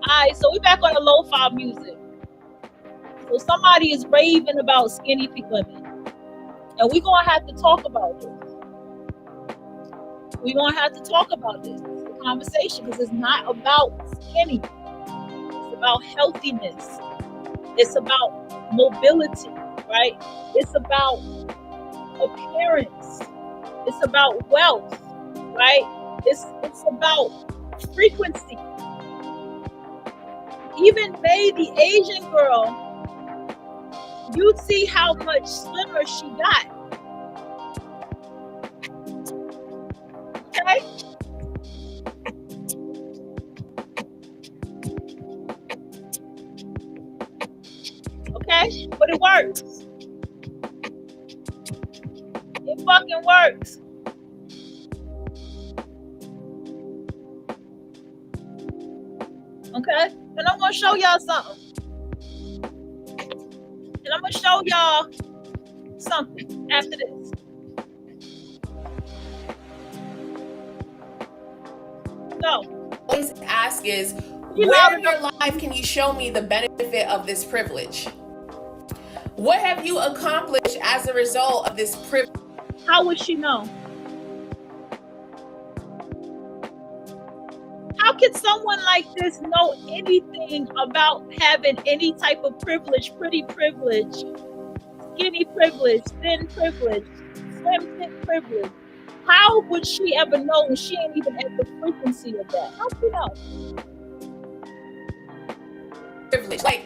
Alright, so we back on the lo-fi music. So somebody is raving about skinny women. And we're gonna have to talk about this. We're gonna have to talk about this. It's a conversation because it's not about skinny. It's about healthiness. It's about mobility, right? It's about appearance. It's about wealth, right? It's about frequency. Even May, the Asian girl, you see how much slimmer she got. Okay? Okay? But it works. It fucking works. Okay? And I'm gonna show y'all something. And I'm gonna show y'all something after this. So, always ask is, you where know, in your life can you show me the benefit of this privilege? What have you accomplished as a result of this privilege? how would she know? How can someone like this know anything about having any type of privilege, pretty privilege, skinny privilege, thin privilege, slim fit privilege? How would she ever know when she ain't even at the frequency of that? How do you know? Privilege. Like,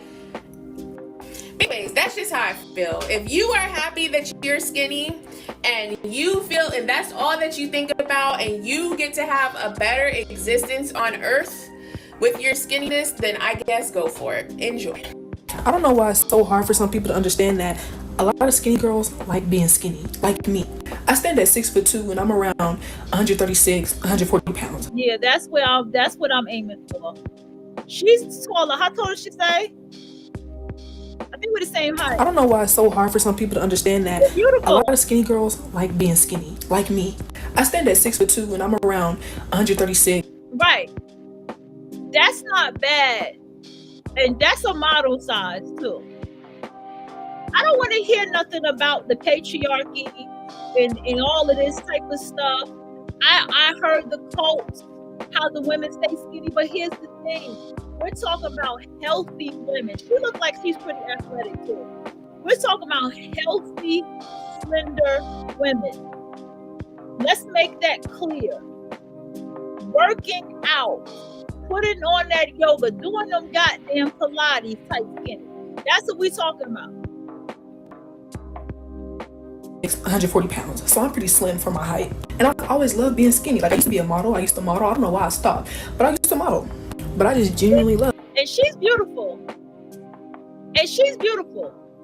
anyways, that's just how I feel. If you are happy that you're skinny and you feel, and that's all that you think about, and you get to have a better existence on earth with your skinniness, then I guess go for it. Enjoy. I don't know why it's so hard for some people to understand that a lot of skinny girls like being skinny, like me. I stand at 6'2" and I'm around 136, 140 pounds. Yeah, that's what I'm aiming for. She's taller. How tall does she say? I think we're the same height. I don't know why it's so hard for some people to understand that You're beautiful. a lot of skinny girls like being skinny, like me. I stand at 6'2" and I'm around 136. Right. That's not bad. And that's a model size too. I don't want to hear nothing about the patriarchy and all of this type of stuff. I heard the quotes, how the women stay skinny, but here's the thing. We're talking about healthy women. She looks like she's pretty athletic too. We're talking about healthy, slender women. Let's make that clear. Working out, putting on that yoga, doing them goddamn Pilates type skinny. That's what we're talking about. 140 pounds, so I'm pretty slim for my height. And I always loved being skinny. Like, I used to be a model. I used to model. I don't know why I stopped, but I used to model. But I just genuinely love. And she's beautiful.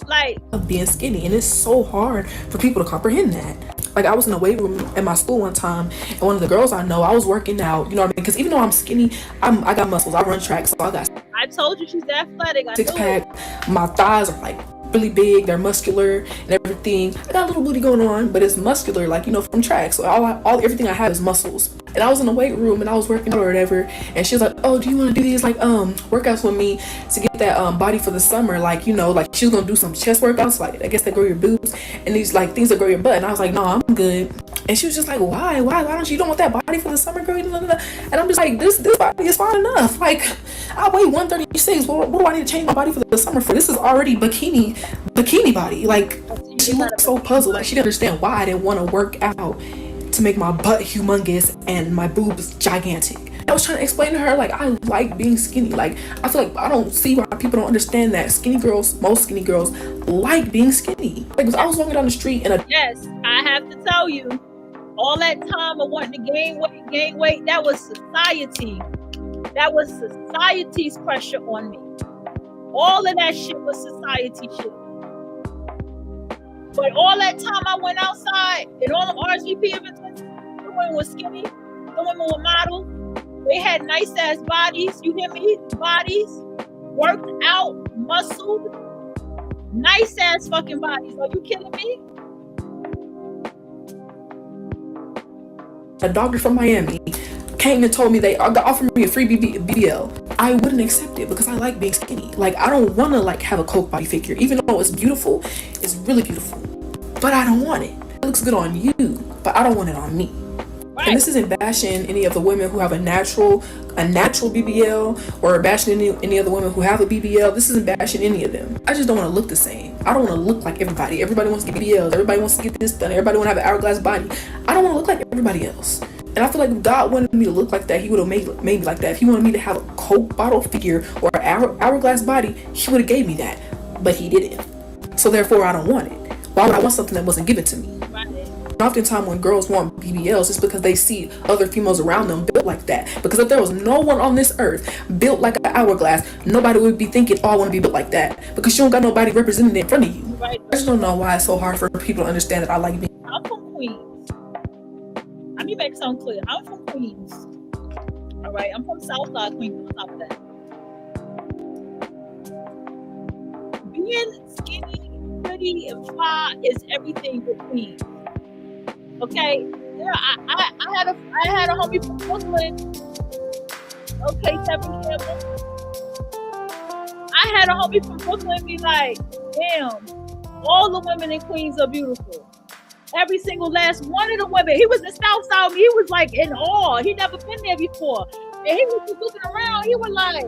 Like, Being skinny, and it's so hard for people to comprehend that. Like, I was in the weight room at my school one time, and one of the girls I know, I was working out. You know what I mean? Because even though I'm skinny, I got muscles. I run track, so I got. I told you she's athletic. Six pack. My thighs are like really big. They're muscular and everything. I got a little booty going on, but it's muscular, like, you know, from track. So everything I have is muscles. And I was in the weight room and I was working out or whatever, and she was like, "Oh, do you want to do these like workouts with me to get that body for the summer? Like, you know, like she was gonna do some chest workouts, like I guess they grow your boobs and these like things that grow your butt." And I was like, "No, I'm good." And she was just like, "Why don't you don't want that body for the summer, girl?" And I'm just like, this body is fine enough. Like, I weigh 136. What do I need to change my body for the summer for? This is already bikini body. Like, she looked so puzzled. Like, she didn't understand why I didn't want to work out to make my butt humongous and my boobs gigantic. I was trying to explain to her, like, I like being skinny. Like, I feel like I don't see why people don't understand that most skinny girls like being skinny. Like, I was walking down the street and yes, I have to tell you, all that time of wanting to gain weight, that was society. That was society's pressure on me. All of that shit was society shit. But all that time I went outside and all the RSVP events, the women were skinny, the women were model. They had nice ass bodies. You hear me? Bodies, worked out, muscled, nice ass fucking bodies. Are you kidding me? a doctor from Miami came and told me they offered me a free BBL. I wouldn't accept it because I like being skinny. Like, I don't want to like have a Coke body figure, even though it's beautiful. It's really beautiful, but I don't want it. It looks good on you, but I don't want it on me. Right. And this isn't bashing any of the women who have a natural BBL, or bashing any of the women who have a BBL. This isn't bashing any of them. I just don't want to look the same. I don't want to look like everybody. Everybody wants to get BBLs. Everybody wants to get this done. Everybody want to have an hourglass body. I don't want to look like everybody else. And I feel like if God wanted me to look like that, he would have made me like that. If he wanted me to have a Coke bottle figure or an hourglass body, he would have gave me that. But he didn't. So therefore, I don't want it. Why would I want something that wasn't given to me? Oftentimes when girls want BBLs, it's because they see other females around them built like that. Because if there was no one on this earth built like an hourglass, nobody would be thinking, oh, I want to be built like that. Because you don't got nobody representing it in front of you. Right. I just don't know why it's so hard for people to understand that I like being. I'm from Queens. Let me make it sound clear. I'm from Queens. All right. I'm from Southside Queens. On top of that. Being skinny, pretty, and fly is everything with Queens. Okay, yeah, I had a homie from Brooklyn. Okay, 7 Campbell. I had a homie from Brooklyn be like, damn, all the women in Queens are beautiful. Every single last one of the women. He was in Southside. He was like in awe. He never been there before, and he was just looking around. He was like,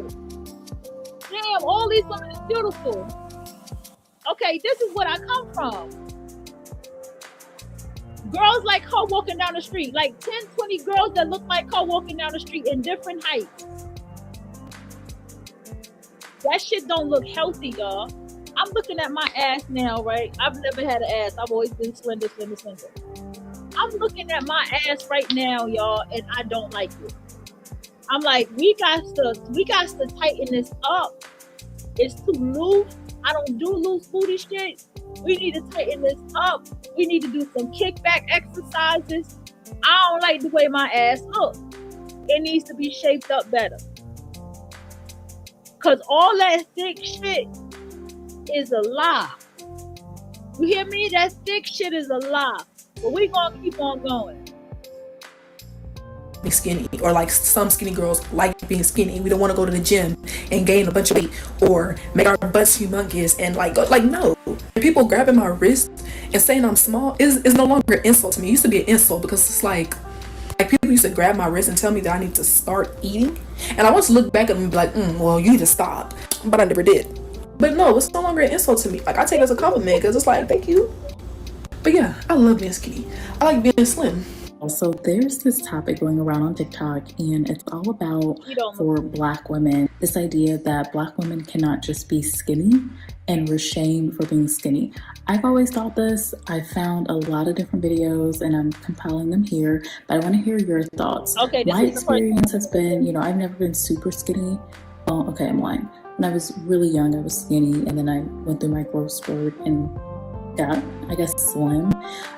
damn, all these women is beautiful. Okay, this is where I come from. Girls like her walking down the street, like 10, 20 girls that look like her walking down the street in different heights. That shit don't look healthy, y'all. I'm looking at my ass now, right? I've never had an ass. I've always been slender. I'm looking at my ass right now, y'all, and I don't like it. I'm like, we got to tighten this up. It's too loose. I don't do loose booty shit. We need to tighten this up. We need to do some kickback exercises. I don't like the way my ass looks. It needs to be shaped up better. Cause all that thick shit is a lie. You hear me? That thick shit is a lie. But we gonna keep on going. Be skinny, or like some skinny girls like being skinny. We don't want to go to the gym and gain a bunch of weight or make our butts humongous and like no. People grabbing my wrist and saying I'm small is no longer an insult to me. It used to be an insult because it's like people used to grab my wrist and tell me that I need to start eating, and I once look back at them and be like, well, you need to stop, but I never did. But no, it's no longer an insult to me. Like, I take it as a compliment because it's like, thank you. But yeah, I love being skinny. I like being slim. So there's this topic going around on TikTok, and it's all about, for Black women, this idea that Black women cannot just be skinny and we're shamed for being skinny. I've always thought this. I found a lot of different videos and I'm compiling them here, but I want to hear your thoughts. Okay, my experience has been, I've never been super skinny. Well, okay, I'm lying. When I was really young, I was skinny, and then I went through my growth spurt and got, I guess, slim.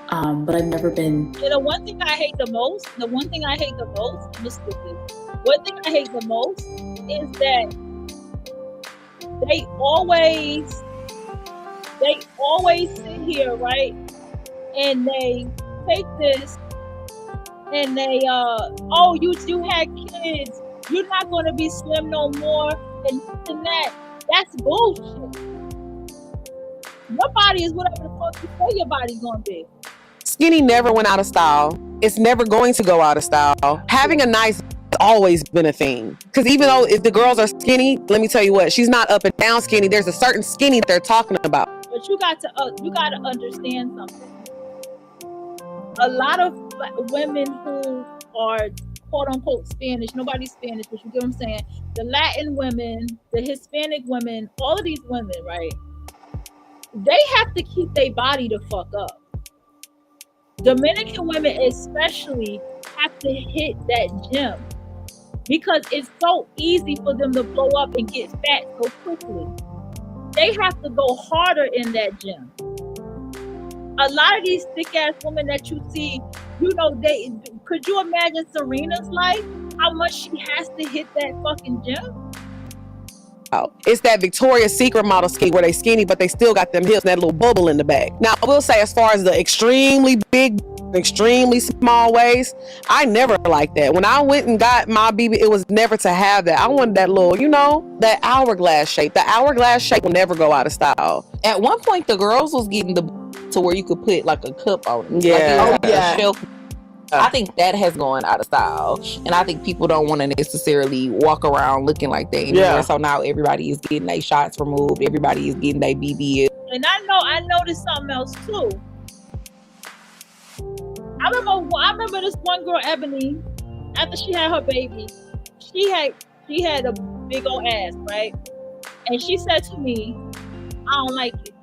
But I've never been. The one thing I hate the most, I'm gonna skip this. One thing I hate the most is that they always sit here, right? And they take this and they, oh, you had kids. You're not going to be slim no more. And that. That's bullshit. Your body is whatever the fuck you say your body's going to be. Skinny never went out of style. It's never going to go out of style. Having a nice has always been a thing. Because even though if the girls are skinny, let me tell you what, she's not up and down skinny. There's a certain skinny they're talking about. But you got to understand something. A lot of women who are quote unquote Spanish, nobody's Spanish, but you get what I'm saying. The Latin women, the Hispanic women, all of these women, right? They have to keep their body the fuck up. Dominican women especially have to hit that gym because it's so easy for them to blow up and get fat so quickly. They have to go harder in that gym. A lot of these thick ass women that you see, could you imagine Serena's life? How much she has to hit that fucking gym? It's that Victoria's Secret model skinny where they skinny, but they still got them hips and that little bubble in the back. Now, I will say, as far as the extremely big extremely small waist. I never liked that. When I went and got my BB, it was never to have that. I wanted that little, that hourglass shape. The hourglass shape will never go out of style. At one point, the girls was getting the to where you could put like a cup on it. Yeah. Like a shelf. I think that has gone out of style, and I think people don't want to necessarily walk around looking like that anymore. Yeah. So now everybody is getting their shots removed. Everybody is getting their BBL. And I noticed something else too. I remember this one girl, Ebony, after she had her baby, she had a big old ass, right? And she said to me, I don't like it.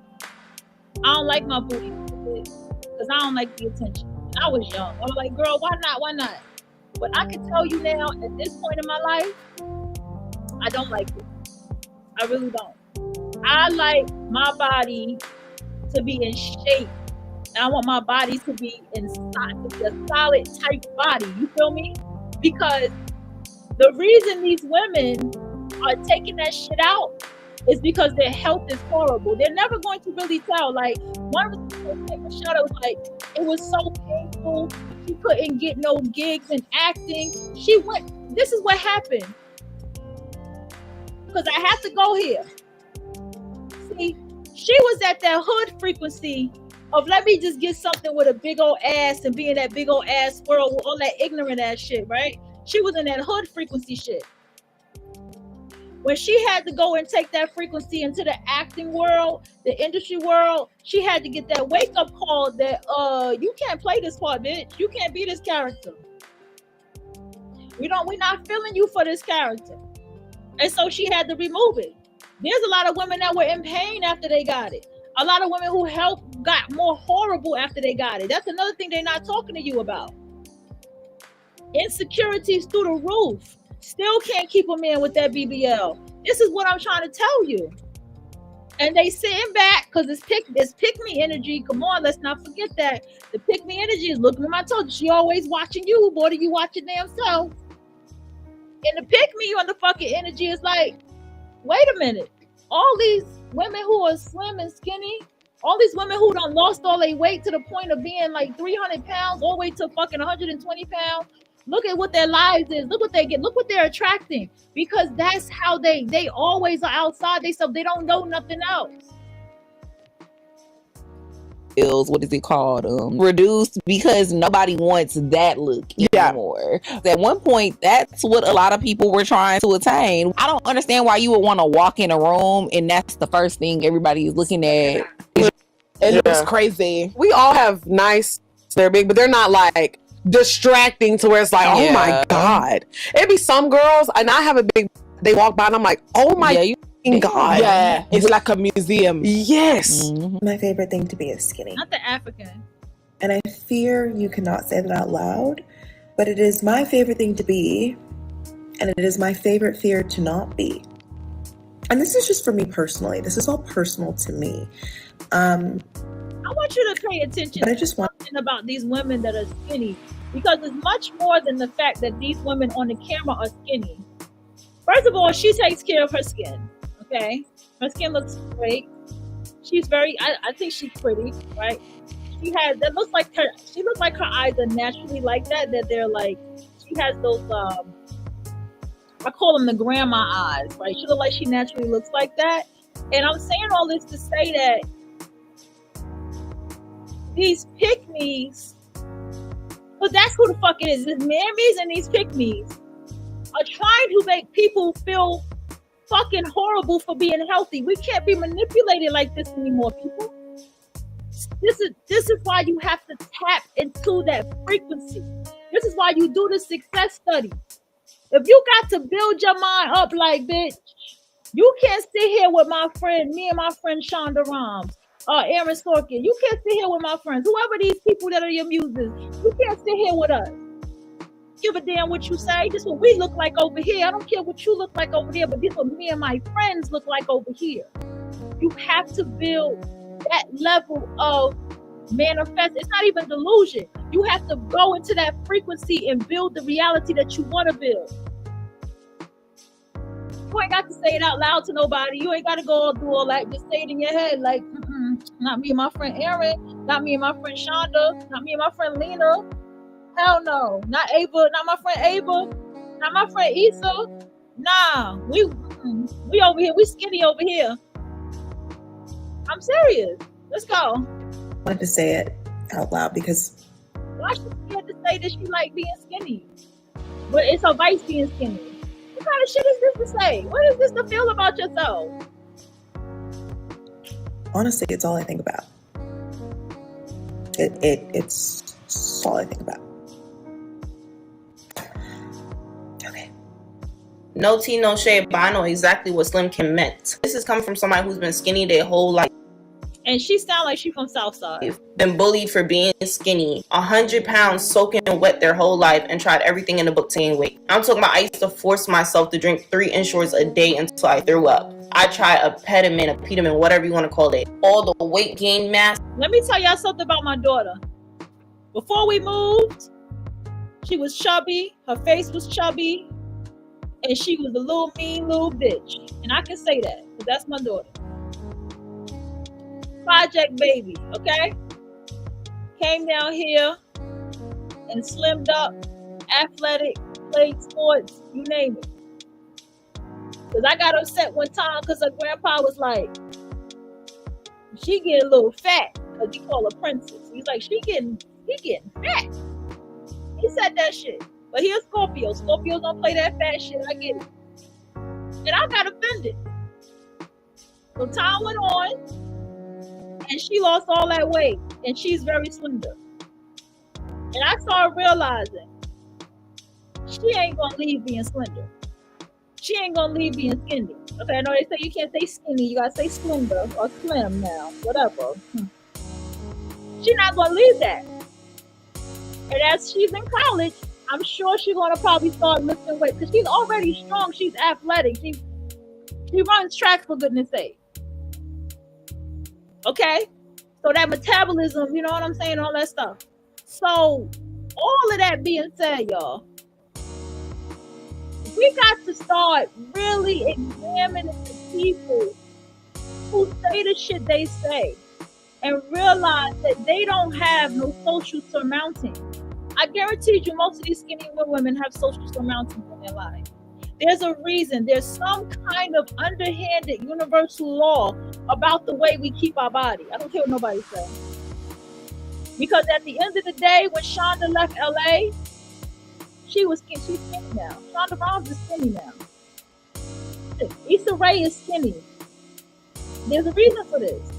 I don't like my booty because I don't like the attention. And I was young. I was like, girl, why not? Why not? But I can tell you now, at this point in my life, I don't like it. I really don't. I like my body to be in shape. And I want my body to be a solid type body. You feel me? Because the reason these women are taking that shit out is because their health is horrible. They're never going to really tell. Like, one of the people shot was like, it was so painful. She couldn't get no gigs in acting. This is what happened. Because I have to go here. See, she was at that hood frequency of let me just get something with a big old ass and be in that big old ass world with all that ignorant ass shit, right? She was in that hood frequency shit. When she had to go and take that frequency into the acting world, the industry world, she had to get that wake up call that you can't play this part, bitch. You can't be this character. We're not feeling you for this character. And so she had to remove it. There's a lot of women that were in pain after they got it. A lot of women who got more horrible after they got it. That's another thing they're not talking to you about. Insecurities through the roof. Still can't keep a man with that BBL. This is what I'm trying to tell you. And they sitting back because it's pick me energy. Come on, let's not forget that. The pick me energy is looking at my toes. She always watching you. Boy, do you watch your damn self? And the pick me on the fucking energy is like, wait a minute. All these women who are slim and skinny, all these women who done lost all their weight to the point of being like 300 pounds all the way to fucking 120 pounds. Look at what their lives is. Look what they get. Look what they're attracting. Because that's how they always are outside themselves. They don't know nothing else. What is it called? Reduced because nobody wants that look anymore. At one point, that's what a lot of people were trying to attain. I don't understand why you would want to walk in a room and that's the first thing everybody is looking at. It looks crazy. We all have nice, they're big, but they're not like distracting to where it's like, oh my God. It'd be some girls, and I have a big, they walk by and I'm like, oh my God. Yeah, it's like a museum. Yes. Mm-hmm. My favorite thing to be is skinny. Not the African. And I fear you cannot say that out loud, but it is my favorite thing to be, and it is my favorite fear to not be. And this is just for me personally. This is all personal to me. I want you to pay attention but I just want about these women that are skinny, because it's much more than the fact that these women on the camera are skinny. First of all, she takes care of her skin. Okay, her skin looks great. She's I think she's pretty, right? She looks like her eyes are naturally like that. That they're like, she has those I call them the grandma eyes, right? She looks like she naturally looks like that. And I'm saying all this to say that these pick-me's, but that's who the fuck it is. These mammies and these pick-me's are trying to make people feel fucking horrible for being healthy. We can't be manipulated like this anymore, people. This is why you have to tap into that frequency. This is why you do the success study. If you got to build your mind up like, bitch, you can't sit here with me and my friend Shonda Rhimes, Aaron Sorkin. You can't sit here with my friends, whoever these people that are your muses. You can't sit here with us. Give a damn what you say. This is what we look like over here. I don't care what you look like over there, but this is what me and my friends look like over here. You have to build that level of manifest. It's not even delusion. You have to go into that frequency and build the reality that you want to build. You ain't got to say it out loud to nobody. You ain't got to go do all that. Just say it in your head like, not me and my friend Aaron. Not me and my friend Shonda. Not me and my friend Lena. Hell no. Not Ava. Not my friend Ava. Not my friend Issa. Nah. We over here. We skinny over here. I'm serious. Let's go. I wanted to say it out loud because why she scared to say that she like being skinny? But it's a vice being skinny. What kind of shit is this to say? What is this to feel about yourself? honestly, it's all I think about. It's all I think about. Okay. No tea, no shade, but I know exactly what Slim Kim meant. This is coming from somebody who's been skinny their whole life. And she sound like she from Southside. Been bullied for being skinny. 100 pounds soaking wet their whole life and tried everything in the book to gain weight. I'm talking about I used to force myself to drink 3 Ensures a day until I threw up. I tried a pediment, whatever you want to call it. All the weight gain mass. Let me tell y'all something about my daughter. Before we moved, she was chubby. Her face was chubby. And she was a little mean little bitch. And I can say that, because that's my daughter. Project baby, okay? Came down here and slimmed up, athletic, played sports, you name it. Because I got upset one time because her grandpa was like, she getting a little fat, because he called her princess. He's like, he getting fat. He said that shit. But he a Scorpio. Scorpios don't play that fat shit. I get it. And I got offended. So time went on. And she lost all that weight. And she's very slender. And I started realizing she ain't going to leave being slender. She ain't going to leave being skinny. Okay, I know they say you can't say skinny. You got to say slender or slim now. Whatever. She's not going to leave that. And as she's in college, I'm sure she's going to probably start lifting weight. Because she's already strong. She's athletic. She runs track, for goodness sake. Okay, so that metabolism, you know what I'm saying, all that stuff. So all of that being said, y'all, we got to start really examining the people who say the shit they say and realize that they don't have no social surmounting. I guarantee you most of these skinny women have social surmounting in their life. There's a reason. There's some kind of underhanded universal law about the way we keep our body. I don't care what nobody says. Because at the end of the day, when Shonda left LA, she's skinny now. Shonda Rhimes is skinny now. Issa Rae is skinny. There's a reason for this.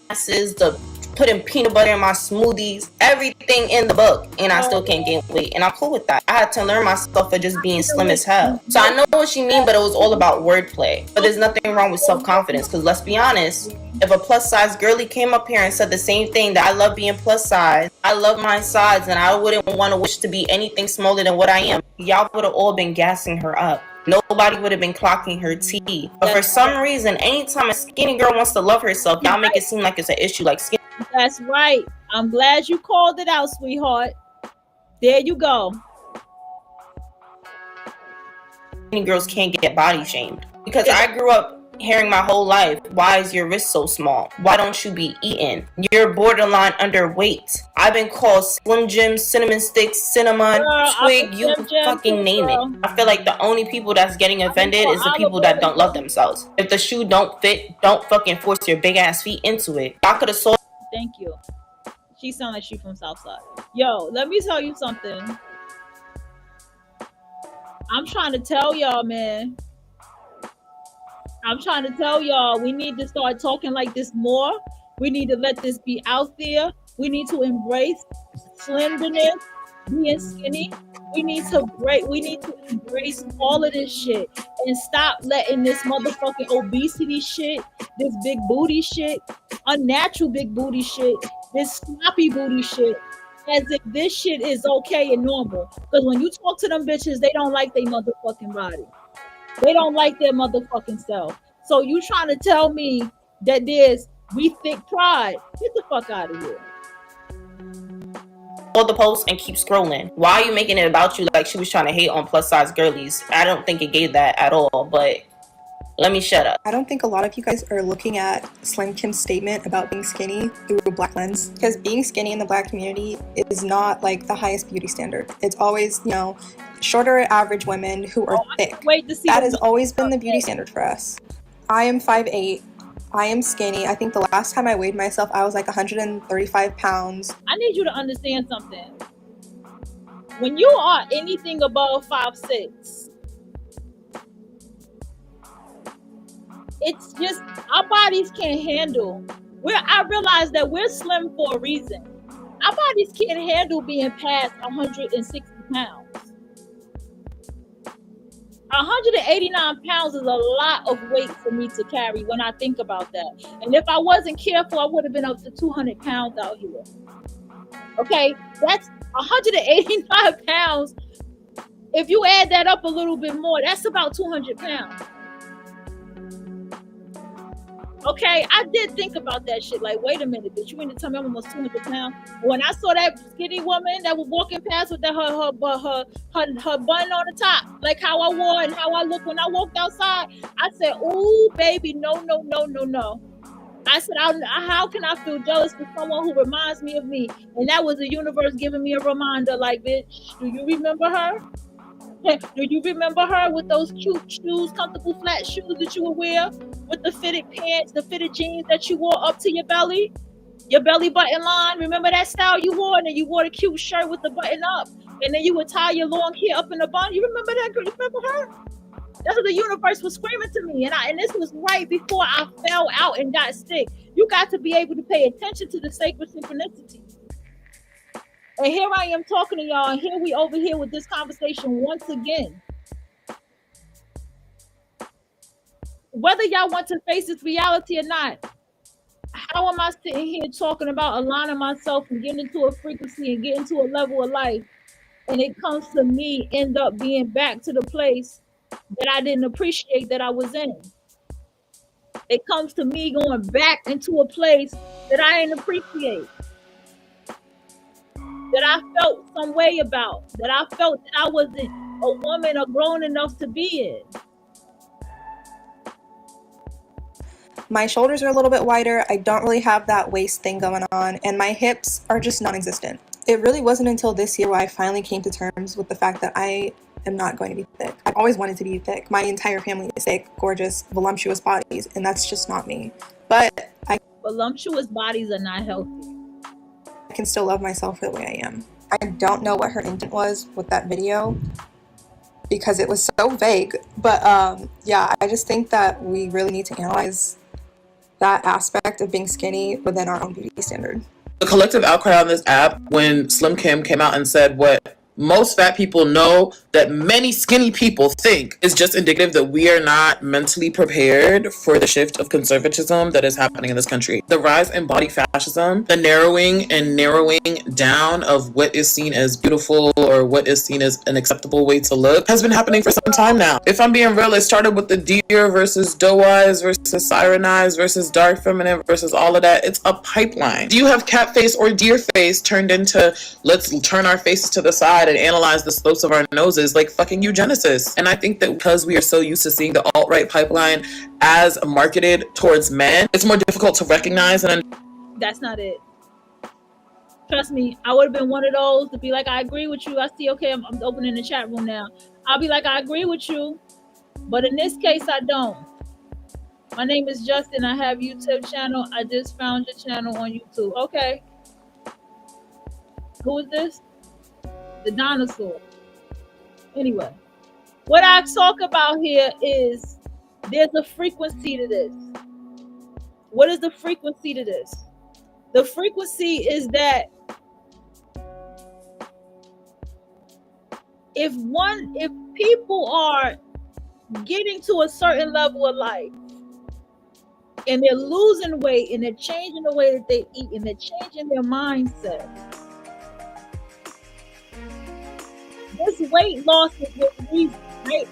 This is the putting peanut butter in my smoothies, everything in the book, and I still can't gain weight, and I'm cool with that. I had to learn myself for just being slim as hell. So I know what she mean, but it was all about wordplay. But there's nothing wrong with self-confidence, because let's be honest, if a plus size girly came up here and said the same thing, that I love being plus size, I love my size, and I wouldn't want to wish to be anything smaller than what I am, y'all would have all been gassing her up. Nobody would have been clocking her tea. But for some reason, anytime a skinny girl wants to love herself, y'all make it seem like it's an issue, like skinny. That's right. I'm glad you called it out, sweetheart. There you go. Skinny girls can't get body shamed. Because I grew up hearing my whole life, why is your wrist so small? Why don't you be eating? You're borderline underweight. I've been called Slim Jim, Cinnamon Sticks, Cinnamon, Twig, you fucking name it. I feel like the only people that's getting offended is the people that don't love themselves. If the shoe don't fit, don't fucking force your big ass feet into it. I could have sold. Thank you. She sound like she from Southside. Yo, let me tell you something. I'm trying to tell y'all, man. I'm trying to tell y'all, we need to start talking like this more. We need to let this be out there. We need to embrace slenderness, being skinny. We need to embrace all of this shit and stop letting this motherfucking obesity shit, this big booty shit, unnatural big booty shit, this sloppy booty shit, as if this shit is okay and normal. Because when you talk to them bitches, they don't like their motherfucking body. They don't like their motherfucking self. So you trying to tell me that there's rethink pride? Get the fuck out of here. All the posts and keep scrolling. Why are you making it about you like she was trying to hate on plus size girlies? I don't think it gave that at all, but Let me shut up. I don't think a lot of you guys are looking at Slim Kim's statement about being skinny through a black lens, because being skinny in the black community is not like the highest beauty standard. It's always, you know, shorter average women who are thick. That has always been the beauty standard for us. I am 5'8". I am skinny. I think the last time I weighed myself, I was like 135 pounds. I need you to understand something. When you are anything above 5'6", it's just our bodies can't handle. I realize that we're slim for a reason. Our bodies can't handle being past 160 pounds. 189 pounds is a lot of weight for me to carry when I think about that. And if I wasn't careful, I would have been up to 200 pounds out here. Okay, that's 189 pounds. If you add that up a little bit more, that's about 200 pounds. Okay, I did think about that shit. Like, wait a minute, bitch, you mean to tell me I'm almost 200 pounds? When I saw that skinny woman that was walking past with her bun on the top, like how I wore and how I looked when I walked outside, I said, ooh, baby, no. I said, how can I feel jealous for someone who reminds me of me? And that was the universe giving me a reminder, like, bitch, do you remember her? Do you remember her with those cute shoes, comfortable flat shoes that you would wear, with the fitted pants, the fitted jeans that you wore up to your belly button line? Remember that style you wore? And then you wore the cute shirt with the button up, and then you would tie your long hair up in a bun. You remember that girl? You remember her? That's what the universe was screaming to me. And this was right before I fell out and got sick. You got to be able to pay attention to the sacred synchronicity. And here I am talking to y'all, and here we over here with this conversation once again. Whether y'all want to face this reality or not, how am I sitting here talking about aligning myself and getting into a frequency and getting to a level of life, and it comes to me end up being back to the place that I didn't appreciate that I was in? It comes to me going back into a place that I didn't appreciate, that I felt some way about, that I felt that I wasn't a woman or grown enough to be in. My shoulders are a little bit wider. I don't really have that waist thing going on, and my hips are just non-existent. It really wasn't until this year where I finally came to terms with the fact that I am not going to be thick. I've always wanted to be thick. My entire family is thick, gorgeous, voluptuous bodies, and that's just not me. But voluptuous bodies are not healthy. I can still love myself for the way I am. I don't know what her intent was with that video because it was so vague. But yeah, I just think that we really need to analyze that aspect of being skinny within our own beauty standard. The collective outcry on this app when Slim Kim came out and said what most fat people know that many skinny people think is just indicative that we are not mentally prepared for the shift of conservatism that is happening in this country. The rise in body fascism, the narrowing down of what is seen as beautiful or what is seen as an acceptable way to look has been happening for some time now. If I'm being real, it started with the deer versus doe eyes versus siren eyes versus dark feminine versus all of that. It's a pipeline. Do you have cat face or deer face turned into let's turn our faces to the side and analyze the slopes of our noses like fucking eugenicists? And I think that because we are so used to seeing the alt-right pipeline as marketed towards men, it's more difficult to recognize. And that's not it. Trust me, I would have been one of those to be like, I agree with you. I see, okay, I'm opening the chat room now. I'll be like, I agree with you, but in this case, I don't. My name is Justin. I have YouTube channel. I just found your channel on YouTube. Okay. Who is this? The dinosaur. Anyway, what I talk about here is there's a frequency to this. What is the frequency to this? The frequency is that if people are getting to a certain level of life and they're losing weight and they're changing the way that they eat and they're changing their mindset, this weight loss is with reason, right?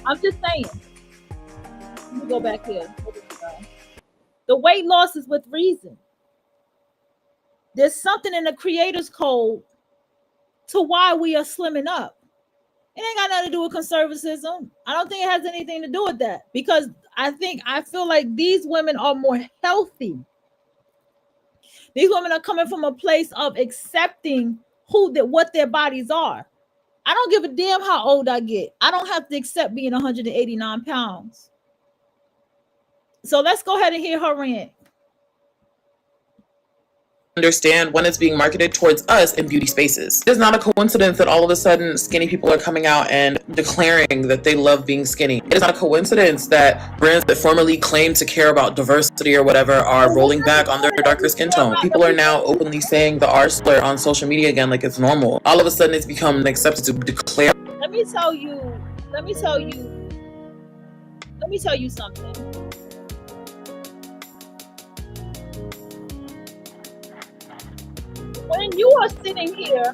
I'm just saying. Let me go back here. The weight loss is with reason. There's something in the creator's code to why we are slimming up. It ain't got nothing to do with conservatism. I don't think it has anything to do with that, because I feel like these women are more healthy. These women are coming from a place of accepting what their bodies are. I don't give a damn how old I get. I don't have to accept being 189 pounds. So let's go ahead and hear her rant. Understand when it's being marketed towards us in beauty spaces. It's not a coincidence that all of a sudden skinny people are coming out and declaring that they love being skinny. It is not a coincidence that brands that formerly claimed to care about diversity or whatever are rolling back on their darker skin tone. People are now openly saying the R slur on social media again like it's normal. All of a sudden it's become accepted to declare. Let me tell you something. When you are sitting here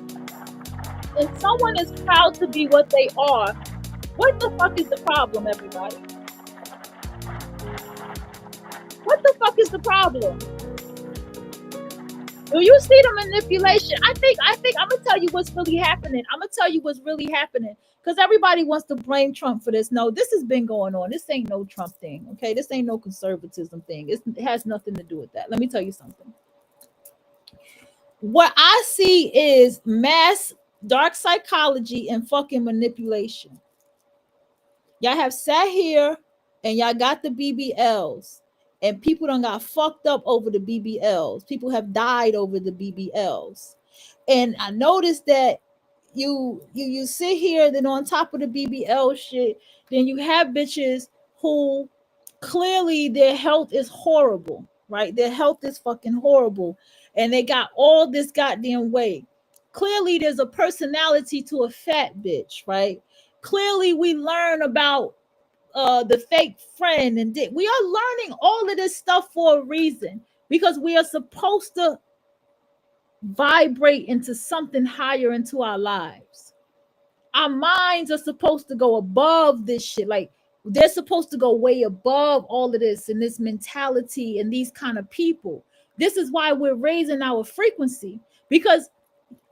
and someone is proud to be what they are, what the fuck is the problem, everybody? What the fuck is the problem? Do you see the manipulation? I think I'm gonna tell you what's really happening. Because everybody wants to blame Trump for this. No, this has been going on. This ain't no Trump thing, okay? This ain't no conservatism thing. It has nothing to do with that. Let me tell you something. What I see is mass dark psychology and fucking manipulation. Y'all have sat here and y'all got the BBLs, and people done got fucked up over the BBLs. People have died over the BBLs. And I noticed that you sit here, then on top of the BBL shit, then you have bitches who clearly their health is horrible, right? Their health is fucking horrible. And they got all this goddamn weight. Clearly, there's a personality to a fat bitch, right? Clearly, we learn about the fake friend and dick. We are learning all of this stuff for a reason, because we are supposed to vibrate into something higher into our lives. Our minds are supposed to go above this shit. Like, they're supposed to go way above all of this and this mentality and these kind of people. This is why we're raising our frequency, because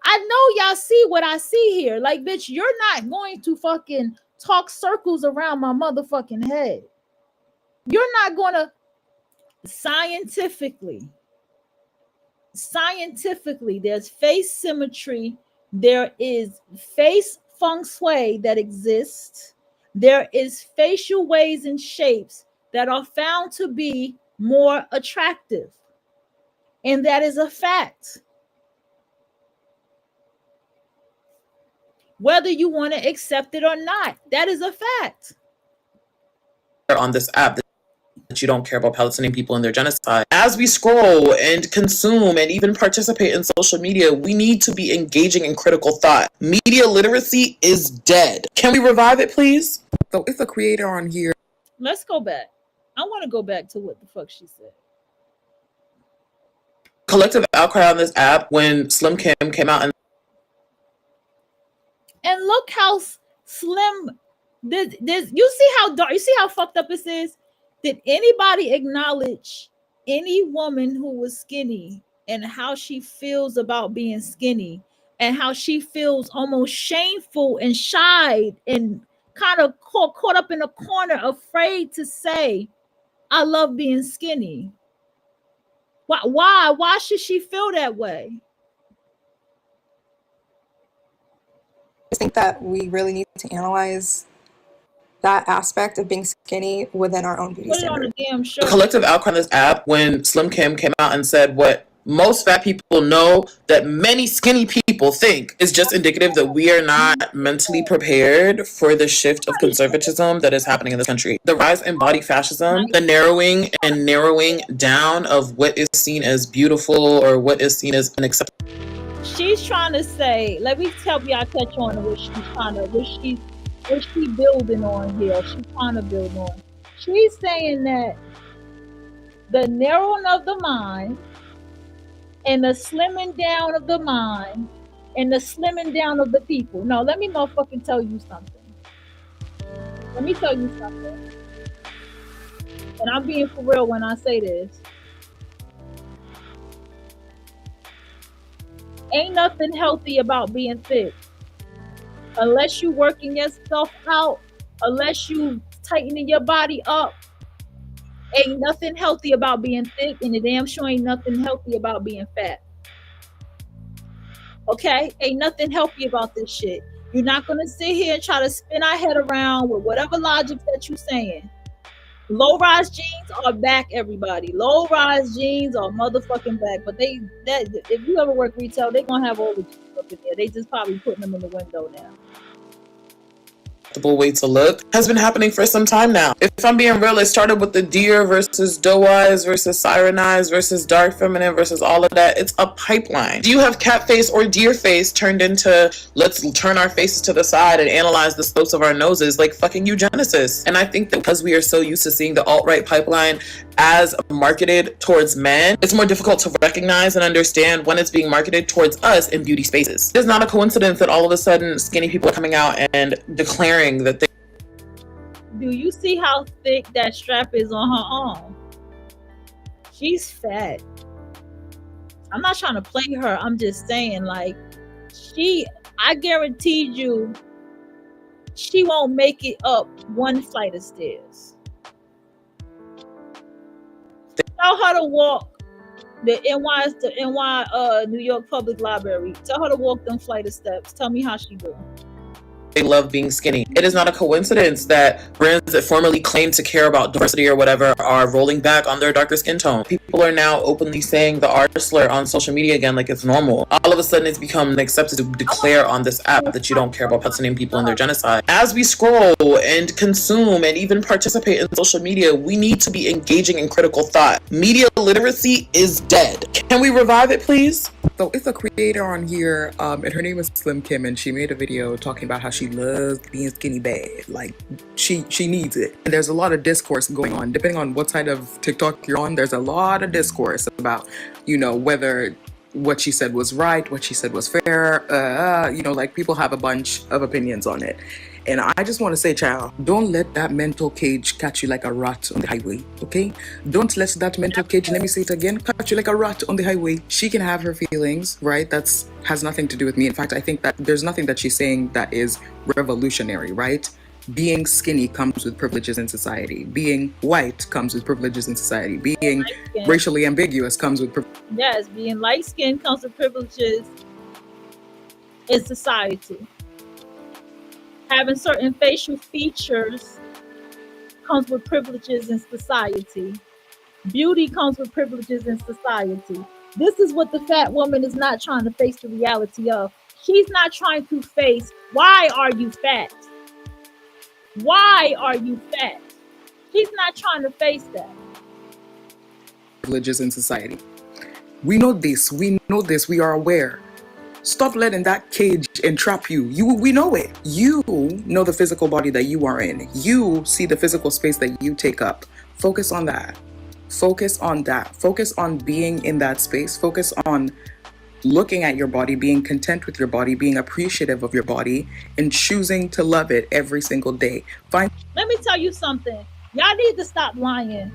I know y'all see what I see here. Like, bitch, you're not going to fucking talk circles around my motherfucking head. You're not going to scientifically, there's face symmetry. There is face feng shui that exists. There is facial ways and shapes that are found to be more attractive. And that is a fact. Whether you want to accept it or not, that is a fact. On this app that you don't care about Palestinian people and their genocide. As we scroll and consume and even participate in social media, we need to be engaging in critical thought. Media literacy is dead. Can we revive it, please? So it's a creator on here. Let's go back. I want to go back to what the fuck she said. Collective outcry on this app when Slim Kim came out and look how slim this. You see how dark? You see how fucked up this is? Did anybody acknowledge any woman who was skinny and how she feels about being skinny, and how she feels almost shameful and shy and kind of caught up in a corner, afraid to say, "I love being skinny"? Why should she feel that way? I think that we really need to analyze that aspect of being skinny within our own beauty standards. The collective outcry on this app when Slim Kim came out and said what most fat people know that many skinny people think is just indicative that we are not mentally prepared for the shift of conservatism that is happening in this country. The rise in body fascism, the narrowing down of what is seen as beautiful or what is seen as unacceptable. She's trying to say, let me help y'all catch on to what she's trying to, what she building on here. She's trying to build on. She's saying that the narrowing of the mind and the slimming down of the mind and the slimming down of the people. No, let me motherfucking tell you something. Let me tell you something. And I'm being for real when I say this. Ain't nothing healthy about being thick. Unless you working yourself out, unless you tightening your body up, ain't nothing healthy about being thick, and the damn sure ain't nothing healthy about being fat. Okay? Ain't nothing healthy about this shit. You're not gonna sit here and try to spin our head around with whatever logic that you're saying. Low-rise jeans are back, everybody. Low-rise jeans are motherfucking back. But if you ever work retail, they gonna have all the jeans up in there. They just probably putting them in the window now. Way to look has been happening for some time now. If I'm being real, it started with the deer versus doe eyes versus siren eyes versus dark feminine versus all of that. It's a pipeline. Do you have cat face or deer face turned into let's turn our faces to the side and analyze the slopes of our noses like fucking eugenicists? And I think that because we are so used to seeing the alt-right pipeline as marketed towards men, it's more difficult to recognize and understand when it's being marketed towards us in beauty spaces. It's not a coincidence that all of a sudden skinny people are coming out and declaring that they... Do you see how thick that strap is on her arm? She's fat. I'm not trying to play her. I'm just saying, like, I guaranteed you, she won't make it up one flight of stairs. Tell her to walk the NY New York Public Library. Tell her to walk them flight of steps. Tell me how she do. They love being skinny. It is not a coincidence that brands that formerly claimed to care about diversity or whatever are rolling back on their darker skin tone. People are now openly saying the R slur on social media again like it's normal. All of a sudden it's become accepted to declare on this app that you don't care about putting people in their genocide. As we scroll and consume and even participate in social media, we need to be engaging in critical thought. Media literacy is dead. Can we revive it, please? So it's a creator on here, and her name is Slim Kim, and she made a video talking about how she loves being skinny bad. Like, she needs it. And there's a lot of discourse going on. Depending on what side of TikTok you're on, there's a lot of discourse about, whether what she said was right, what she said was fair. Like, people have a bunch of opinions on it. And I just want to say, child, don't let that mental cage catch you like a rat on the highway, okay? Don't let that mental cage, let me say it again, catch you like a rat on the highway. She can have her feelings, right? Has nothing to do with me. In fact, I think that there's nothing that she's saying that is revolutionary, right? Being skinny comes with privileges in society. Being white comes with privileges in society. Being racially ambiguous comes with privileges. Yes, being light-skinned comes with privileges in society. Having certain facial features comes with privileges in society. Beauty comes with privileges in society. This is what the fat woman is not trying to face the reality of. She's not trying to face, why are you fat? Why are you fat? She's not trying to face that. Privileges in society. We know this, we are aware. Stop letting that cage entrap you. We know it. You know the physical body that you are in. You see the physical space that you take up. Focus on that. Focus on that. Focus on being in that space. Focus on looking at your body, being content with your body, being appreciative of your body, and choosing to love it every single day. Let me tell you something. Y'all need to stop lying.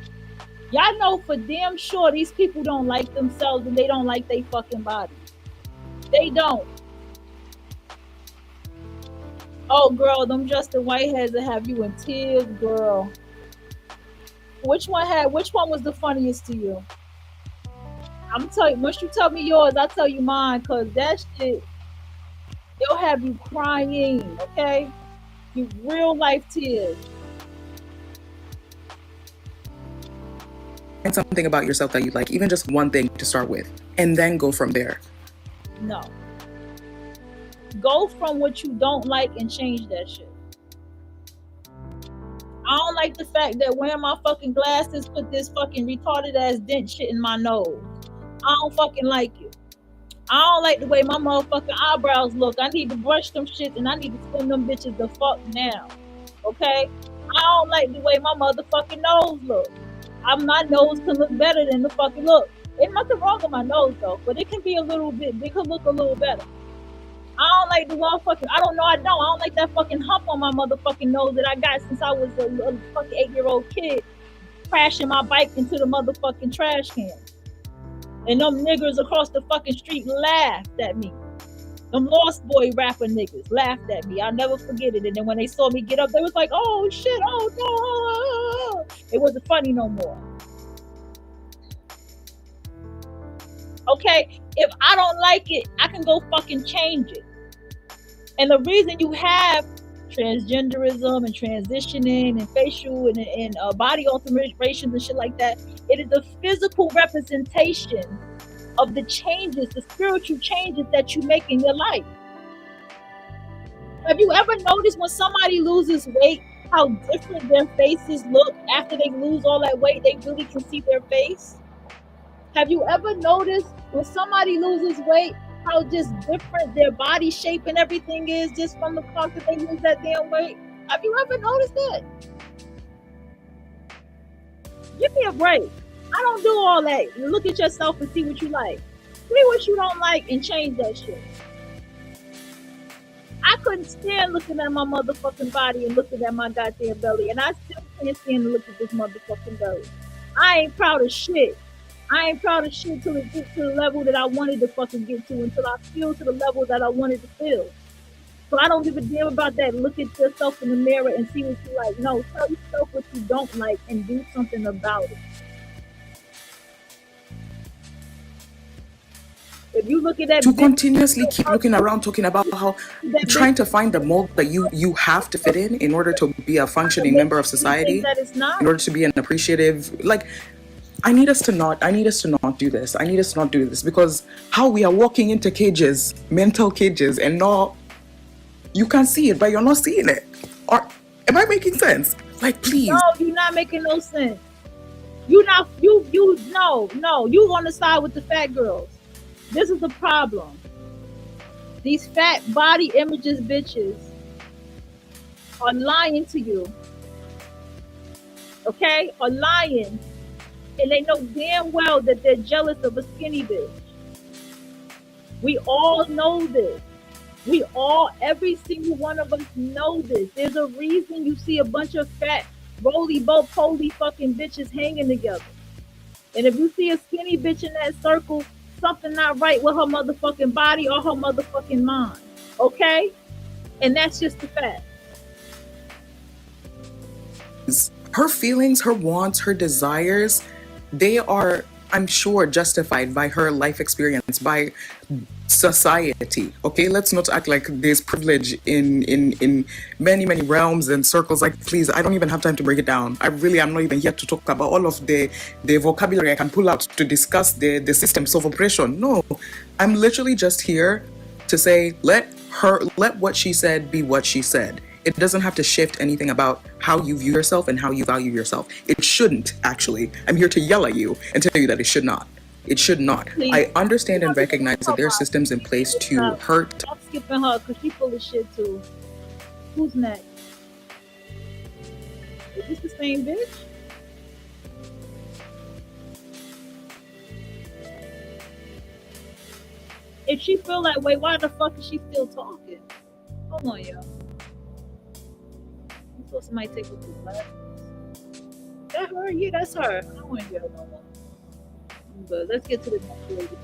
Y'all know for damn sure these people don't like themselves and they don't like their fucking body. They don't. Oh, girl, them Justin Whiteheads that have you in tears, girl. Which one was the funniest to you? I'm telling you, once you tell me yours, I'll tell you mine, because that shit, they'll have you crying, okay? You real life tears. Find something about yourself that you like, even just one thing to start with, and then go from there. No. Go from what you don't like and change that shit. I don't like the fact that wearing my fucking glasses put this fucking retarded ass dent shit in my nose. I don't fucking like it. I don't like the way my motherfucking eyebrows look. I need to brush them shit and I need to spin them bitches the fuck now. Okay? I don't like the way my motherfucking nose look. My nose can look better than the fucking look. Ain't nothing wrong with my nose though, but it can be a little bit, it could look a little better. I don't like the motherfucking, I don't like that fucking hump on my motherfucking nose that I got since I was a fucking 8-year-old kid crashing my bike into the motherfucking trash can. And them niggers across the fucking street laughed at me. Them Lost Boy rapper niggas laughed at me. I'll never forget it. And then when they saw me get up, they was like, "Oh shit! Oh no!" It wasn't funny no more. Okay, if I don't like it, I can go fucking change it. And the reason you have transgenderism and transitioning and facial and body alterations and shit like that, it is a physical representation of the changes, the spiritual changes that you make in your life. Have you ever noticed when somebody loses weight, how different their faces look after they lose all that weight? They really can see their face. Have you ever noticed when somebody loses weight, how just different their body shape and everything is just from the fact that they lose that damn weight? Have you ever noticed that? Give me a break. I don't do all that. Look at yourself and see what you like. See what you don't like and change that shit. I couldn't stand looking at my motherfucking body and looking at my goddamn belly, and I still can't stand to look at this motherfucking belly. I ain't proud of shit. I ain't proud of shit till it gets to the level that I wanted to fucking get to, until I feel to the level that I wanted to feel. So I don't give a damn about that. Look at yourself in the mirror and see what you like. No, tell yourself what you don't like and do something about it. If you look at that, to continuously keep looking around, talking about how trying to find the mold that you have to fit in order to be a functioning member of society, in order to be an appreciative, like, I need us to not do this. I need us to not do this, because how we are walking into cages, mental cages, and not, you can see it, but you're not seeing it. Or am I making sense? Like, please. No, you're not making no sense. You on the side with the fat girls. This is the problem. These fat body images bitches are lying to you. Okay? Are lying. And they know damn well that they're jealous of a skinny bitch. We all know this. Every single one of us know this. There's a reason you see a bunch of fat, roly-bo-poly fucking bitches hanging together. And if you see a skinny bitch in that circle, something not right with her motherfucking body or her motherfucking mind. Okay? And that's just the fact. Her feelings, her wants, her desires, they are, I'm sure, justified by her life experience, by society. Okay, let's not act like there's privilege in many realms and circles. Like, please, I don't even have time to break it down. I really am not even here to talk about all of the vocabulary I can pull out to discuss the systems of oppression. No, I'm literally just here to say, let what she said be what she said. It doesn't have to shift anything about how you view yourself and how you value yourself. It shouldn't, actually. I'm here to yell at you and tell you that it should not. It should not. Please. I understand and recognize that there are systems in place to hurt. I'm skipping her because she's full of shit too. Who's next? Is this the same bitch? If she feel that way, why the fuck is she still talking? Hold on, y'all. I thought somebody take a few glasses. That her? Yeah, that's her. I don't want to get her no more. But let's get to the next lady.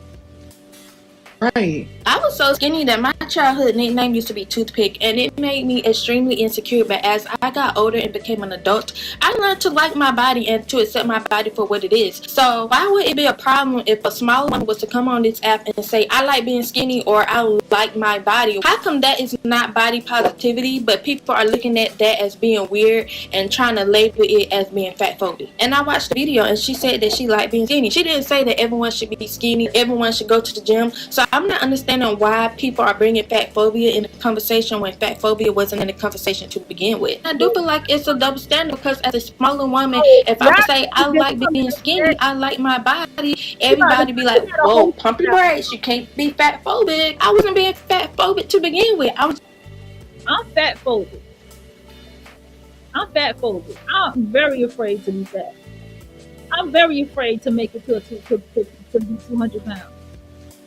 Right. I was so skinny that my childhood nickname used to be Toothpick, and it made me extremely insecure. But as I got older and became an adult, I learned to like my body and to accept my body for what it is. So why would it be a problem if a small one was to come on this app and say, I like being skinny or I like my body? How come that is not body positivity, but people are looking at that as being weird and trying to label it as being fat phobic? And I watched the video and she said that she liked being skinny. She didn't say that everyone should be skinny, everyone should go to the gym. So I'm not understanding why people are bringing fat phobia in the conversation when fat phobia wasn't in the conversation to begin with. I do feel like it's a double standard, because as a smaller woman, if I would say I like being skinny, I like my body, everybody be like, whoa, pump your brakes, you can't be fat phobic. I wasn't being fat phobic to begin with. I'm fat phobic. I'm fat phobic. I'm very afraid to be fat. I'm very afraid to make it to be 200 pounds.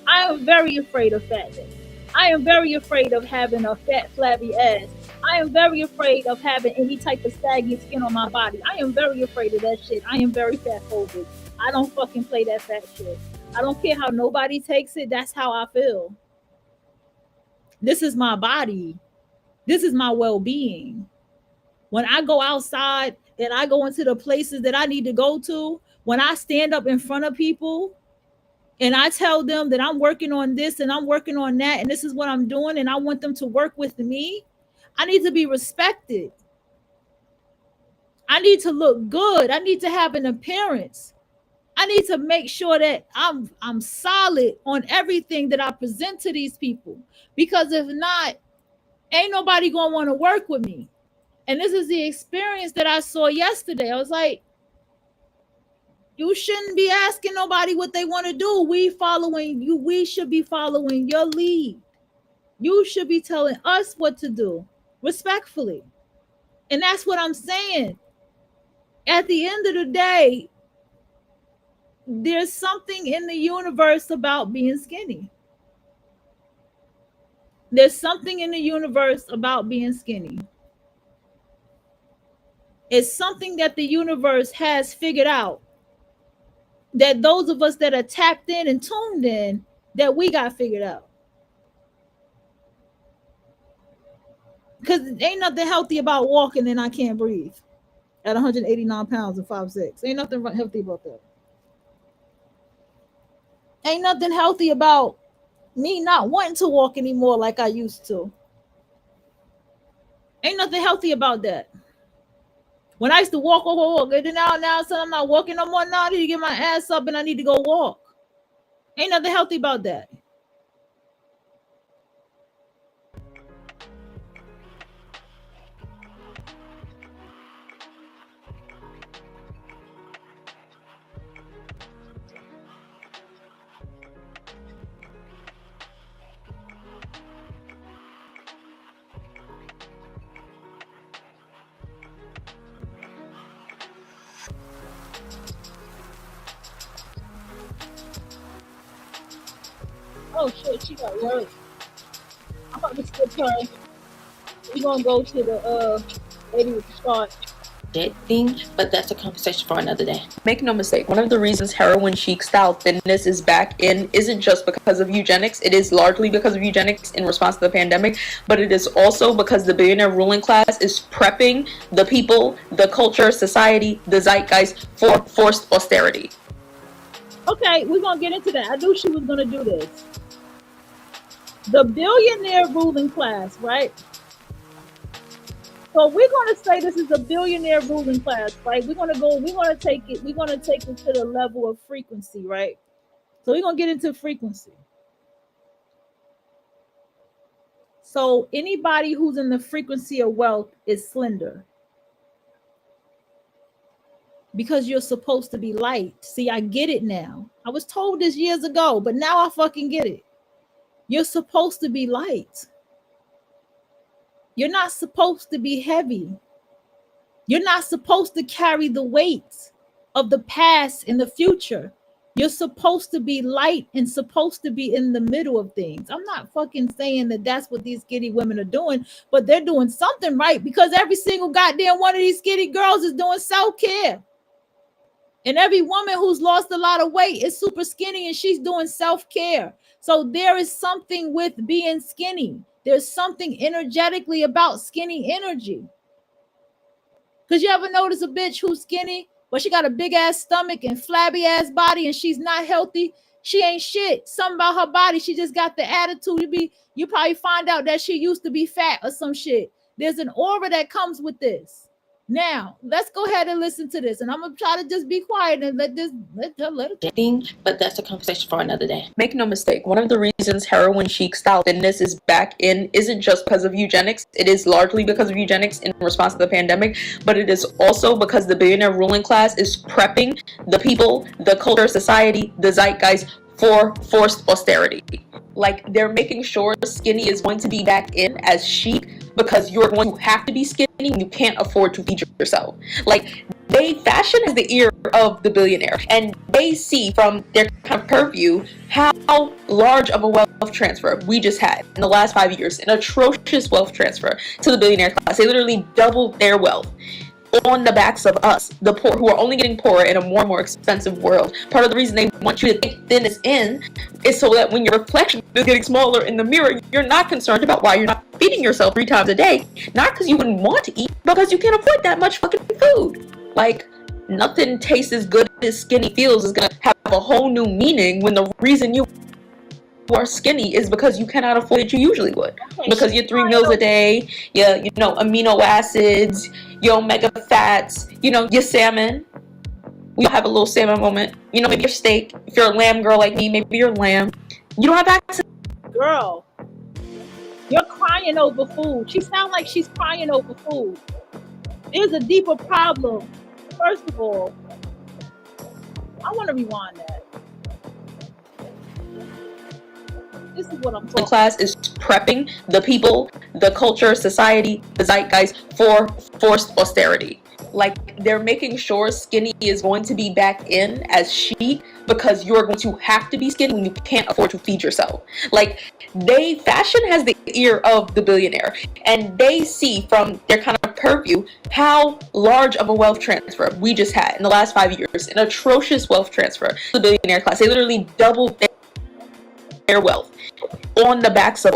I am very afraid of fatness. I am very afraid of having a fat, flabby ass. I am very afraid of having any type of saggy skin on my body. I am very afraid of that shit. I am very fat phobic. I don't fucking play that fat shit. I don't care how nobody takes it. That's how I feel. This is my body. This is my well-being. When I go outside and I go into the places that I need to go to, when I stand up in front of people and I tell them that I'm working on this and I'm working on that and this is what I'm doing and I want them to work with me, I need to be respected. I need to look good. I need to have an appearance. I need to make sure that I'm solid on everything that I present to these people. Because if not, ain't nobody gonna want to work with me. And this is the experience that I saw yesterday. I was like, you shouldn't be asking nobody what they want to do. We following you. We should be following your lead. You should be telling us what to do respectfully. And that's what I'm saying. At the end of the day, there's something in the universe about being skinny. There's something in the universe about being skinny. It's something that the universe has figured out, that those of us that are tapped in and tuned in, that we got figured out. Because ain't nothing healthy about walking and I can't breathe at 189 pounds and 5'6". Ain't nothing healthy about that. Ain't nothing healthy about me not wanting to walk anymore like I used to. Ain't nothing healthy about that. When I used to walk, and then now so I'm not walking no more. Now I need to get my ass up and I need to go walk. Ain't nothing healthy about that. Oh shit, she got work. I'm about to skip her. We're gonna go to the lady with the start. That thing, but that's a conversation for another day. Make no mistake, one of the reasons heroin chic style thinness is back in isn't just because of eugenics. It is largely because of eugenics in response to the pandemic, but it is also because the billionaire ruling class is prepping the people, the culture, society, the zeitgeist for forced austerity. Okay, we're gonna get into that. I knew she was gonna do this. The billionaire ruling class, right? So we're gonna say this is a billionaire ruling class, right? We're gonna take it to the level of frequency, right? So we're gonna get into frequency. So anybody who's in the frequency of wealth is slender. Because you're supposed to be light. See, I get it now. I was told this years ago, but now I fucking get it. You're supposed to be light. You're not supposed to be heavy. You're not supposed to carry the weight of the past and the future. You're supposed to be light and supposed to be in the middle of things. I'm not fucking saying that that's what these skinny women are doing, but they're doing something right, because every single goddamn one of these skinny girls is doing self-care. And every woman who's lost a lot of weight is super skinny and she's doing self-care. So there is something with being skinny. There's something energetically about skinny energy. Because you ever notice a bitch who's skinny, but she got a big ass stomach and flabby ass body and she's not healthy? She ain't shit. Something about her body. She just got the attitude. You probably find out that she used to be fat or some shit. There's an aura that comes with this. Now, let's go ahead and listen to this. And I'm going to try to just be quiet and let it thing, but that's a conversation for another day. Make no mistake, one of the reasons heroin chic style thinness is back in isn't just because of eugenics. It is largely because of eugenics in response to the pandemic, but it is also because the billionaire ruling class is prepping the people, the culture, society, the zeitgeist for forced austerity. Like, they're making sure skinny is going to be back in as chic because you're going to have to be skinny. You can't afford to feed yourself. Like, fashion is the ear of the billionaire, and they see from their kind of purview how large of a wealth transfer we just had in the last 5 years. An atrocious wealth transfer to the billionaire class. They literally doubled their wealth. on the backs of us, the poor, who are only getting poorer in a more and more expensive world. Part of the reason they want you to think thin is in is so that when your reflection is getting smaller in the mirror, you're not concerned about why you're not feeding yourself 3 times a day. Not because you wouldn't want to eat, but because you can't afford that much fucking food. Like, nothing tastes as good as skinny feels is gonna have a whole new meaning when the reason you are skinny is because you cannot afford it you usually would. Because your 3 meals a day, your amino acids, your omega fats, your salmon. We have a little salmon moment. Maybe your steak. If you're a lamb girl like me, maybe you're lamb. You don't have access. Girl, you're crying over food. She sounds like she's crying over food. There's a deeper problem. First of all, I want to rewind that. This is what I'm talking. The class is prepping the people, the culture, society, the zeitgeist for forced austerity. Like, they're making sure skinny is going to be back in as chic because you're going to have to be skinny when you can't afford to feed yourself. Like, fashion has the ear of the billionaire, and they see from their kind of purview how large of a wealth transfer we just had in the last 5 years, an atrocious wealth transfer to the billionaire class. They literally doubled their wealth on the backs of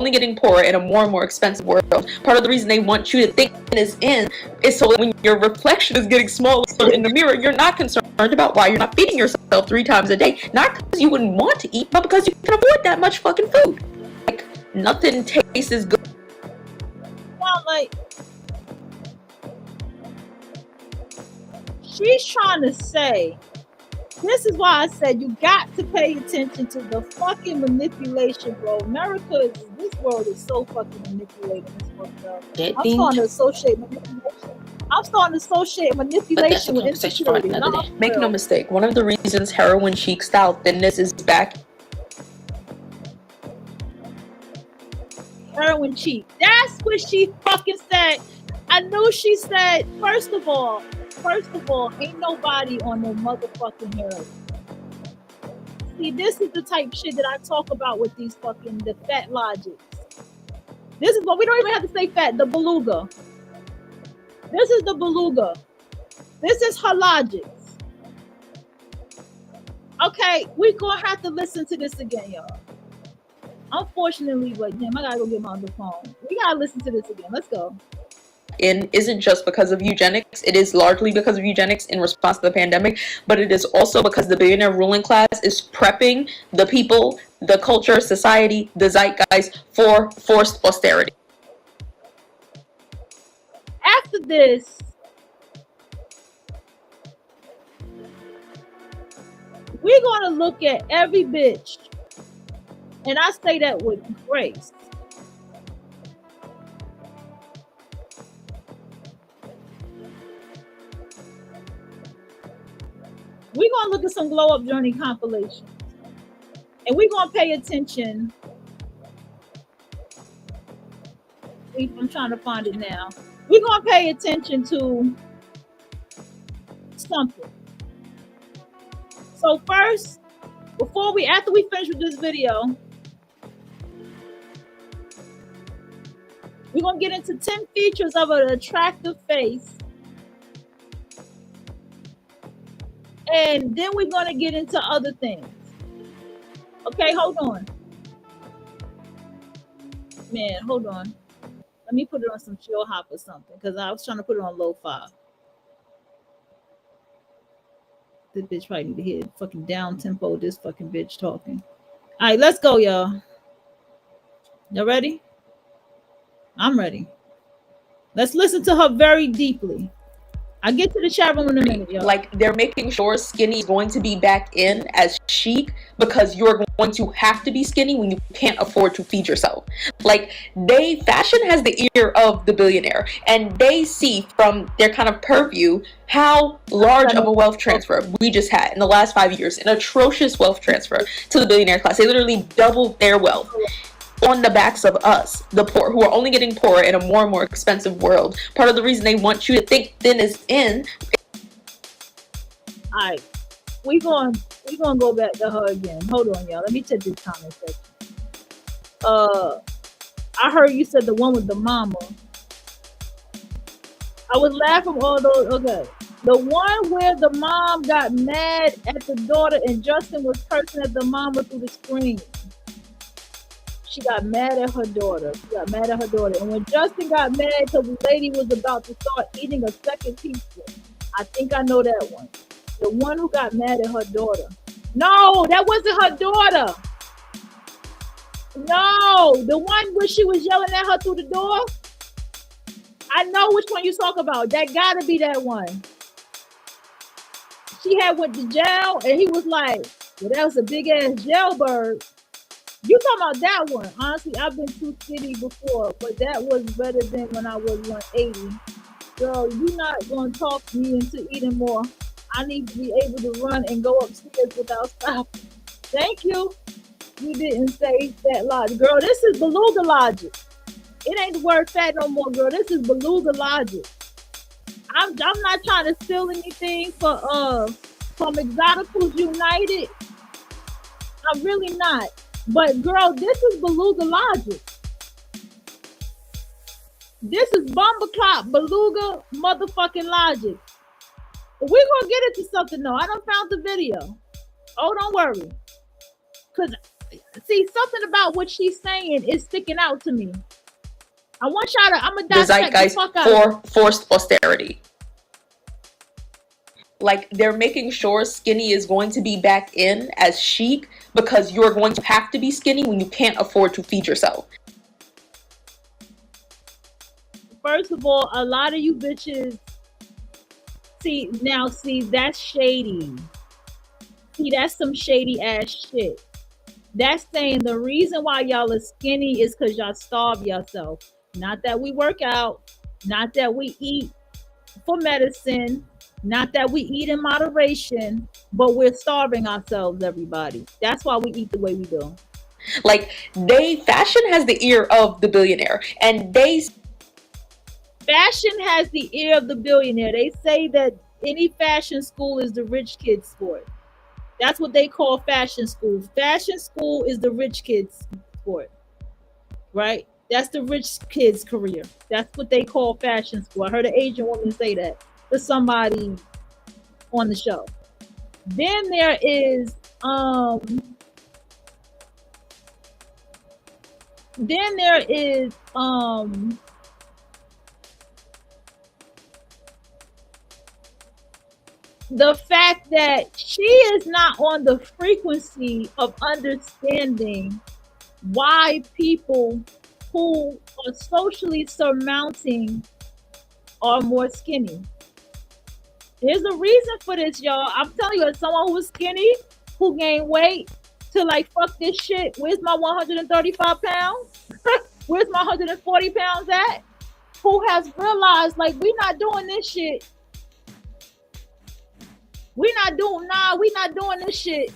only getting poorer in a more and more expensive world. Part of the reason they want you to think is so that when your reflection is getting smaller in the mirror, you're not concerned about why you're not feeding yourself 3 times a day. Not because you wouldn't want to eat, but because you can afford that much fucking food. Like, nothing tastes as good. Well, like, she's trying to say, this is why I said you got to pay attention to the fucking manipulation, bro. This world is so fucking manipulated. It's fucked up. I'm starting to associate manipulation with insecurity. Make no mistake, one of the reasons heroin chic style thinness is back. Heroin chic. That's what she fucking said. I knew she said, first of all, ain't nobody on no motherfucking heroin. See, this is the type shit that I talk about with these the fat logics. This is what we don't even have to say fat, the beluga. This is the beluga. This is her logics. Okay, we're gonna have to listen to this again, y'all. Unfortunately, but damn, I gotta go get my other phone. We gotta listen to this again. Let's go. Isn't just because of eugenics. It is largely because of eugenics in response to the pandemic, but it is also because the billionaire ruling class is prepping the people, the culture, society, the zeitgeist for forced austerity. After this, we're gonna look at every bitch, and I say that with grace. We're going to look at some glow up journey compilations. And we're going to pay attention. I'm trying to find it now. We're going to pay attention to something. So first, after we finish with this video, we're going to get into 10 features of an attractive face. And then we're going to get into other things. Okay, hold on. Man, hold on. Let me put it on some chill hop or something, because I was trying to put it on lo-fi. This bitch probably need to hear fucking down tempo, this fucking bitch talking. All right, let's go, y'all. Y'all ready? I'm ready. Let's listen to her very deeply. I'll get to the chat room in a minute, y'all. Like, they're making sure skinny is going to be back in as chic because you're going to have to be skinny when you can't afford to feed yourself. Like, fashion has the ear of the billionaire, and they see from their kind of purview how large of a wealth transfer we just had in the last 5 years, an atrocious wealth transfer to the billionaire class. They literally doubled their wealth on the backs of us, the poor, who are only getting poorer in a more and more expensive world. Part of the reason they want you to think thin is in. All right, we're gonna go back to her again. Hold on, y'all. Let me check this comment section. I heard you said the one with the mama. I was laughing all those. Okay. The one where the mom got mad at the daughter and Justin was cursing at the mama through the screen. She got mad at her daughter. And when Justin got mad because the lady was about to start eating a second pizza, I think I know that one. The one who got mad at her daughter. No, that wasn't her daughter. No, the one where she was yelling at her through the door. I know which one you talk about. That gotta be that one. She had went to jail and he was like, well, that was a big ass jailbird. You talking about that one. Honestly, I've been too skinny before, but that was better than when I was 180. Girl, you not gonna talk me into eating more. I need to be able to run and go upstairs without stopping. Thank you. You didn't say fat logic. Girl, this is beluga logic. It ain't the word fat no more, girl. This is beluga logic. I'm not trying to steal anything from Exoticals United. I'm really not. But girl, this is beluga logic. This is bumbleclop beluga motherfucking logic. We're gonna get into something though. I done found the video. Oh, don't worry. Cause see, something about what she's saying is sticking out to me. I want y'all to, I'm gonna dissect the fuck out for forced austerity. Like, they're making sure skinny is going to be back in as chic because you're going to have to be skinny when you can't afford to feed yourself. First of all, a lot of you bitches, see, that's shady. See, that's some shady ass shit. That's saying the reason why y'all are skinny is because y'all starve yourself. Not that we work out, not that we eat for medicine, not that we eat in moderation, but we're starving ourselves, everybody. That's why we eat the way we do. Like, fashion has the ear of the billionaire, and fashion has the ear of the billionaire. They say that any fashion school is the rich kid's sport. That's what they call fashion school. Fashion school is the rich kid's sport, right? That's the rich kid's career. That's what they call fashion school. I heard an Asian woman say that to somebody on the show. Then there is the fact that she is not on the frequency of understanding why people who are socially surmounting are more skinny. There's a reason for this, y'all. I'm telling you, as someone who was skinny, who gained weight, to like, fuck this shit. Where's my 135 pounds? Where's my 140 pounds at? Who has realized, like, we're not doing this shit. We're not doing this shit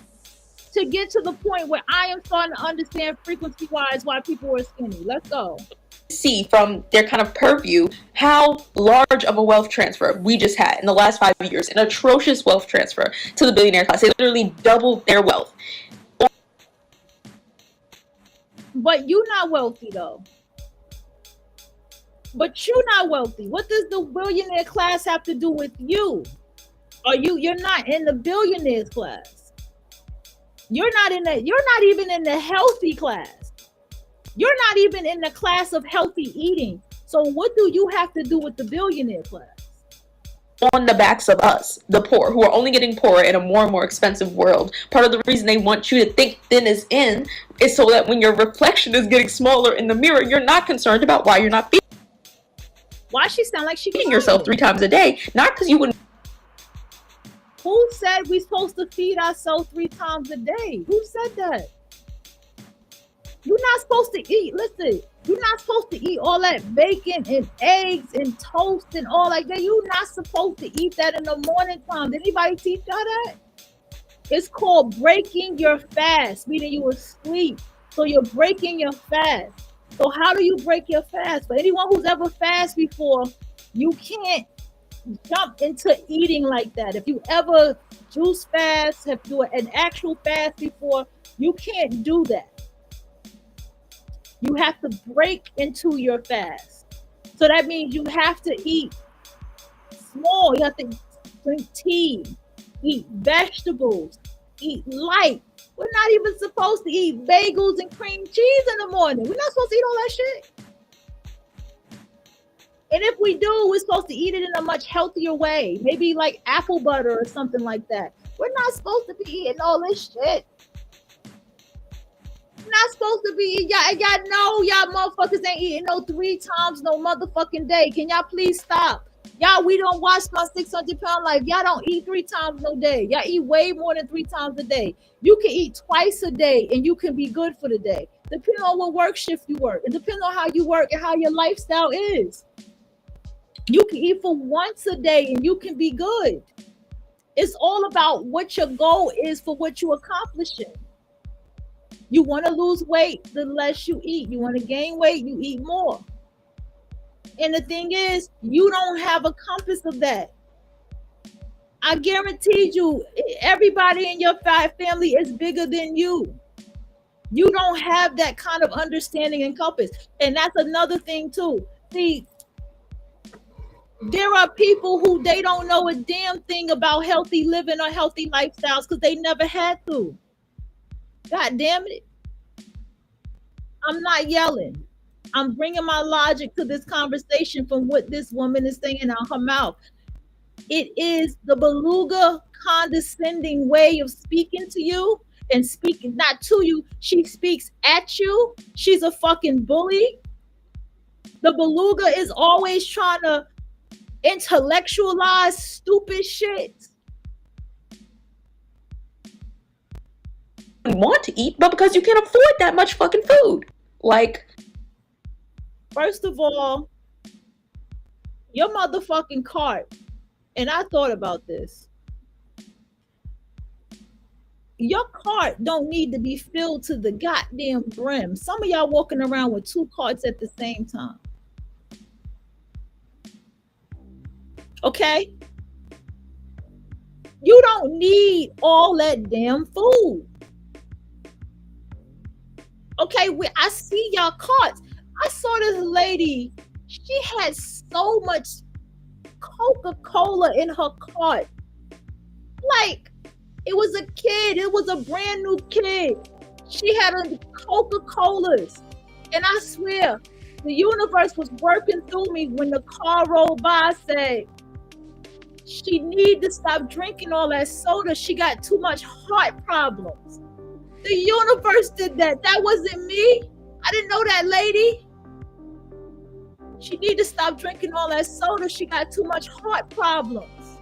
to get to the point where I am starting to understand frequency-wise why people are skinny. Let's go. See from their kind of purview how large of a wealth transfer we just had in the last 5 years, an atrocious wealth transfer to the billionaire class. They literally doubled their wealth. But you're not wealthy though. But you're not wealthy. What does the billionaire class have to do with you? You're not in the billionaires class. You're not even in the healthy class. You're not even in the class of healthy eating. So what do you have to do with the billionaire class? On the backs of us, the poor, who are only getting poorer in a more and more expensive world. Part of the reason they want you to think thin is in is so that when your reflection is getting smaller in the mirror, you're not concerned about why you're not feeding. Why she sound like she feeding yourself 3 times a day? Not because you wouldn't. Who said we're supposed to feed ourselves 3 times a day? Who said that? You're not supposed to eat. Listen, you're not supposed to eat all that bacon and eggs and toast and all like that. You're not supposed to eat that in the morning time. Did anybody teach y'all that? It's called breaking your fast, meaning you asleep. So you're breaking your fast. So how do you break your fast? For anyone who's ever fasted before, you can't jump into eating like that. If you ever juice fast, have to do an actual fast before, you can't do that. You have to break into your fast. So that means you have to eat more. You have to drink tea, eat vegetables, eat light. We're not even supposed to eat bagels and cream cheese in the morning. We're not supposed to eat all that shit. And if we do, we're supposed to eat it in a much healthier way. Maybe like apple butter or something like that. We're not supposed to be eating all this shit. We're not supposed to be, y'all know y'all motherfuckers ain't eating no 3 times no motherfucking day. Can y'all please stop? Y'all, we don't watch my 600-pound life. Y'all don't eat 3 times no day. Y'all eat way more than 3 times a day. You can eat twice a day and you can be good for the day. Depending on what work shift you work. And depending on how you work and how your lifestyle is. You can eat for once a day and you can be good. It's all about what your goal is for what you're accomplishing. You want to lose weight, the less you eat. You want to gain weight, you eat more. And the thing is, you don't have a compass of that. I guarantee you, everybody in your family is bigger than you. You don't have that kind of understanding and compass. And that's another thing too. See, there are people who they don't know a damn thing about healthy living or healthy lifestyles because they never had to. God damn it. I'm not yelling. I'm bringing my logic to this conversation from what this woman is saying out her mouth. It is the beluga condescending way of speaking to you and speaking not to you. She speaks at you. She's a fucking bully. The beluga is always trying to intellectualize stupid shit. You want to eat, but because you can't afford that much fucking food. Like, first of all, your motherfucking cart, and I thought about this. Your cart don't need to be filled to the goddamn brim. Some of y'all walking around with 2 carts at the same time. Okay? You don't need all that damn food. Okay, I see y'all carts. I saw this lady. She had so much Coca-Cola in her cart. Like, it was a kid. It was a brand new kid. She had a Coca-Colas. And I swear, the universe was working through me when the car rolled by, said, she need to stop drinking all that soda. She got too much heart problems. The universe did that. That wasn't me. I didn't know that lady. She need to stop drinking all that soda. She got too much heart problems.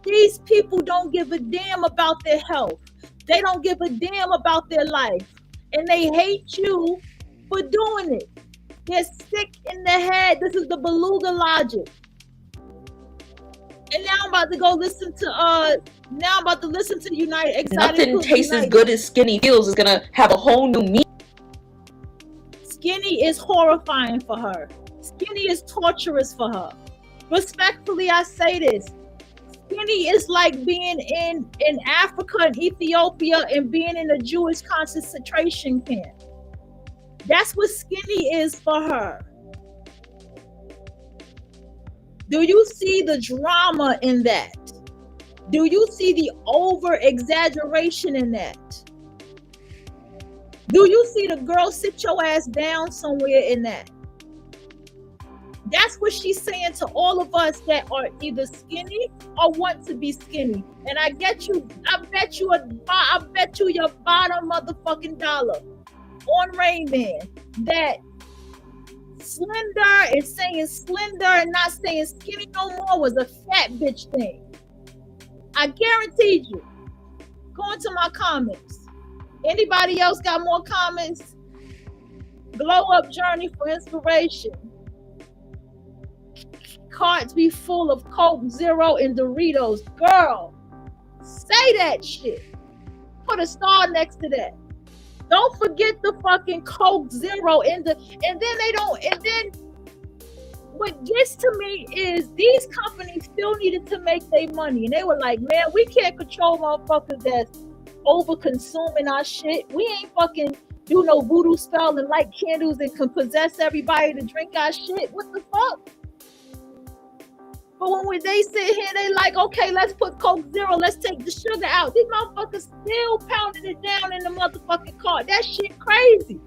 These people don't give a damn about their health. They don't give a damn about their life. And they hate you for doing it. They're sick in the head. This is the beluga logic. And now I'm about to go listen to United Exotic. Nothing tastes as good as Skinny feels is gonna have a whole new meaning. Skinny is horrifying for her. Skinny is torturous for her. Respectfully, I say this. Skinny is like being in Africa and Ethiopia and being in a Jewish concentration camp. That's what skinny is for her. Do you see the drama in that? Do you see the over exaggeration in that? Do you see the girl sit your ass down somewhere in that? That's what she's saying to all of us that are either skinny or want to be skinny. And I bet you your bottom motherfucking dollar on Rain Man that slender and saying slender and not saying skinny no more was a fat bitch thing. I guaranteed you. Go into my comments. Anybody else got more comments? Glow up journey for inspiration. Carts be full of Coke Zero and Doritos. Girl, say that shit. Put a star next to that. Don't forget the fucking Coke Zero and then what gets to me is these companies still needed to make their money. And they were like, man, we can't control motherfuckers that's over consuming our shit. We ain't fucking do no voodoo spell and light candles and can possess everybody to drink our shit. What the fuck? But when they sit here, they like, okay, let's put Coke Zero, let's take the sugar out. These motherfuckers still pounding it down in the motherfucking car. That shit crazy.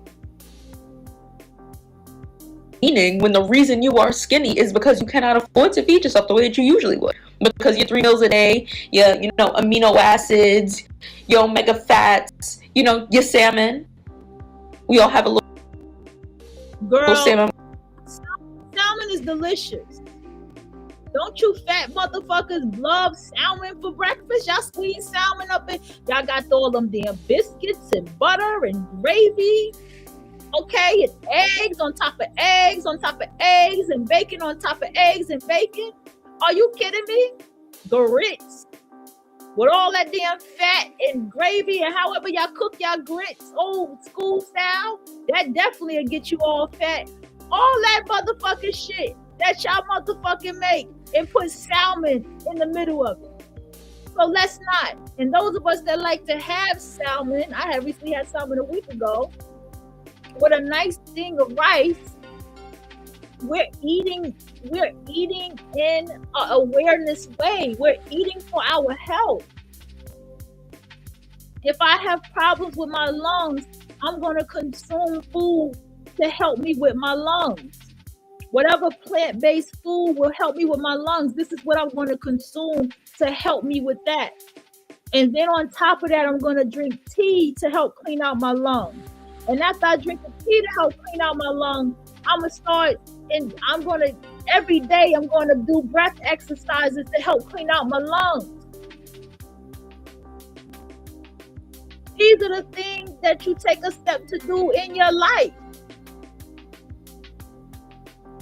Meaning, when the reason you are skinny is because you cannot afford to feed yourself the way that you usually would. Because your 3 meals a day, your amino acids, your omega fats, your salmon. We all have a little salmon. Salmon is delicious. Don't you fat motherfuckers love salmon for breakfast? Y'all squeeze salmon up in, y'all got all them damn biscuits and butter and gravy. Okay, and eggs on top of eggs on top of eggs and bacon on top of eggs and bacon. Are you kidding me? Grits with all that damn fat and gravy and however y'all cook y'all grits, old school style, that definitely will get you all fat. All that motherfucking shit that y'all motherfucking make and put salmon in the middle of it. So let's not. And those of us that like to have salmon, I have recently had salmon a week ago, with a nice thing of rice, we're eating in an awareness way. We're eating for our health. If I have problems with my lungs, I'm going to consume food to help me with my lungs. Whatever plant-based food will help me with my lungs, this is what I'm going to consume to help me with that. And then on top of that, I'm going to drink tea to help clean out my lungs. And after I drink the tea to help clean out my lungs, I'm going to start, and every day I'm going to do breath exercises to help clean out my lungs. These are the things that you take a step to do in your life.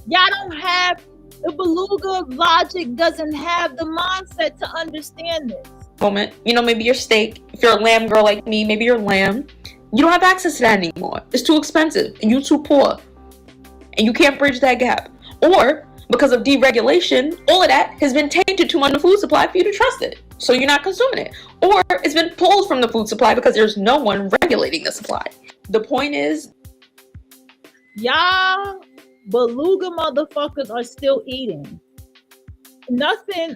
Y'all don't have, the beluga logic doesn't have the mindset to understand this. Moment, maybe your steak, if you're a lamb girl like me, maybe you're lamb. You don't have access to that anymore. It's too expensive and you're too poor. And you can't bridge that gap. Or, because of deregulation, all of that has been tainted too much in the food supply for you to trust it. So you're not consuming it. Or it's been pulled from the food supply because there's no one regulating the supply. The point is, y'all beluga motherfuckers are still eating. Nothing,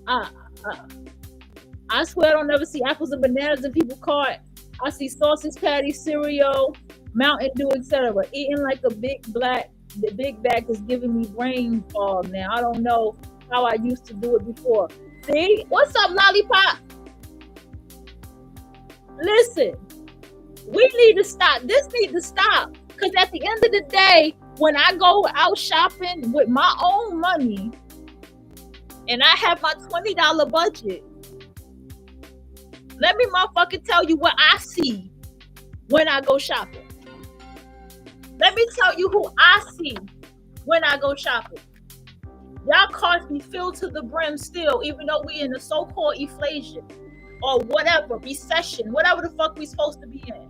I swear I don't ever see apples and bananas in people's cart. I see sausage patty, cereal, Mountain Dew, etc. Eating like a big bag is giving me brain fog now. I don't know how I used to do it before. See? What's up, Lollipop? Listen, we need to stop. This needs to stop. Because at the end of the day, when I go out shopping with my own money and I have my $20 budget, let me motherfucking tell you what I see when I go shopping. Let me tell you who I see when I go shopping. Y'all carts be filled to the brim still, even though we in a so-called inflation or whatever, recession, whatever the fuck we supposed to be in.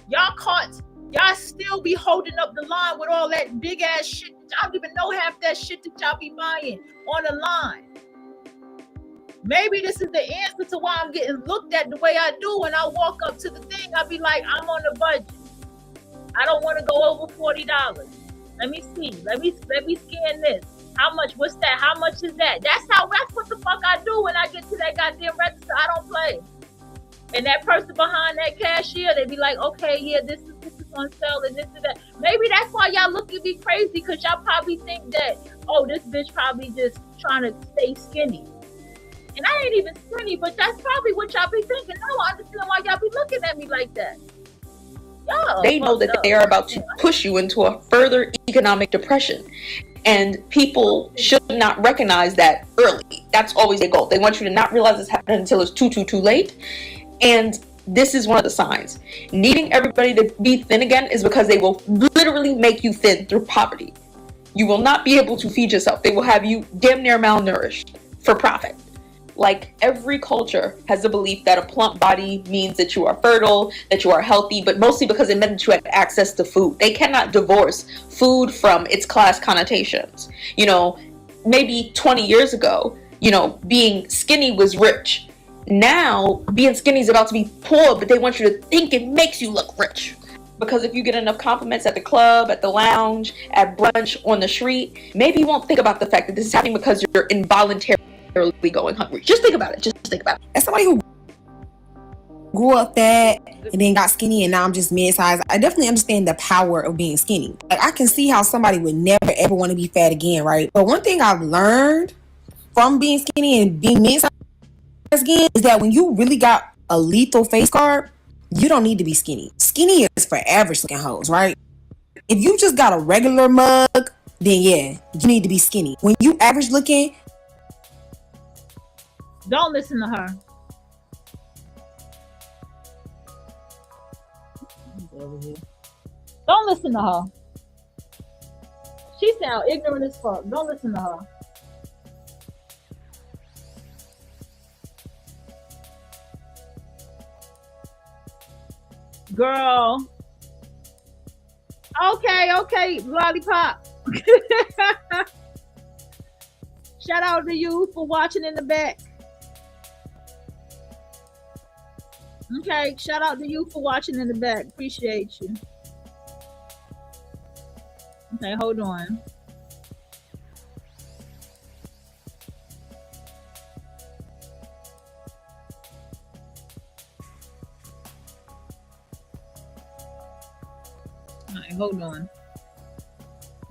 Y'all carts, y'all still be holding up the line with all that big ass shit. I don't even know half that shit that y'all be buying on the line. Maybe this is the answer to why I'm getting looked at the way I do. When I walk up to the thing, I'll be like, I'm on the budget. I don't want to go over $40. Let me see. Let me scan this. How much? What's that? How much is that? That's what the fuck I do when I get to that goddamn register. I don't play. And that person behind that cashier, they be like, okay, yeah, this is on sale and this and that. Maybe that's why y'all look at me crazy, because y'all probably think that, oh, this bitch probably just trying to stay skinny. And I ain't even skinny, but that's probably what y'all be thinking. Now I understand why y'all be looking at me like that. Y'all they know that they are about to push you into a further economic depression. And people should not recognize that early. That's always their goal. They want you to not realize it's happening until it's too late. And this is one of the signs. Needing everybody to be thin again is because they will literally make you thin through poverty. You will not be able to feed yourself. They will have you damn near malnourished for profit. Like, every culture has the belief that a plump body means that you are fertile, that you are healthy, but mostly because it meant that you had access to food. They cannot divorce food from its class connotations. Maybe 20 years ago, being skinny was rich. Now, being skinny is about to be poor, but they want you to think it makes you look rich. Because if you get enough compliments at the club, at the lounge, at brunch, on the street, maybe you won't think about the fact that this is happening because you're involuntarily going hungry. Just think about it. Just think about it. As somebody who grew up fat and then got skinny and now I'm just mid-sized, I definitely understand the power of being skinny. Like, I can see how somebody would never ever want to be fat again, right? But one thing I've learned from being skinny and being mid-sized again is that when you really got a lethal face card, you don't need to be skinny. Skinny is for average looking hoes, right? If you just got a regular mug, then yeah, you need to be skinny. When you average looking, don't listen to her. Don't listen to her. She sound ignorant as fuck. Don't listen to her. Girl. Okay, lollipop. Shout out to you for watching in the back. Okay, shout out to you for watching in the back. Appreciate you. Okay, hold on. All right, hold on.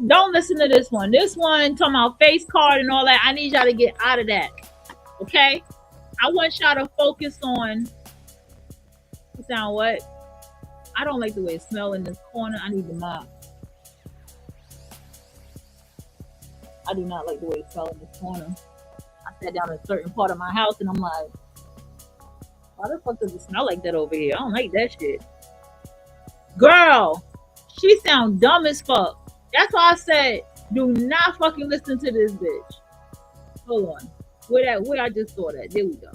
Don't listen to this one. This one talking about face card and all that. I need y'all to get out of that. Okay? I want y'all to focus on. Sound what? I don't like the way it smells in this corner. I need the mop. I do not like the way it smells in this corner. I sat down in a certain part of my house and I'm like, why the fuck does it smell like that over here? I don't like that shit. Girl, she sound dumb as fuck. That's why I said, do not fucking listen to this bitch. Hold on. Where I just saw that. There we go.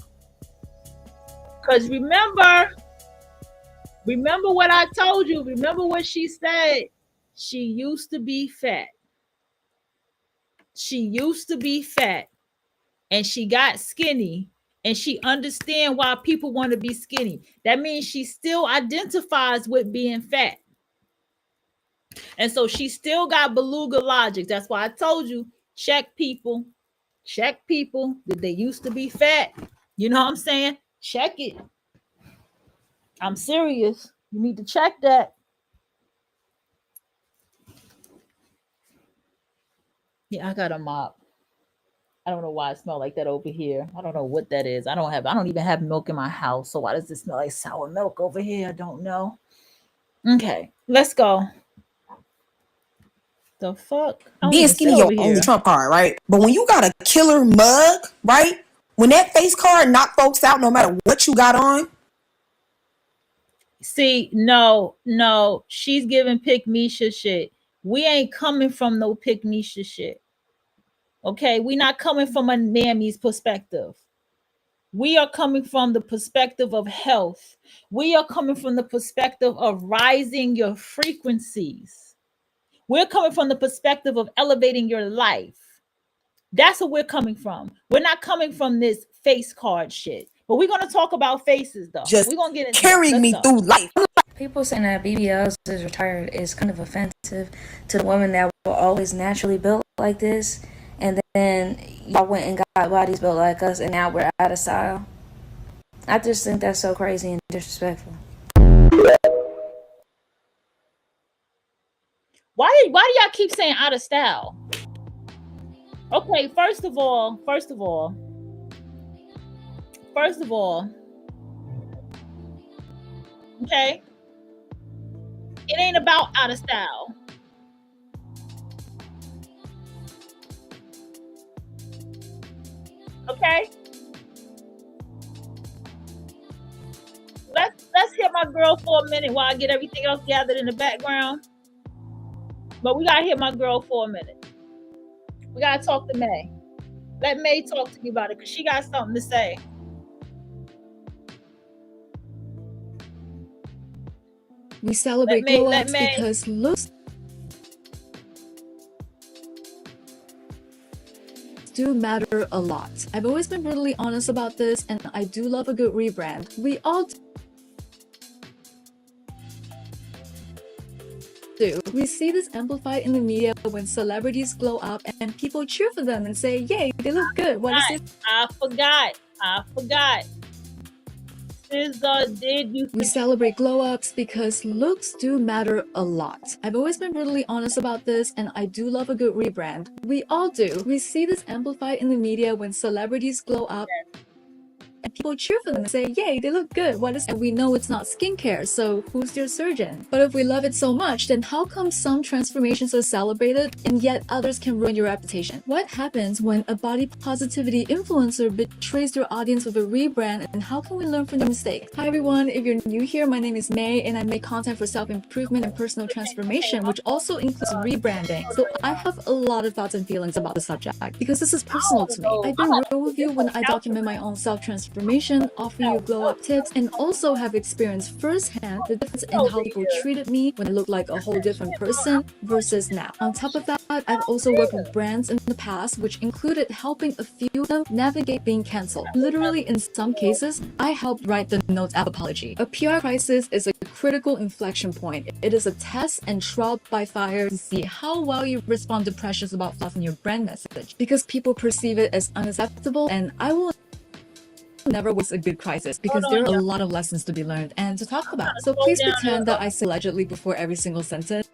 Cause remember what I told you. Remember what she said. She used to be fat. She used to be fat. And she got skinny. And she understands why people want to be skinny. That means she still identifies with being fat. And so she still got beluga logic. That's why I told you, check people. Check people. Did they used to be fat? You know what I'm saying? Check it. I'm serious. You need to check that. Yeah, I got a mop. I don't know why it smells like that over here. I don't know what that is. I don't even have milk in my house. So why does it smell like sour milk over here? I don't know. Okay, let's go. The fuck? Being skinny your only trump card, right? But when you got a killer mug, right? When that face card knock folks out, no matter what you got on. See, no, she's giving Pick Misha shit. We ain't coming from no Pick Misha shit. Okay, we not coming from a mammy's perspective. We are coming from the perspective of health. We are coming from the perspective of rising your frequencies. We're coming from the perspective of elevating your life. That's what we're coming from. We're not coming from this face card shit. But we're going to talk about faces, though. Just we're going to get into carrying me through life. People saying that BBLs is retired is kind of offensive to the women that were always naturally built like this. And then y'all went and got bodies built like us, and now we're out of style. I just think that's so crazy and disrespectful. Why do y'all keep saying out of style? Okay, first of all, okay, it ain't about out of style. Okay, let's hear my girl for a minute while I get everything else gathered in the background. But we gotta hear my girl for a minute. We gotta talk to May. Let May talk to you about it because she got something to say. We celebrate glow ups because looks do matter a lot. I've always been brutally honest about this, and I do love a good rebrand. We all do. We see this amplified in the media when celebrities glow up and people cheer for them and say, yay, they look good. What is this? I forgot. We celebrate glow ups because looks do matter a lot. I've always been brutally honest about this, and I do love a good rebrand. We all do. We see this amplified in the media when celebrities glow up and people cheer for them and say, yay, they look good. What is it? And we know it's not skincare, so who's your surgeon? But if we love it so much, then how come some transformations are celebrated and yet others can ruin your reputation? What happens when a body positivity influencer betrays their audience with a rebrand, and how can we learn from their mistakes? Hi everyone, if you're new here, my name is May and I make content for self-improvement and personal transformation, which also includes rebranding. So I have a lot of thoughts and feelings about the subject because this is personal to me. I've been real with you when I document my own self-transformation, offer you glow-up tips, and also have experienced firsthand the difference in how people treated me when I looked like a whole different person versus now. On top of that, I've also worked with brands in the past, which included helping a few of them navigate being cancelled. Literally, in some cases, I helped write the Notes app apology. A PR crisis is a critical inflection point. It is a test and trial by fire to see how well you respond to pressures about fluff in your brand message, because people perceive it as unacceptable, and I will never waste a good crisis because there are a lot of lessons to be learned and to talk about. So please pretend that I say allegedly before every single sentence.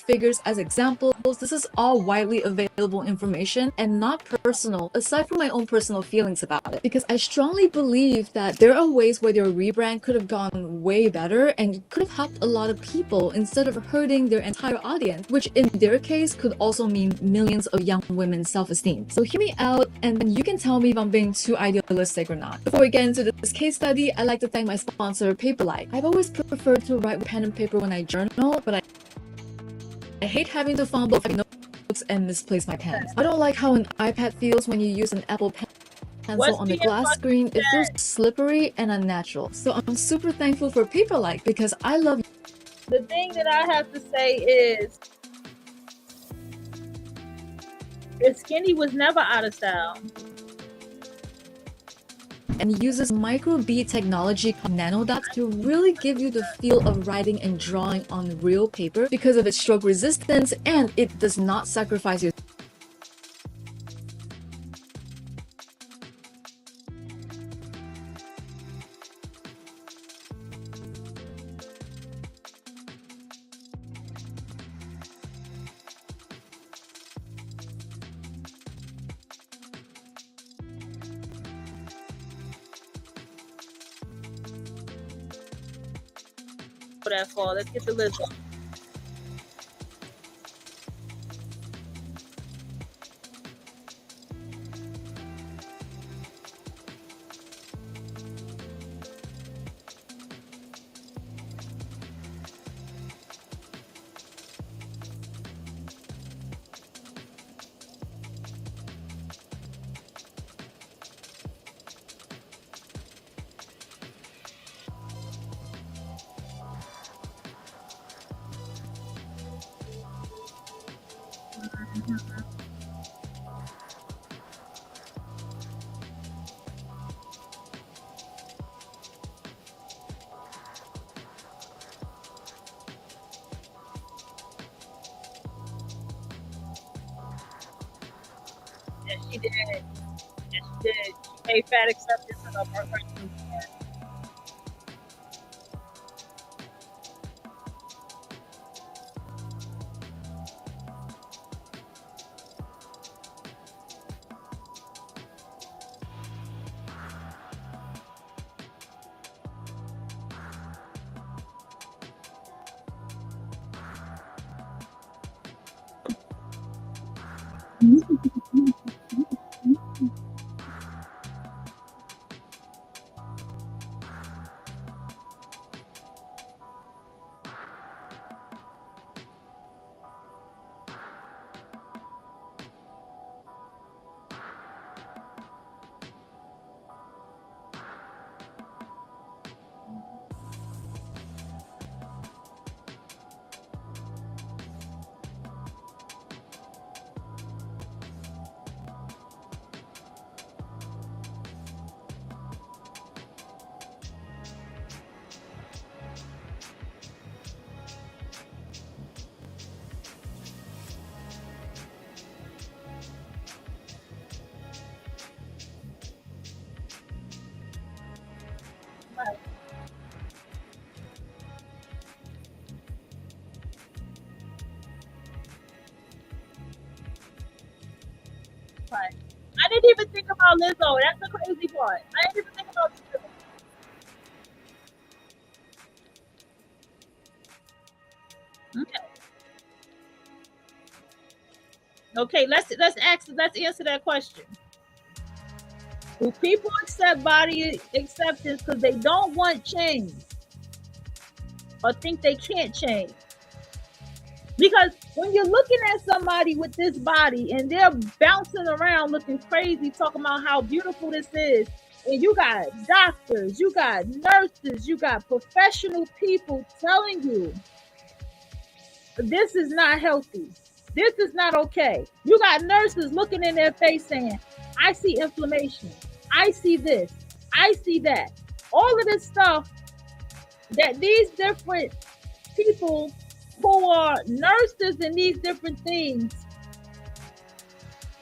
Figures as examples. This is all widely available information and not personal, aside from my own personal feelings about it, because I strongly believe that there are ways where their rebrand could have gone way better and could have helped a lot of people instead of hurting their entire audience, which in their case could also mean millions of young women's self-esteem. So hear me out and then you can tell me if I'm being too idealistic or not. Before we get into this case study, I'd like to thank my sponsor, Paperlight. I've always preferred to write with pen and paper when I journal, but I hate having to fumble notes and misplace my pens. I don't like how an iPad feels when you use an Apple pencil on the glass screen. It feels slippery and unnatural. So I'm super thankful for Paperlight because I love. The thing that I have to say is, skinny was never out of style. And uses micro-bead technology called nanodots to really give you the feel of writing and drawing on real paper because of its stroke resistance, and it does not sacrifice your that far. Let's get the list up. Yes, she did. Yes, she did. She made fat acceptance of her person. Right. I didn't even think about Lizzo. That's the crazy part. I didn't even think about Lizzo. Okay. Okay, let's answer that question. Do people accept body acceptance because they don't want change or think they can't change? Because when you're looking at somebody with this body and they're bouncing around looking crazy, talking about how beautiful this is, and you got doctors, you got nurses, you got professional people telling you this is not healthy. This is not okay. You got nurses looking in their face saying, I see inflammation. I see this. I see that. All of this stuff that these different people who are nurses in these different things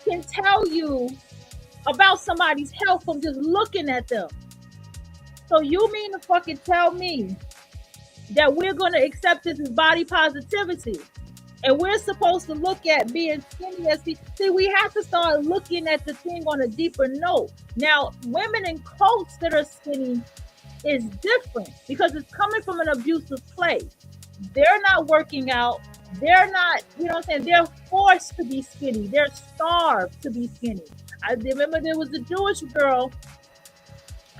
can tell you about somebody's health from just looking at them. So you mean to fucking tell me that we're going to accept this as body positivity? And we're supposed to look at being skinny as people. See, we have to start looking at the thing on a deeper note. Now, women in cults that are skinny is different because it's coming from an abusive place. They're not working out. They're not, you know what I'm saying? They're forced to be skinny. They're starved to be skinny. I remember there was a Jewish girl.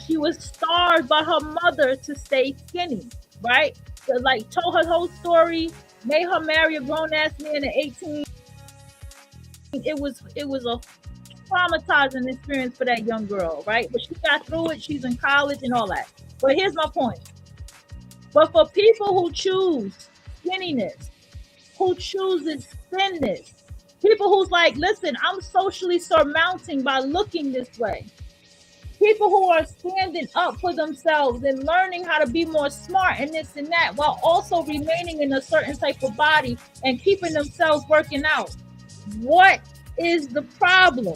She was starved by her mother to stay skinny, right? So, like, told her whole story, made her marry a grown-ass man at 18. It was a traumatizing experience for that young girl, right? But she got through it. She's in college and all that. But here's my point. But for people who choose skinniness, who chooses thinness, people who's like, listen, I'm socially surmounting by looking this way. People who are standing up for themselves and learning how to be more smart and this and that, while also remaining in a certain type of body and keeping themselves working out. What is the problem?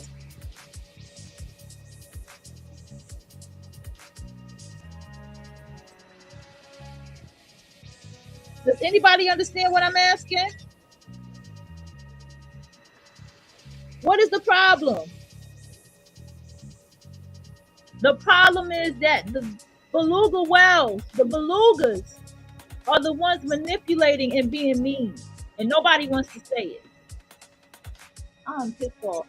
Does anybody understand what I'm asking? What is the problem? The problem is that the beluga whales, the belugas, are the ones manipulating and being mean. And nobody wants to say it. I'm pissed off.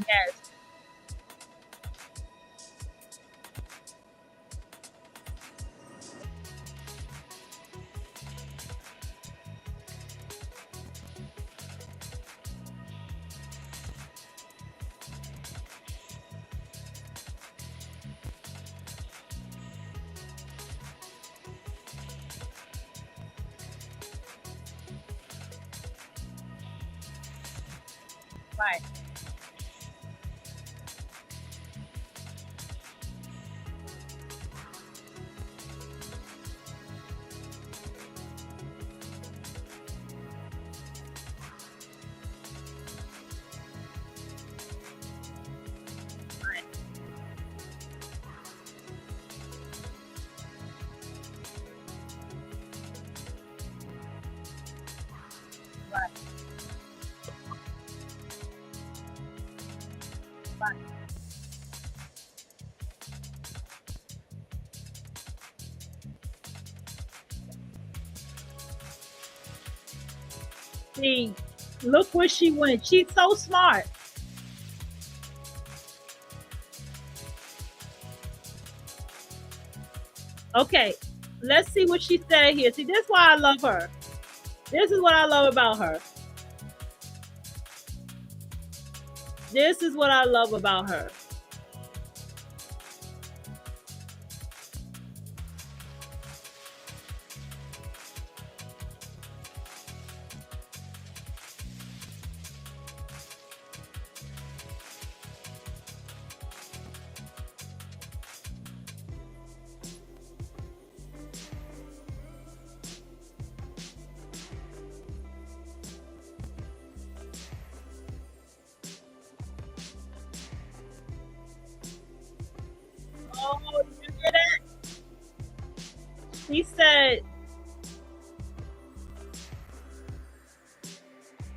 Yes. Right. Right. Right. See, look where she went. She's so smart. Okay, let's see what she said here. See, this is why I love her. This is what I love about her. This is what I love about her. Oh, you hear that? He said,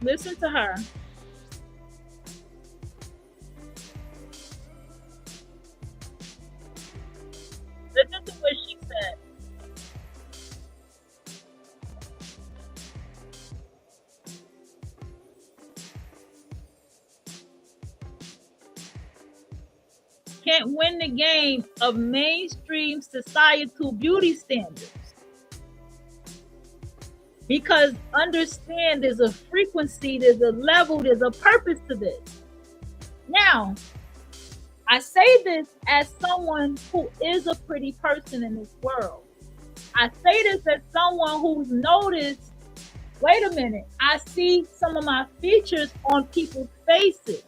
listen to her. Listen to what she said. Can't win the game of mainstream societal beauty standards. Because understand there's a frequency, there's a level, there's a purpose to this. Now, I say this as someone who is a pretty person in this world. I say this as someone who's noticed, wait a minute, I see some of my features on people's faces.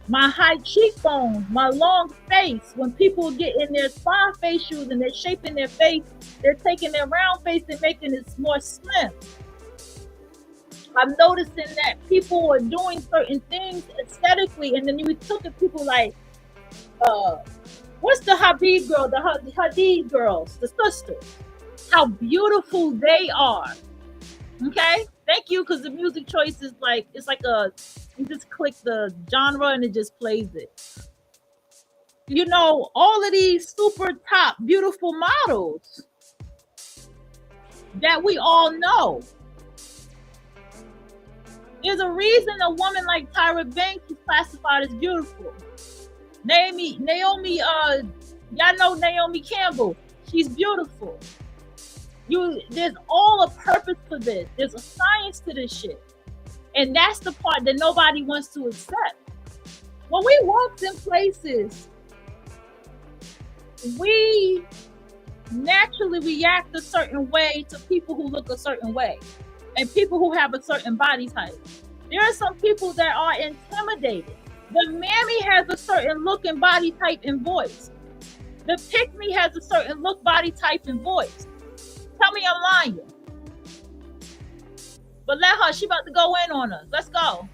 My high cheekbones, my long face. When people get in their spa facials and they're shaping their face, they're taking their round face and making it more slim. I'm noticing that people are doing certain things aesthetically, and then you look at people like, what's the Habib girl, the Hadid girls, the sisters, how beautiful they are. Okay, thank you, because the music choice is like, it's like you just click the genre and it just plays it. You know, all of these super top beautiful models that we all know. There's a reason a woman like Tyra Banks is classified as beautiful. Naomi, y'all know Naomi Campbell. She's beautiful. There's all a purpose for this. There's a science to this shit. And that's the part that nobody wants to accept. When we walk in places, we naturally react a certain way to people who look a certain way and people who have a certain body type. There are some people that are intimidated. The mammy has a certain look and body type and voice. The pick-me has a certain look, body type, and voice. Tell me I'm lying. But let her, she about to go in on us. Let's go.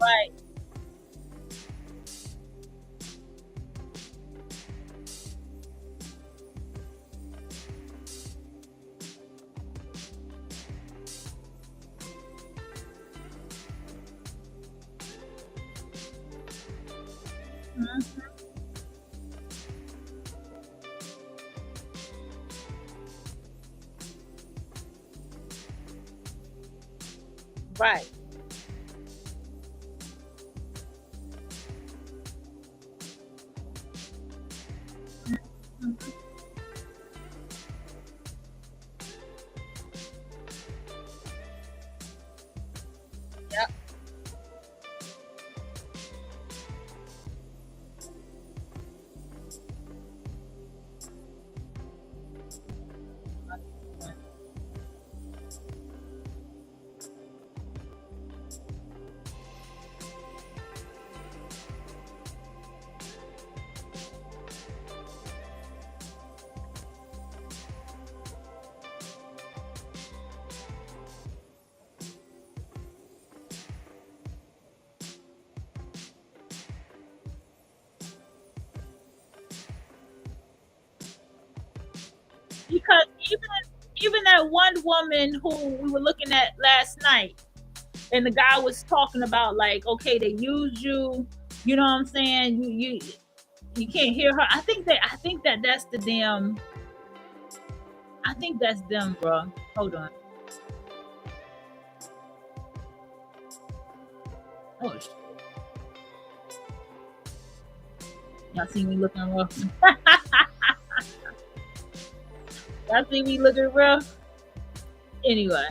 Right. Mm-hmm. Right. Mm-hmm. Yep. Because even that one woman who we were looking at last night, and the guy was talking about like, okay, they used you. You know what I'm saying? You can't hear her. I think that's the damn. I think that's them, bro. Hold on. Oh shit. Y'all see me looking rough? Y'all see me looking rough? Anyway.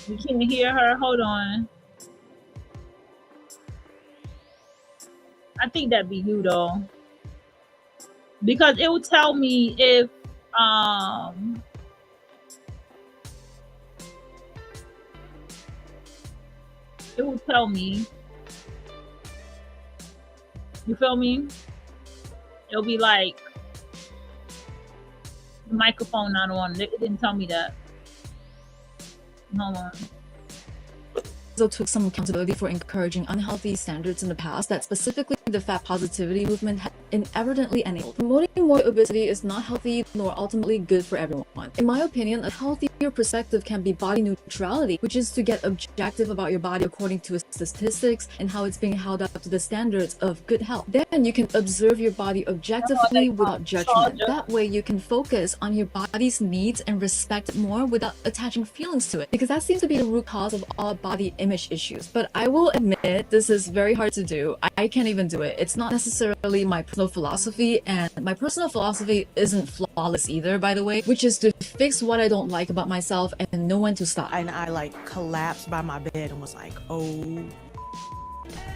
We can't hear her. Hold on. I think that'd be you though. Because it will tell me if it will tell me. You feel me? It'll be like the microphone not on. It didn't tell me that. Hold on. Took some accountability for encouraging unhealthy standards in the past that specifically the fat positivity movement had inadvertently enabled. Promoting more obesity is not healthy nor ultimately good for everyone. In my opinion, a healthier perspective can be body neutrality, which is to get objective about your body according to statistics and how it's being held up to the standards of good health. Then you can observe your body objectively without judgment. That way you can focus on your body's needs and respect it more without attaching feelings to it, because that seems to be the root cause of all body image issues. But I will admit this is very hard to do. I can't even do it. It's not necessarily my personal philosophy, and my personal philosophy isn't flawless either, by the way, which is to fix what I don't like about myself and know when to stop. And I like collapsed by my bed and was like, oh,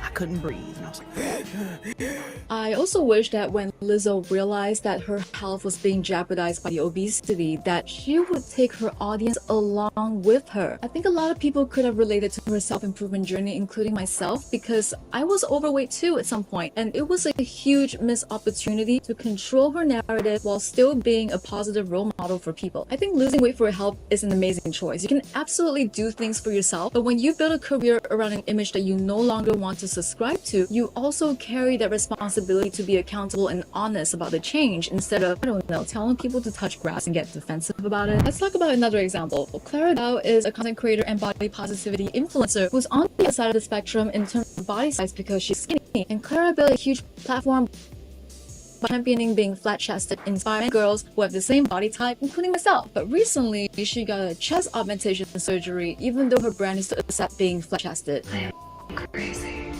I couldn't breathe. And I was like, I also wish that when Lizzo realized that her health was being jeopardized by the obesity, that she would take her audience along with her. I think a lot of people could have related to her self-improvement journey, including myself, because I was overweight too at some point, and it was a huge missed opportunity to control her narrative while still being a positive role model for people. I think losing weight for health is an amazing choice. You can absolutely do things for yourself, but when you build a career around an image that you no longer want to subscribe to, you also carry that responsibility to be accountable and honest about the change instead of, I don't know, telling people to touch grass and get defensive about it. Let's talk about another example. Clara Dow is a content creator and body positivity influencer who's on the other side of the spectrum in terms of body size because she's skinny. And Clara built a huge platform by championing being flat-chested, inspiring girls who have the same body type, including myself. But recently, she got a chest augmentation surgery, even though her brand is to accept being flat-chested. Crazy.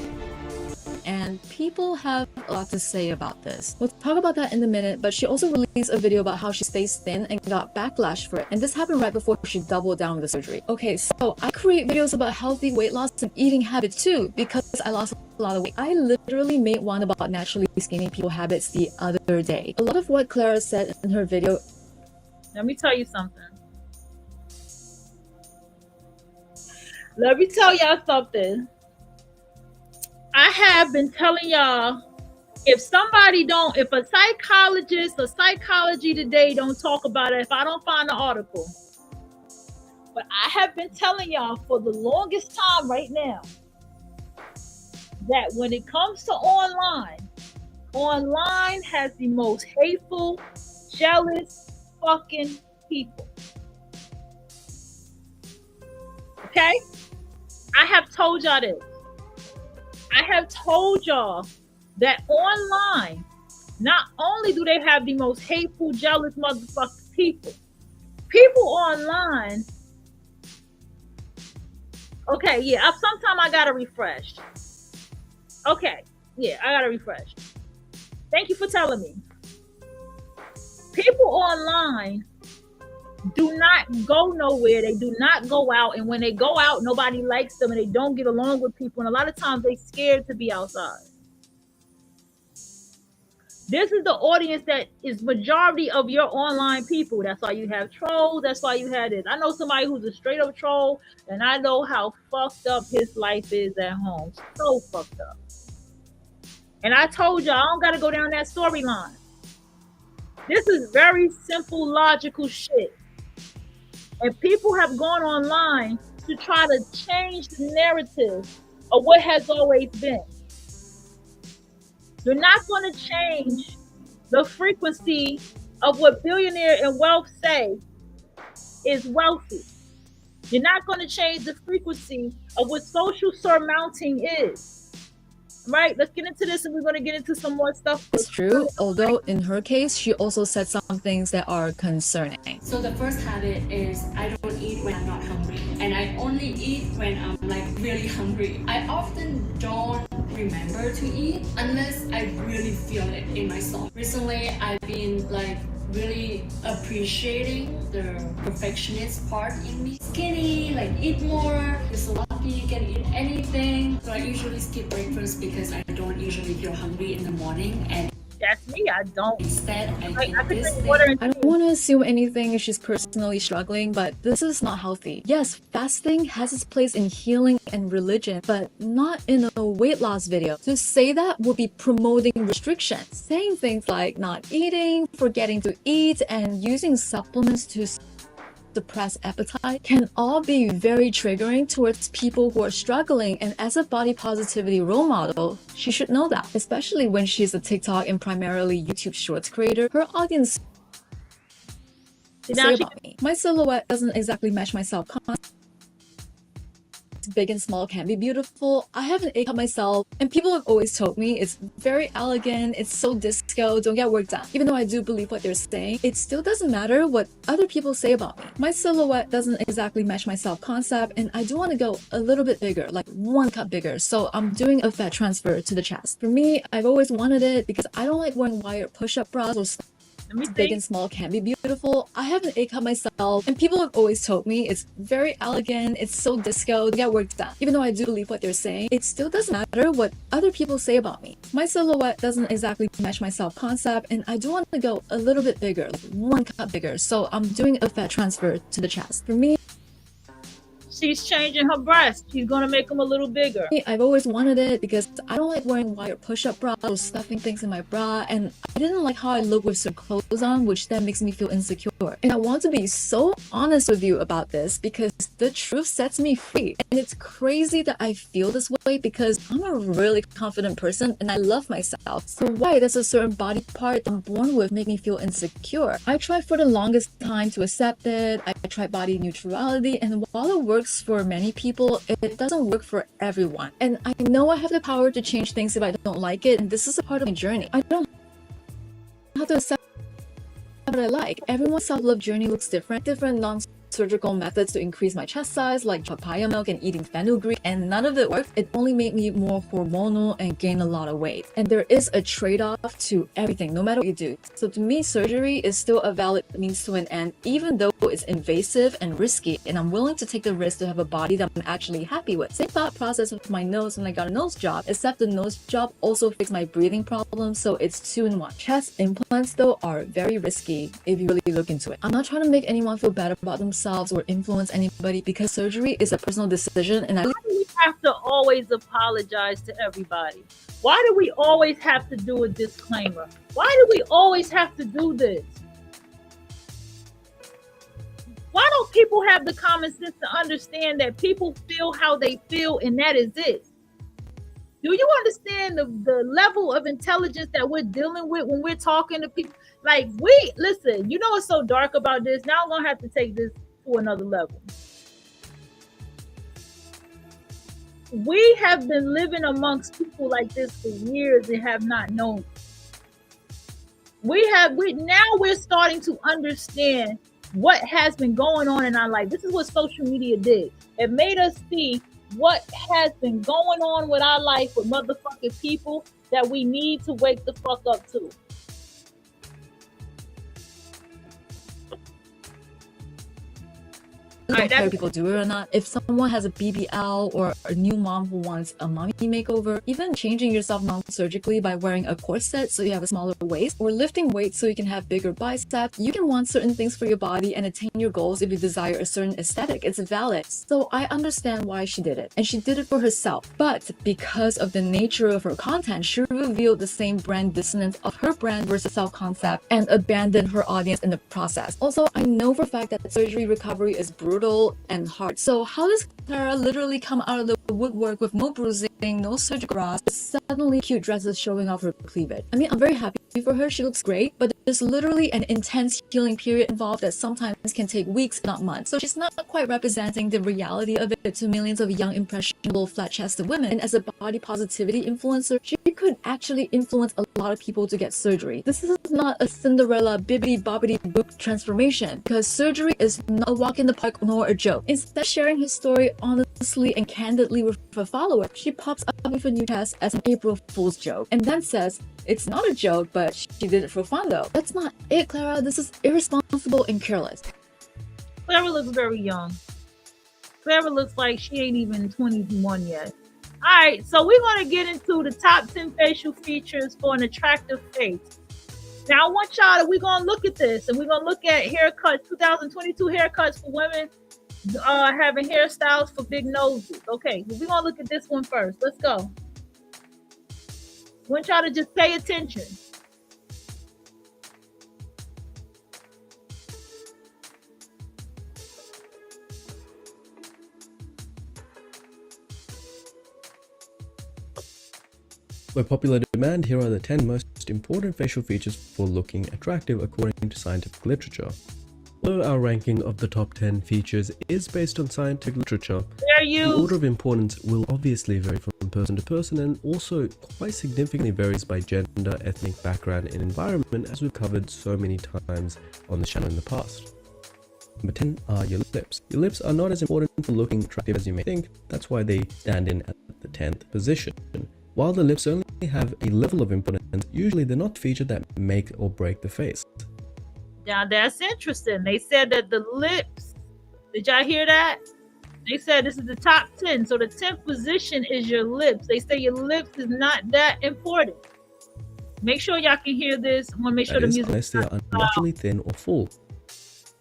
And people have a lot to say about this. We'll talk about that in a minute, but she also released a video about how she stays thin and got backlash for it. And this happened right before she doubled down with the surgery. Okay, so I create videos about healthy weight loss and eating habits too, because I lost a lot of weight. I literally made one about naturally skinny people habits the other day. A lot of what Clara said in her video. Let me tell you something. Let me tell y'all something. I have been telling y'all, if a psychologist or Psychology Today don't talk about it, if I don't find an article, but I have been telling y'all for the longest time right now, that when it comes to online has the most hateful, jealous fucking people. Okay? I have told y'all this. I have told y'all that online, not only do they have the most hateful, jealous motherfucking people online. Okay, yeah, sometimes I gotta refresh. Okay, yeah, I gotta refresh. Thank you for telling me. People online do not go nowhere. They do not go out, and when they go out, nobody likes them, and they don't get along with people, and a lot of times they scared to be outside. This is the audience that is majority of your online people. That's why you have trolls. That's why you have this. I know somebody who's a straight up troll, and I know how fucked up his life is at home. So fucked up. And I told y'all, I don't gotta go down that storyline. This is very simple, logical shit. And people have gone online to try to change the narrative of what has always been. You're not going to change the frequency of what billionaire and wealth say is wealthy. You're not going to change the frequency of what social surmounting is. Right, let's get into this and we're going to get into some more stuff. It's true, although in her case, she also said some things that are concerning. So the first habit is I don't eat when I'm not hungry, and I only eat when I'm like really hungry. I often don't remember to eat unless I really feel it in my soul. Recently, I've been like really appreciating the perfectionist part in me. Skinny, like eat more, you're so lucky you can eat anything. So I usually skip breakfast because I don't usually feel hungry in the morning, and that's me. I don't. Instead, I don't want to assume anything if she's personally struggling, but this is not healthy. Yes, fasting has its place in healing and religion, but not in a weight loss video. To say that would be promoting restriction. Saying things like not eating, forgetting to eat, and using supplements to suppress appetite can all be very triggering towards people who are struggling, and as a body positivity role model, she should know that, especially when she's a TikTok and primarily YouTube Shorts creator. Her audience say about me. My silhouette doesn't exactly match my self-concept. Big and small can be beautiful. I have an A-cup myself, and people have always told me it's very elegant, it's so disco, don't get work done. Even though I do believe what they're saying, it still doesn't matter what other people say about me. My silhouette doesn't exactly match my self-concept, and I do want to go a little bit bigger, like 1 cup bigger, so I'm doing a fat transfer to the chest. For me, I've always wanted it because I don't like wearing wired push-up bras or big and small can be beautiful. I have an A-cup myself, and people have always told me it's very elegant, it's so disco, get work done. Even though I do believe what they're saying, it still doesn't matter what other people say about me. My silhouette doesn't exactly match my self-concept, and I do want to go a little bit bigger, like 1 cup bigger, so I'm doing a fat transfer to the chest. For me, she's changing her breasts. She's going to make them a little bigger. I've always wanted it because I don't like wearing wired push-up bras or stuffing things in my bra, and I didn't like how I look with some clothes on, which then makes me feel insecure. And I want to be so honest with you about this because the truth sets me free. And it's crazy that I feel this way because I'm a really confident person and I love myself. So why does a certain body part I'm born with make me feel insecure? I tried for the longest time to accept it. I tried body neutrality, and while it works for many people, it doesn't work for everyone. And I know I have the power to change things if I don't like it, and this is a part of my journey. I don't have to accept what I like. Everyone's self-love journey looks different. Different non-surgical methods to increase my chest size, like papaya milk and eating fenugreek, and none of it worked. It only made me more hormonal and gain a lot of weight. And there is a trade-off to everything, no matter what you do. So to me, surgery is still a valid means to an end, even though it's invasive and risky, and I'm willing to take the risk to have a body that I'm actually happy with. Same thought process with my nose when I got a nose job, except the nose job also fixed my breathing problem, so it's 2-in-1. Chest implants, though, are very risky if you really look into it. I'm not trying to make anyone feel bad about themselves or influence anybody because surgery is a personal decision, and why do we have to always apologize to everybody? Why do we always have to do a disclaimer? Why do we always have to do this? Why don't people have the common sense to understand that people feel how they feel and that is it? Do you understand the level of intelligence that we're dealing with when we're talking to people? Like, listen, you know what's so dark about this? Now I'm going to have to take this to another level. We have been living amongst people like this for years and have not known. Now we're starting to understand what has been going on in our life. This is what social media did. It made us see what has been going on with our life with motherfucking people that we need to wake the fuck up to. I don't care if people do it or not. If someone has a BBL or a new mom who wants a mommy makeover, even changing yourself non-surgically by wearing a corset so you have a smaller waist, or lifting weights so you can have bigger biceps, you can want certain things for your body and attain your goals if you desire a certain aesthetic. It's valid. So I understand why she did it, and she did it for herself. But because of the nature of her content, she revealed the same brand dissonance of her brand versus self-concept and abandoned her audience in the process. Also, I know for a fact that surgery recovery is brutal, fertile and hard. So how does Clara literally come out of the woodwork with no bruising, no surgical grass, suddenly cute dresses showing off her cleavage? I mean, I'm very happy for her, she looks great, but there's literally an intense healing period involved that sometimes can take weeks, not months. So she's not quite representing the reality of it to millions of young, impressionable, flat-chested women. And as a body positivity influencer, she could actually influence a lot of people to get surgery. This is not a Cinderella bibbidi-bobbidi-boop transformation, because surgery is not a walk in the park nor a joke. Instead, sharing her story honestly and candidly with her followers, she pops up with a new test as an April Fool's joke, and then says, it's not a joke, but she did it for fun though. That's not it, Clara. This is irresponsible and careless. Clara looks very young. Clara looks like she ain't even 21 yet. Alright, so we're going to get into the top 10 facial features for an attractive face. Now I want y'all to, we're going to look at this, and we're going to look at haircuts, 2022 haircuts for women having hairstyles for big noses. Okay, we're going to look at this one first. Let's go. I want y'all to just pay attention. By popular demand, here are the 10 most important facial features for looking attractive according to scientific literature. Although our ranking of the top 10 features is based on scientific literature, the order of importance will obviously vary from person to person and also quite significantly varies by gender, ethnic background, and environment, as we've covered so many times on the channel in the past. Number 10 are your lips. Your lips are not as important for looking attractive as you may think. That's why they stand in at the 10th position. While the lips only have a level of importance, usually they're not features that make or break the face. Now that's interesting. They said that the lips, did y'all hear that? They said this is the top 10. So the 10th position is your lips. They say your lips is not that important. Make sure y'all can hear this. I want to make sure the music unless they are unnaturally thin or full.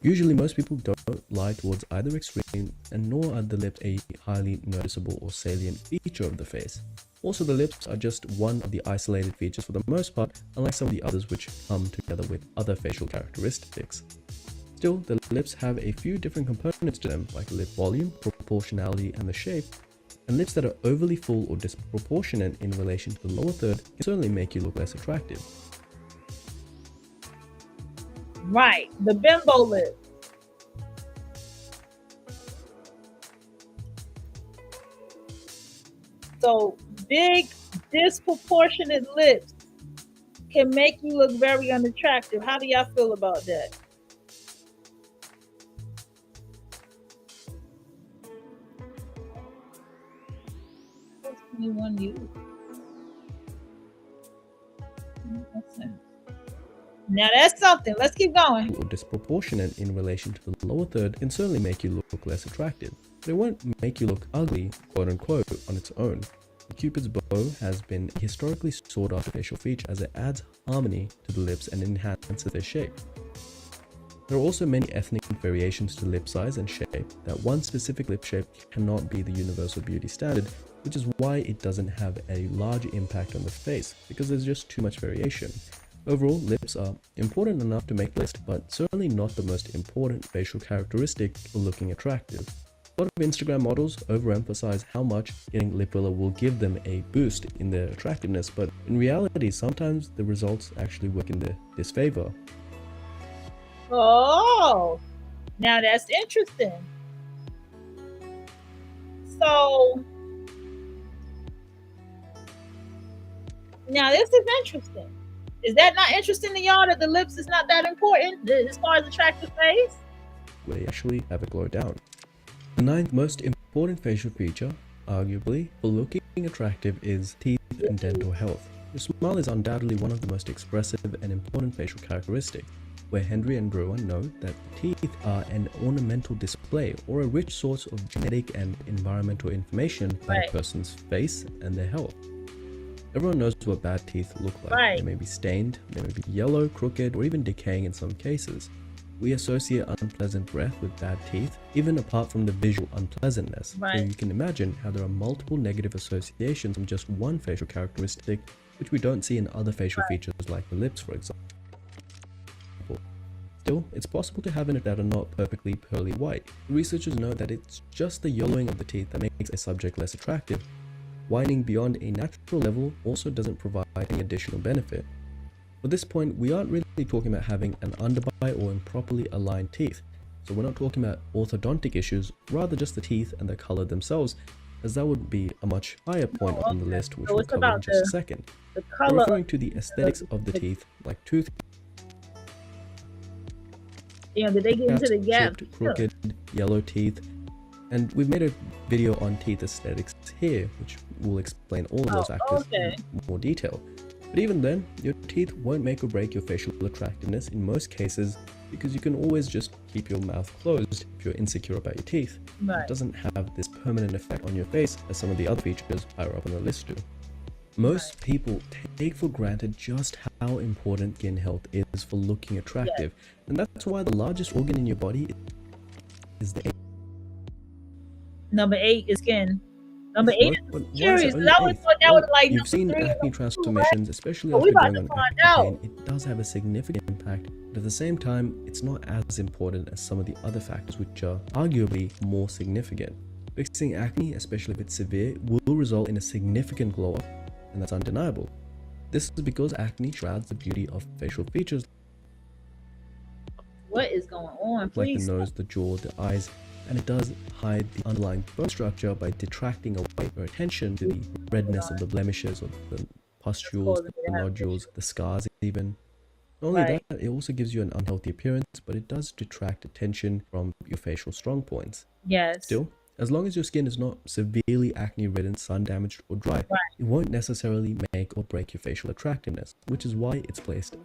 Usually most people don't lie towards either extreme, and nor are the lips a highly noticeable or salient feature of the face. Also, the lips are just one of the isolated features for the most part, unlike some of the others which come together with other facial characteristics. Still, the lips have a few different components to them, like lip volume, proportionality, and the shape, and lips that are overly full or disproportionate in relation to the lower third can certainly make you look less attractive. Right, the bimbo lip. So big, disproportionate lips can make you look very unattractive. How do y'all feel about that? What's 21 you? Now that's something. Let's keep going. Or disproportionate in relation to the lower third can certainly make you look less attractive, but it won't make you look ugly, quote unquote, on its own. The Cupid's bow has been a historically sought after facial feature as it adds harmony to the lips and enhances their shape. There are also many ethnic variations to lip size and shape, that one specific lip shape cannot be the universal beauty standard, which is why it doesn't have a large impact on the face, because there's just too much variation. Overall, lips are important enough to make the list, but certainly not the most important facial characteristic for looking attractive. A lot of Instagram models overemphasize how much getting lip filler will give them a boost in their attractiveness, but in reality, sometimes the results actually work in their disfavor. Oh, now that's interesting. So, now this is interesting. Is that not interesting to y'all, that the lips is not that important as far as attractive face? They actually have it glow down. The ninth most important facial feature, arguably, for looking attractive is teeth and dental health. Your smile is undoubtedly one of the most expressive and important facial characteristics, where Hendry and Brewer note that teeth are an ornamental display or a rich source of genetic and environmental information about a person's face and their health. Everyone knows what bad teeth look like. They may be stained, they may be yellow, crooked, or even decaying in some cases. We associate unpleasant breath with bad teeth, even apart from the visual unpleasantness. So you can imagine how there are multiple negative associations from just one facial characteristic, which we don't see in other facial features like the lips, for example. Still, it's possible to have it that are not perfectly pearly white. Researchers know that it's just the yellowing of the teeth that makes a subject less attractive. Whitening beyond a natural level also doesn't provide any additional benefit. At this point, we aren't really talking about having an underbite or improperly aligned teeth. So we're not talking about orthodontic issues, rather just the teeth and the color themselves, as that would be a much higher point on the list, which we'll cover in just a second. We're referring to the aesthetics of the teeth, like tooth Did they get into the gap? chipped, crooked, yellow teeth. And we've made a video on teeth aesthetics here, which will explain all of those factors in more detail. But even then, your teeth won't make or break your facial attractiveness in most cases, because you can always just keep your mouth closed if you're insecure about your teeth. It doesn't have this permanent effect on your face as some of the other features higher up on the list do. Most people take for granted just how important skin health is for looking attractive, and that's why the largest organ in your body is the Number 8 is skin. Number 8 is curious. You've seen acne transformations, especially after going on acne pain. It does have a significant impact, but at the same time, it's not as important as some of the other factors which are arguably more significant. Fixing acne, especially if it's severe, will result in a significant glow up, and that's undeniable. This is because acne shrouds the beauty of facial features What is going on? like the nose, the jaw, the eyes, and it does hide the underlying bone structure by detracting away your attention to the redness of the blemishes or the pustules, the nodules, the scars even. Not only that, it also gives you an unhealthy appearance, but it does detract attention from your facial strong points. Yes. Still, as long as your skin is not severely acne-ridden, sun-damaged, or dry, it won't necessarily make or break your facial attractiveness, which is why it's placed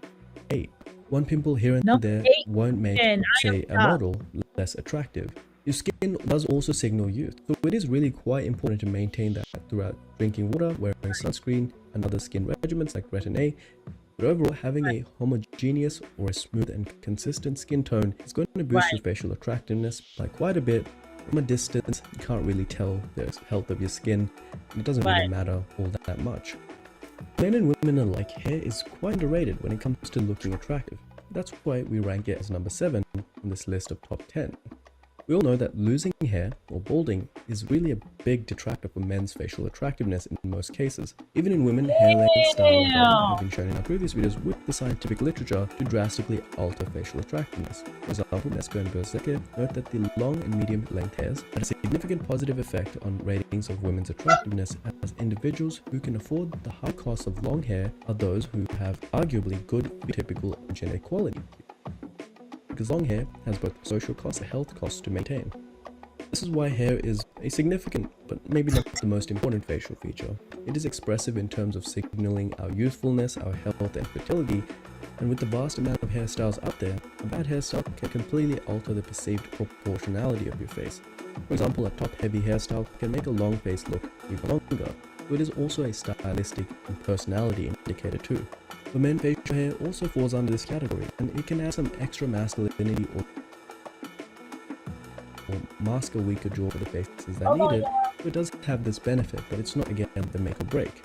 8. One pimple here and there won't make, say, a model less attractive. Your skin does also signal youth, so it is really quite important to maintain that throughout drinking water, wearing sunscreen, and other skin regimens like retin A. But overall, having a homogeneous or a smooth and consistent skin tone is going to boost your facial attractiveness by quite a bit. From a distance, you can't really tell the health of your skin, and it doesn't really matter all that much. Men and women alike, hair is quite underrated when it comes to looking attractive. That's why we rank it as number 7 on this list of top 10. We all know that losing hair, or balding, is really a big detractor for men's facial attractiveness in most cases. Even in women, hair length, style, and body have been shown in our previous videos with the scientific literature to drastically alter facial attractiveness. For example, Nesco and Berserker note that the long and medium length hairs had a significant positive effect on ratings of women's attractiveness, as individuals who can afford the high cost of long hair are those who have arguably good typical genetic quality, because long hair has both social costs and health costs to maintain. This is why hair is a significant, but maybe not the most important facial feature. It is expressive in terms of signaling our youthfulness, our health and fertility, and with the vast amount of hairstyles out there, a bad hairstyle can completely alter the perceived proportionality of your face. For example, a top-heavy hairstyle can make a long face look even longer, but it is also a stylistic and personality indicator too. For men, facial hair also falls under this category, and it can add some extra masculinity or mask a weaker jaw for the faces that need it. So it does have this benefit, but it's not, again, the make or break.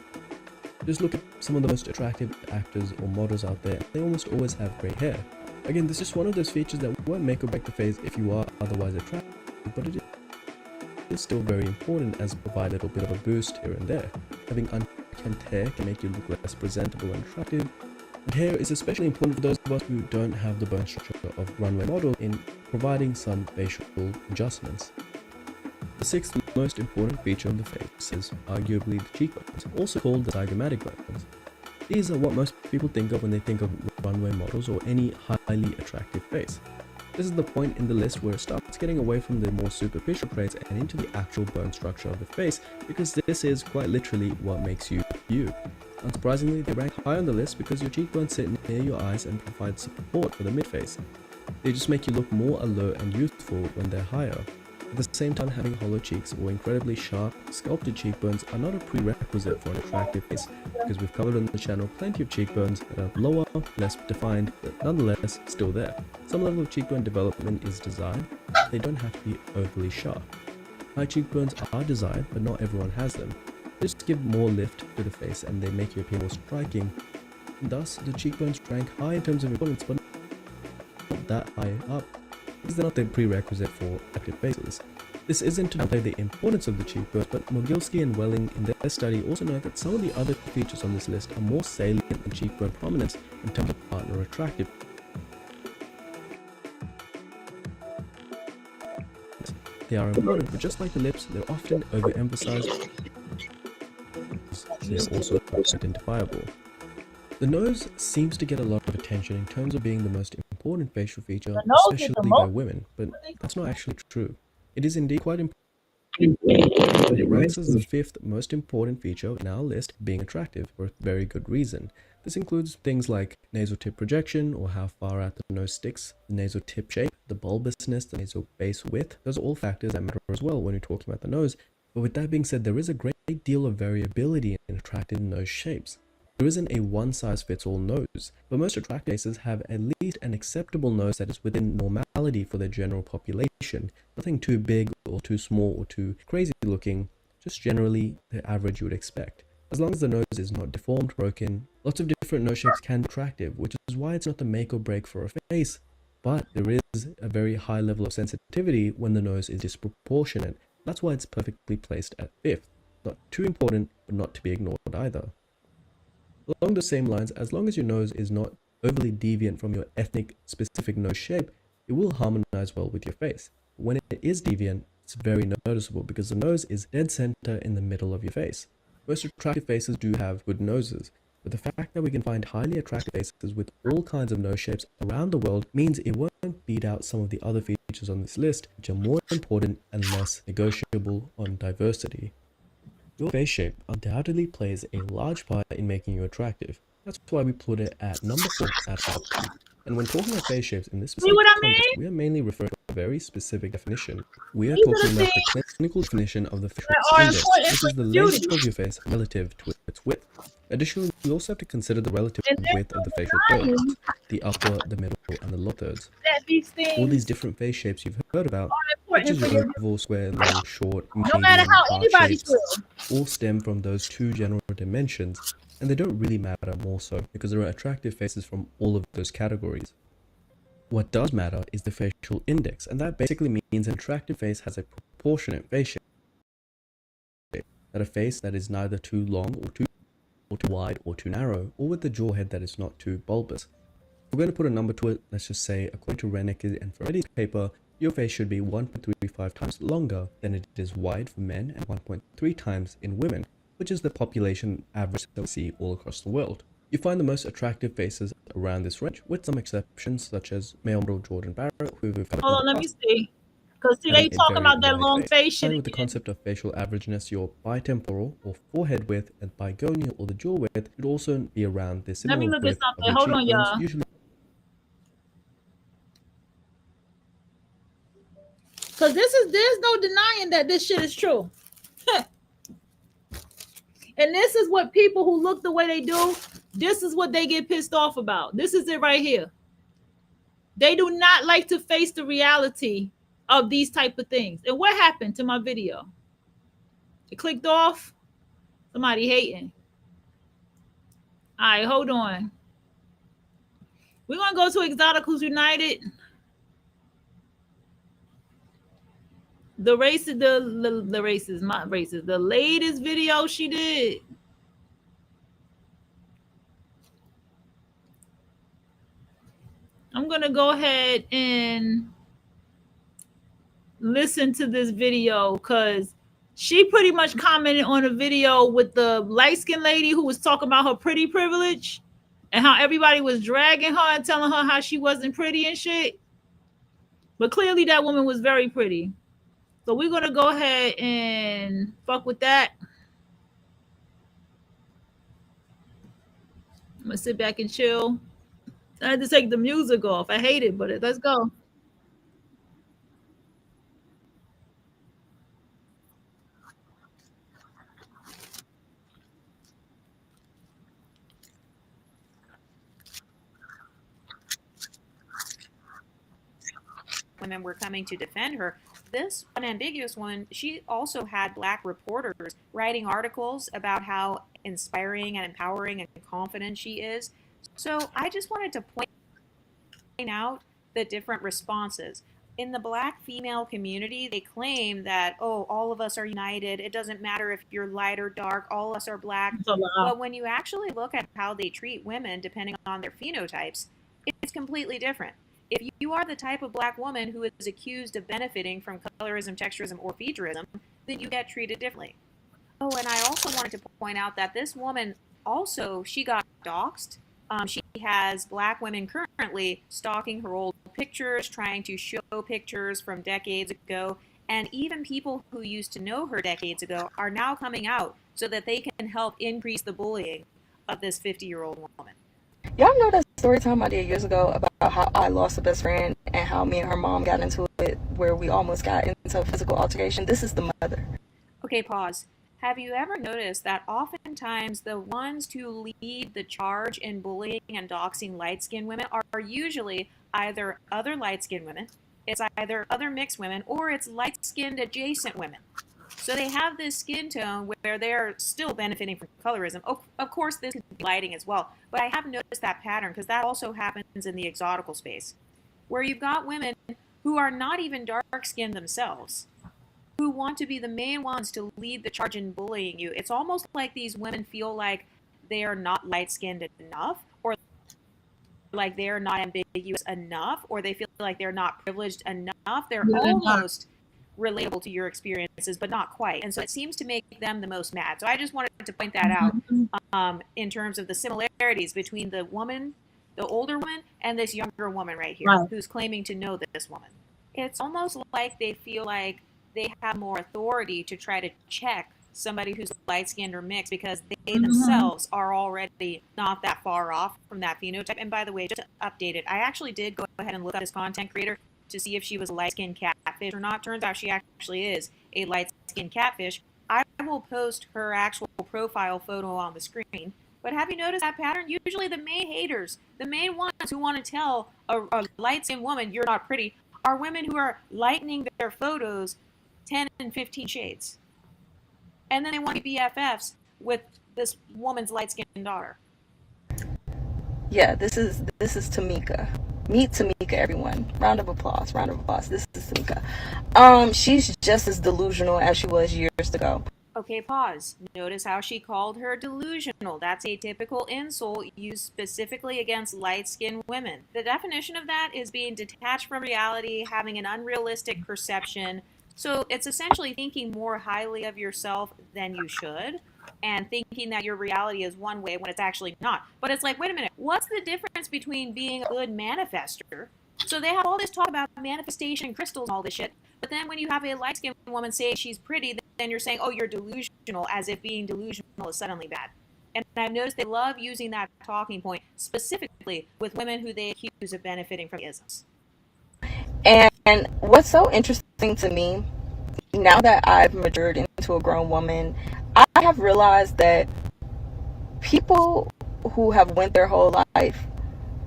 Just look at some of the most attractive actors or models out there. They almost always have great hair. Again, this is just one of those features that won't make or break the face if you are otherwise attractive, but it is still very important as provide a little bit of a boost here and there. Having unkempt hair can make you look less presentable and attractive, and hair is especially important for those of us who don't have the bone structure of runway model in providing some facial adjustments. The 6th most important feature of the face is arguably the cheekbones, also called the zygomatic bones. These are what most people think of when they think of runway models or any highly attractive face. This is the point in the list where it starts getting away from the more superficial traits and into the actual bone structure of the face, because this is quite literally what makes you you. Unsurprisingly, they rank high on the list because your cheekbones sit near your eyes and provide support for the mid-face. They just make you look more alert and youthful when they're higher. At the same time, having hollow cheeks or incredibly sharp, sculpted cheekbones are not a prerequisite for an attractive face, because we've covered on the channel plenty of cheekbones that are lower, less defined, but nonetheless still there. Some level of cheekbone development is desired, they don't have to be overly sharp. High cheekbones are desired, but not everyone has them. They just give more lift to the face and they make you appear more striking. And thus, the cheekbones rank high in terms of importance, but not that high up because they're not the prerequisite for attractive faces. This isn't to downplay the importance of the cheekbones, but Mogilski and Welling in their study also note that some of the other features on this list are more salient than cheekbone prominence in terms of partner attractiveness. They are important, but just like the lips, they're often overemphasized. They're also identifiable. The nose seems to get a lot of attention in terms of being the most important facial feature, especially by women, but that's not actually true. It is indeed quite important. It ranks as the 5th most important feature in our list, being attractive, for a very good reason. This includes things like nasal tip projection, or how far out the nose sticks, the nasal tip shape, the bulbousness, the nasal base width. Those are all factors that matter as well when you're talking about the nose. But with that being said, there is a great deal of variability in attractive nose shapes. There isn't a one-size-fits-all nose, but most attractive faces have at least an acceptable nose that is within normality for the general population. Nothing too big or too small or too crazy looking, just generally the average you would expect. As long as the nose is not deformed, broken, lots of different nose shapes can be attractive, which is why it's not the make or break for a face. But there is a very high level of sensitivity when the nose is disproportionate. That's why it's perfectly placed at 5th. Not too important, but not to be ignored either. Along the same lines, as long as your nose is not overly deviant from your ethnic specific nose shape, it will harmonize well with your face. When it is deviant, it's very noticeable because the nose is dead center in the middle of your face. Most attractive faces do have good noses, but the fact that we can find highly attractive faces with all kinds of nose shapes around the world means it won't beat out some of the other features on this list, which are more important and less negotiable on diversity. Your face shape undoubtedly plays a large part in making you attractive. That's why we put it at number 4 out of 5. And when talking about face shapes in this specific context, we are mainly referring to a very specific definition. We are talking about the clinical definition of the facial index, which is the length of your face relative to its width. Additionally, we also have to consider the relative width of the facial third, the upper, the middle, and the lower thirds. All these different face shapes you've heard about, such as your oval, square, long, short, medium, heart shapes, all stem from those two general dimensions, and they don't really matter more so because there are attractive faces from all of those categories. What does matter is the facial index, and that basically means an attractive face has a proportionate face shape. That a face that is neither too long or too wide or too narrow, or with the jaw head that is not too bulbous. If we're going to put a number to it, let's just say, according to Rennick and Ferretti's paper, your face should be 1.35 times longer than it is wide for men and 1.3 times in women, which is the population average that we see all across the world. You find the most attractive faces around this range, with some exceptions such as male model Jordan Barrett, who we've covered. Hold on, let me see. Because see, they talking about that long face shit. With the concept of facial averageness, your bitemporal or forehead width and bigonia or the jaw width should also be around the similar width. Let me look at something. Hold on, y'all. Because there's no denying that this shit is true. And this is what people who look the way they do, this is what they get pissed off about. This is it right here. They do not like to face the reality of these type of things. And what happened to my video? It clicked off. Somebody hating. All right, hold on. We're going to go to Exoticals United. The latest video she did. I'm going to go ahead and listen to this video because she pretty much commented on a video with the light-skinned lady who was talking about her pretty privilege and how everybody was dragging her and telling her how she wasn't pretty and shit. But clearly that woman was very pretty. So we're going to go ahead and fuck with that. I'm going to sit back and chill. I had to take the music off. I hate it, but let's go. Women were coming to defend her. This unambiguous one, she also had Black reporters writing articles about how inspiring and empowering and confident she is. So I just wanted to point out the different responses. In the Black female community, they claim that, oh, all of us are united. It doesn't matter if you're light or dark, all of us are Black. But when you actually look at how they treat women, depending on their phenotypes, it's completely different. If you are the type of Black woman who is accused of benefiting from colorism, texturism, or featureism, then you get treated differently. Oh, and I also wanted to point out that this woman also, she got doxxed. She has Black women currently stalking her old pictures, trying to show pictures from decades ago, and even people who used to know her decades ago are now coming out so that they can help increase the bullying of this 50-year-old woman. Y'all know that story time I did years ago about how I lost a best friend and how me and her mom got into it where we almost got into a physical altercation? This is the mother. Okay, pause. Have you ever noticed that oftentimes the ones who lead the charge in bullying and doxing light-skinned women are usually either other light-skinned women, it's either other mixed women, or it's light-skinned adjacent women. So they have this skin tone where they're still benefiting from colorism. Of course, this could be lighting as well, but I have noticed that pattern because that also happens in the exotical space, where you've got women who are not even dark-skinned themselves, who want to be the main ones to lead the charge in bullying you. It's almost like these women feel like they are not light-skinned enough, or like they're not ambiguous enough, or they feel like they're not privileged enough. They're almost relatable to your experiences, but not quite. And so it seems to make them the most mad. So I just wanted to point that out in terms of the similarities between the woman, the older woman, and this younger woman right here, who's claiming to know this woman. It's almost like they feel like they have more authority to try to check somebody who's light-skinned or mixed because they themselves are already not that far off from that phenotype. And by the way, just to update it, I actually did go ahead and look up this content creator to see if she was a light-skinned catfish or not. Turns out she actually is a light-skinned catfish. I will post her actual profile photo on the screen. But have you noticed that pattern? Usually the main haters, the main ones who want to tell a light-skinned woman you're not pretty, are women who are lightening their photos 10 and 15 shades. And then they want to be BFFs with this woman's light-skinned daughter. Yeah, this is Tamika. Meet Tamika, everyone. Round of applause. Round of applause. This is Tamika. She's just as delusional as she was years ago. Okay, pause. Notice how she called her delusional. That's a typical insult used specifically against light-skinned women. The definition of that is being detached from reality, having an unrealistic perception. So it's essentially thinking more highly of yourself than you should, and thinking that your reality is one way when it's actually not. But it's like, wait a minute, what's the difference between being a good manifester? So they have all this talk about manifestation, crystals, and all this shit. But then when you have a light-skinned woman say she's pretty, then you're saying, oh, you're delusional, as if being delusional is suddenly bad. And I've noticed they love using that talking point specifically with women who they accuse of benefiting from isms. And what's so interesting to me, now that I've matured into a grown woman, I have realized that people who have went their whole life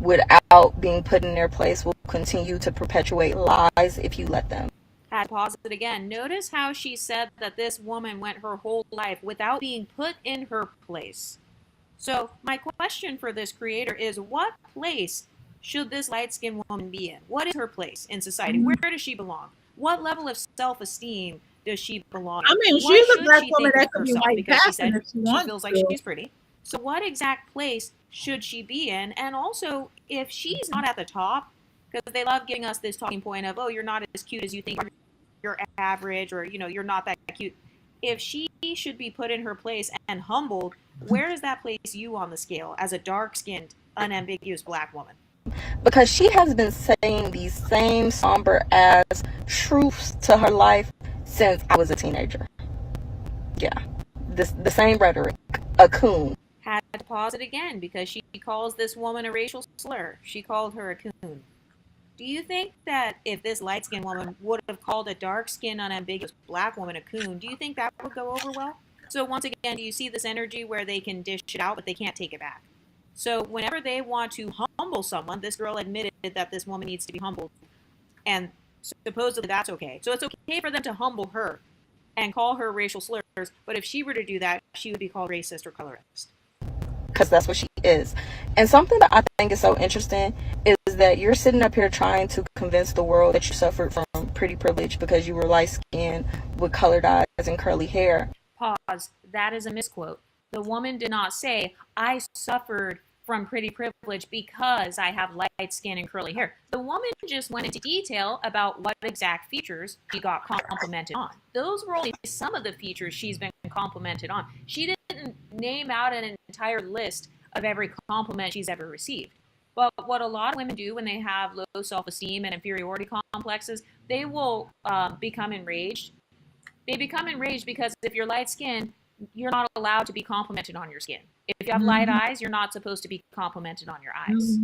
without being put in their place will continue to perpetuate lies if you let them. I'd pause it again. Notice how she said that this woman went her whole life without being put in her place. So my question for this creator is, what place should this light-skinned woman be in? What is her place in society? Where does she belong? What level of self-esteem does she belong in? I mean, she's a Black woman that could be white passing if she wants feels like she's pretty. So what exact place should she be in? And also, if she's not at the top, because they love giving us this talking point of, oh, you're not as cute as you think, you're average, or, you know, you're not that cute. If she should be put in her place and humbled, where does that place you on the scale as a dark-skinned, unambiguous Black woman? Because she has been saying these same somber ass truths to her life since I was a teenager. Yeah, the same rhetoric. A coon. Had to pause it again because she calls this woman a racial slur. She called her a coon. Do you think that if this light-skinned woman would have called a dark-skinned, unambiguous Black woman a coon, do you think that would go over well? So once again, do you see this energy where they can dish it out, but they can't take it back? So whenever they want to humble someone, this girl admitted that this woman needs to be humbled. And supposedly that's okay. So it's okay for them to humble her and call her racial slurs, but if she were to do that, she would be called racist or colorist. Because that's what she is. And something that I think is so interesting is is that you're sitting up here trying to convince the world that you suffered from pretty privilege because you were light skinned with colored eyes and curly hair. Pause. That is a misquote. The woman did not say, I suffered from pretty privilege because I have light skin and curly hair. The woman just went into detail about what exact features she got complimented on. Those were only some of the features she's been complimented on. She didn't name out an entire list of every compliment she's ever received. But what a lot of women do when they have low self-esteem and inferiority complexes, they will become enraged. They become enraged because if you're light skinned, you're not allowed to be complimented on your skin. If you have light eyes, you're not supposed to be complimented on your eyes.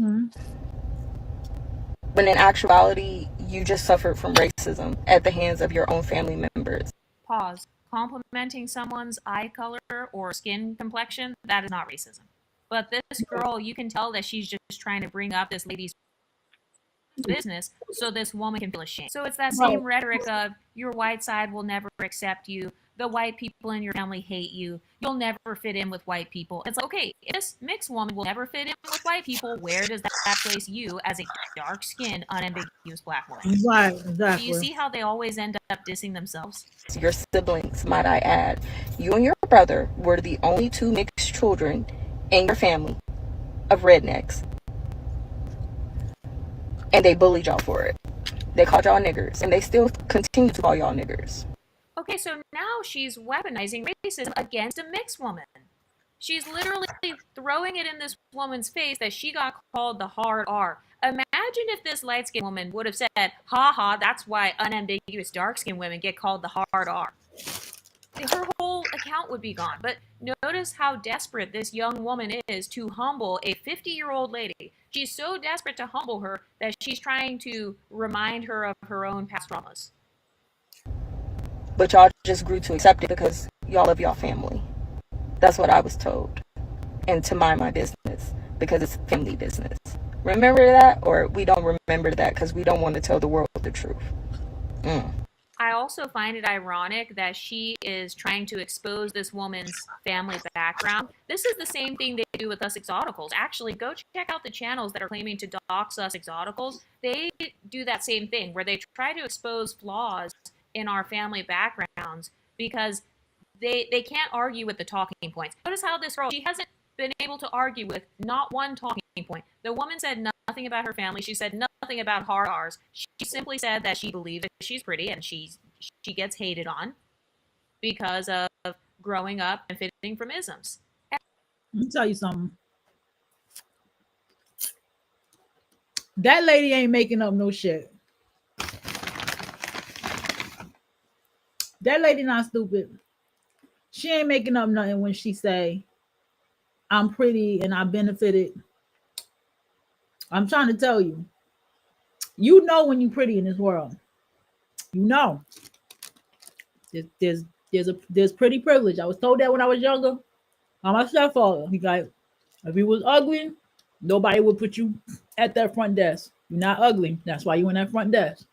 When in actuality, you just suffered from racism at the hands of your own family members. Pause. Complimenting someone's eye color or skin complexion, that is not racism. But this girl, you can tell that she's just trying to bring up this lady's business so this woman can feel ashamed. So it's that same rhetoric of your white side will never accept you. The white people in your family hate you. You'll never fit in with white people. It's like, okay, if this mixed woman will never fit in with white people, where does that place you as a dark-skinned, unambiguous black woman? Right, exactly. Do you see how they always end up dissing themselves? Your siblings, might I add. You and your brother were the only two mixed children in your family of rednecks. And they bullied y'all for it. They called y'all niggers, and they still continue to call y'all niggers. Okay, so now she's weaponizing racism against a mixed woman. She's literally throwing it in this woman's face that she got called the hard R. Imagine if this light-skinned woman would have said, ha ha, that's why unambiguous dark-skinned women get called the hard R. Her whole account would be gone. But notice how desperate this young woman is to humble a 50-year-old lady. She's so desperate to humble her that she's trying to remind her of her own past traumas. But y'all just grew to accept it because y'all love y'all family. That's what I was told. And to mind my business because it's family business. Remember that? Or we don't remember that because we don't want to tell the world the truth. I also find it ironic that she is trying to expose this woman's family background. This is the same thing they do with us exoticals. Actually, go check out the channels that are claiming to dox us exoticals. They do that same thing where they try to expose flaws in our family backgrounds because they can't argue with the talking points. Notice how this girl, she hasn't been able to argue with not one talking point. The woman said nothing about her family. She said nothing about hard R's. She simply said that she believes that she's pretty and she gets hated on because of growing up and fitting from isms. Let me tell you something. That lady ain't making up no shit. That lady not stupid. She ain't making up nothing when she say, I'm pretty and I benefited. I'm trying to tell you. You know when you're pretty in this world. You know. There's pretty privilege. I was told that when I was younger. By my stepfather. He's like, if you was ugly, nobody would put you at that front desk. You're not ugly. That's why you in that front desk.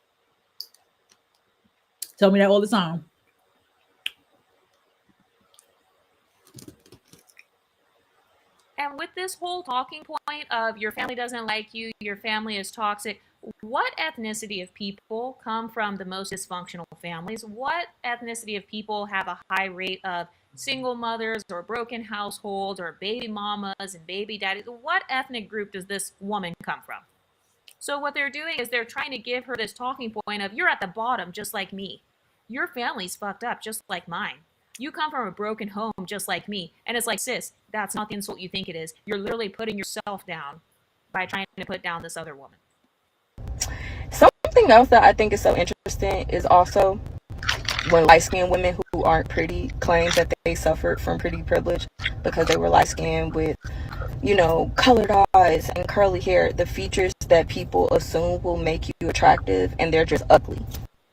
Tell me that all the time. And with this whole talking point of your family doesn't like you, your family is toxic, what ethnicity of people come from the most dysfunctional families? What ethnicity of people have a high rate of single mothers or broken households or baby mamas and baby daddies? What ethnic group does this woman come from? So what they're doing is they're trying to give her this talking point of, you're at the bottom just like me. Your family's fucked up just like mine. You come from a broken home just like me. And it's like, sis, that's not the insult you think it is. You're literally putting yourself down by trying to put down this other woman. Something else that I think is so interesting is also when light-skinned women who aren't pretty claim that they suffered from pretty privilege because they were light-skinned with, you know, colored eyes and curly hair, the features that people assume will make you attractive, and they're just ugly.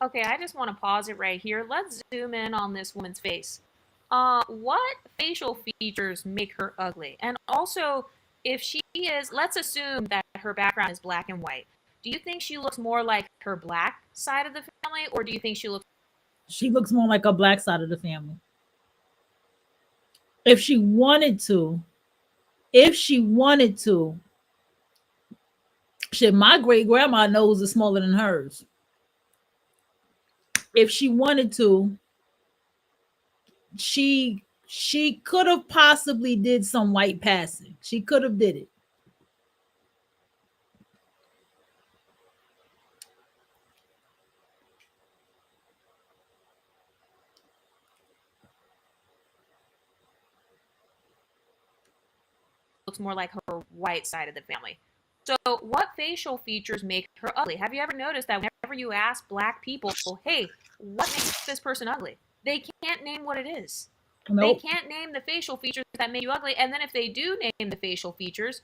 Okay, I just want to pause it right here. Let's zoom in on this woman's face. What facial features make her ugly? And also, if she is, let's assume that her background is black and white. Do you think she looks more like her black side of the family, or do you think she looks... She looks more like a black side of the family. If she wanted to, Shit, my great grandma nose is smaller than hers. If she wanted to, she could have possibly did some white passing. She could have did it. Looks more like her white side of the family. So, what facial features make her ugly? Have you ever noticed that whenever you ask black people, hey, what makes this person ugly? They can't name what it is. Nope. They can't name the facial features that make you ugly. And then if they do name the facial features,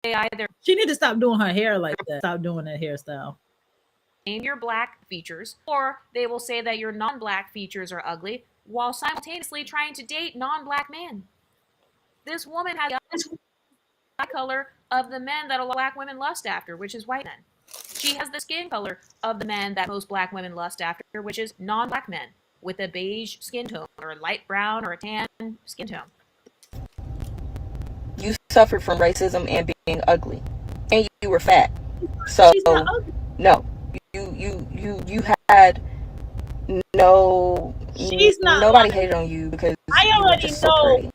they either... She need to stop doing her hair like that. Stop doing that hairstyle. Name your black features, or they will say that your non-black features are ugly while simultaneously trying to date non-black men. This woman has the color of the men that a lot of black women lust after, which is white men. She has the skin color of the men that most black women lust after, which is non-black men with a beige skin tone or a light brown or a tan skin tone. You suffered from racism and being ugly, and you were fat. So no, you had no. She's not. Nobody hated on you because I already know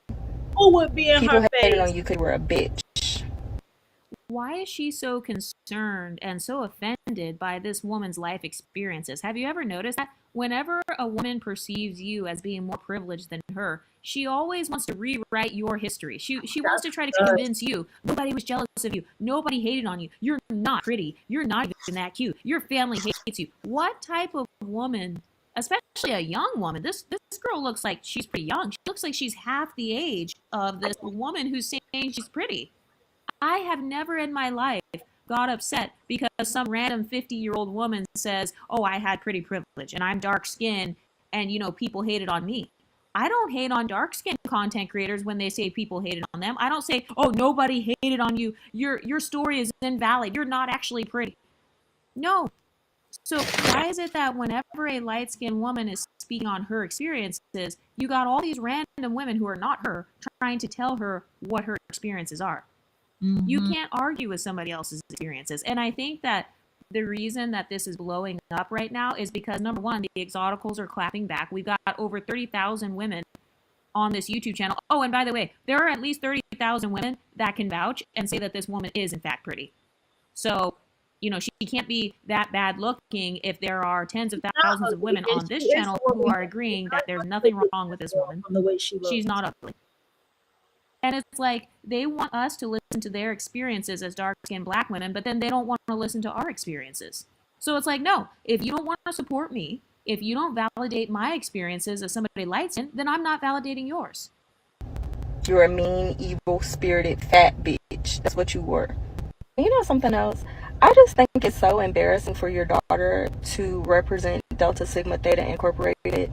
who would be in people her hated face. on you because you were a bitch. Why is she so concerned and so offended by this woman's life experiences? Have you ever noticed that whenever a woman perceives you as being more privileged than her, she always wants to rewrite your history. She wants to try to convince you nobody was jealous of you, nobody hated on you, you're not pretty, you're not even that cute, your family hates you. What type of woman, especially a young woman, this girl looks like she's pretty young. She looks like she's half the age of this woman who's saying she's pretty. I have never in my life got upset because some random 50-year-old woman says, oh, I had pretty privilege and I'm dark skinned and, you know, people hated on me. I don't hate on dark skinned content creators when they say people hated on them. I don't say, oh, nobody hated on you. Your story is invalid. You're not actually pretty. No. So why is it that whenever a light-skinned woman is speaking on her experiences, you got all these random women who are not her trying to tell her what her experiences are? Mm-hmm. You can't argue with somebody else's experiences. And I think that the reason that this is blowing up right now is because, number one, the exoticals are clapping back. We've got over 30,000 women on this YouTube channel. Oh, and by the way, there are at least 30,000 women that can vouch and say that this woman is, in fact, pretty. So, you know, she can't be that bad looking if there are tens of thousands of women on this channel who are agreeing that there's nothing wrong with this woman. The way she looks. She's not ugly. And it's like they want us to listen to their experiences as dark-skinned black women, but then they don't want to listen to our experiences. So it's like, no, if you don't want to support me, if you don't validate my experiences as somebody light-skinned, then I'm not validating yours. You're a mean, evil-spirited fat bitch. That's what you were. You know something else? I just think it's so embarrassing for your daughter to represent Delta Sigma Theta Incorporated,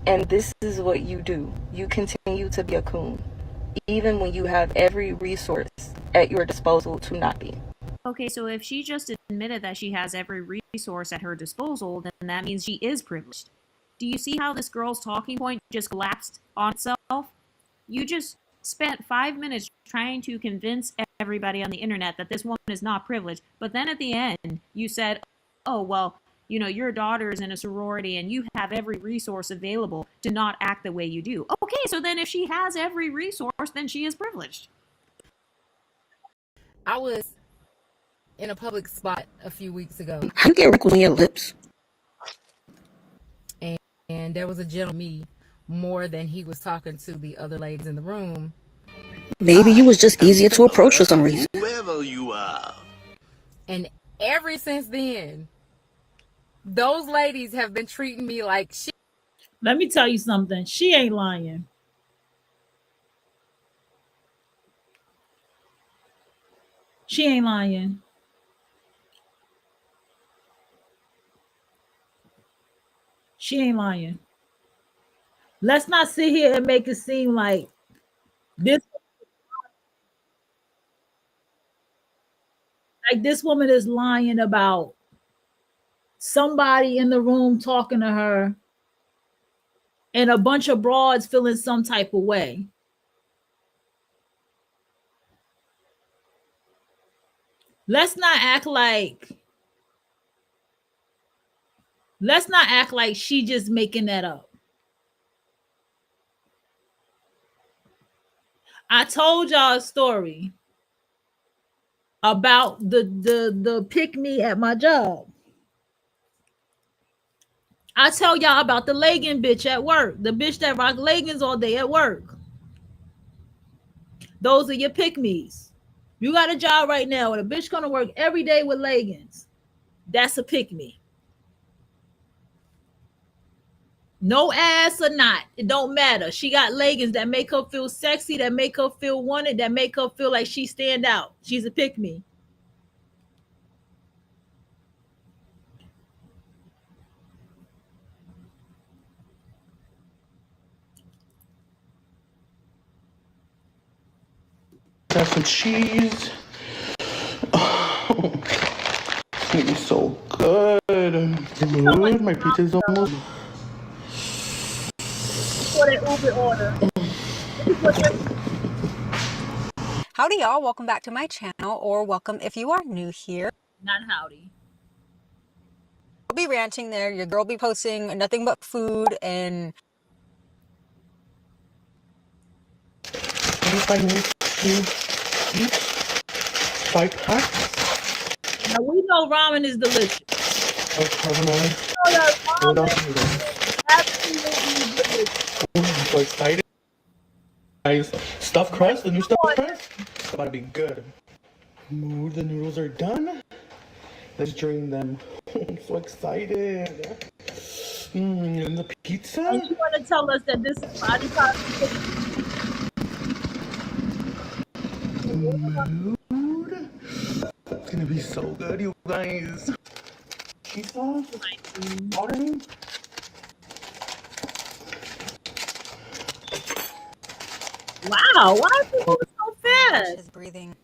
and this is what you do. You continue to be a coon, even when you have every resource at your disposal to not be. Okay, so if she just admitted that she has every resource at her disposal, then that means she is privileged. Do you see how this girl's talking point just collapsed on itself? You just spent 5 minutes trying to convince everybody on the internet that this woman is not privileged, but then at the end, you said, oh, well, you know, your daughter's in a sorority and you have every resource available to not act the way you do. Okay, so then if she has every resource, then she is privileged. I was in a public spot a few weeks ago. How you get wrinkles on your lips? And there was a gentleman, me, more than he was talking to the other ladies in the room. Maybe you was just easier to approach for some reason. Whoever you are. And ever since then, those ladies have been treating me like shit. Let me tell you something. She ain't lying. She ain't lying. She ain't lying. Let's not sit here and make it seem like this woman is lying about somebody in the room talking to her and a bunch of broads feeling some type of way. Let's not act like she just making that up. I told y'all a story about the pick me at my job. I tell y'all about the legging bitch at work, the bitch that rock leggings all day at work. Those are your pick me's. You got a job right now and a bitch gonna work every day with leggings. That's a pick me. No ass or not, it don't matter. She got leggings that make her feel sexy, that make her feel wanted, that make her feel like she stand out. She's a pick me. Have some cheese. It's gonna be so good. Dude, my pizza's almost. For that Uber order. Howdy y'all, welcome back to my channel, or welcome if you are new here. Not howdy. I'll be ranting there, your girl be posting nothing but food and... Five packs. Now we know ramen is delicious. I'm so excited. Guys, stuffed crust, the new stuffed crust. It's about to be good. Ooh, the noodles are done. Let's drain them. I'm so excited. And the pizza. And you want to tell us that this is body positivity? Mood. It's gonna be so good, you guys. Cheese sauce. Ordering. Wow, why is it moving so fast? Just breathing.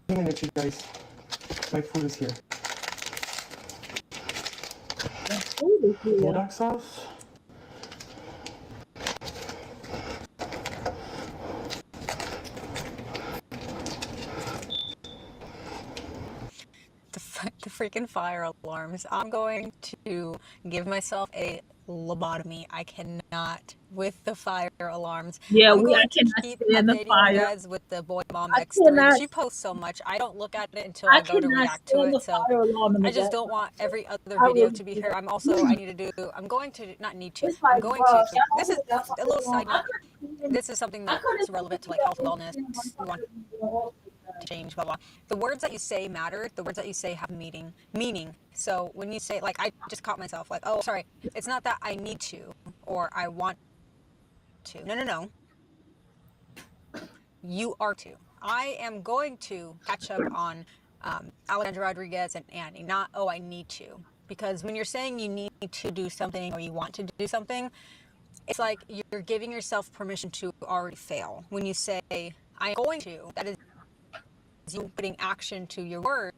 Wait a minute, you guys. My food is here. Bulldog sauce. The freaking fire alarms. I'm going to give myself a lobotomy. I cannot with the fire alarms. Yeah, I'm I going to cannot keep stand the updating fire. you guys with the Boy Mom I X3. cannot- She posts so much. I don't look at it until I go to cannot react to stand it. the So fire alarm in the I just don't want every other video to be heard. I'm going to, not need to, I'm going to, so this is a little side note. This is something that's relevant to like health, wellness. We want to change, blah blah. The words that you say matter. The words that you say have meaning. So when you say, like, I just caught myself like, oh sorry, it's not that I need to or I want to. No. You are to. I am going to catch up on Alexandra Rodriguez and Annie. Not oh I need to. Because when you're saying you need to do something or you want to do something, it's like you're giving yourself permission to already fail. When you say, I'm going to, that is you putting action to your words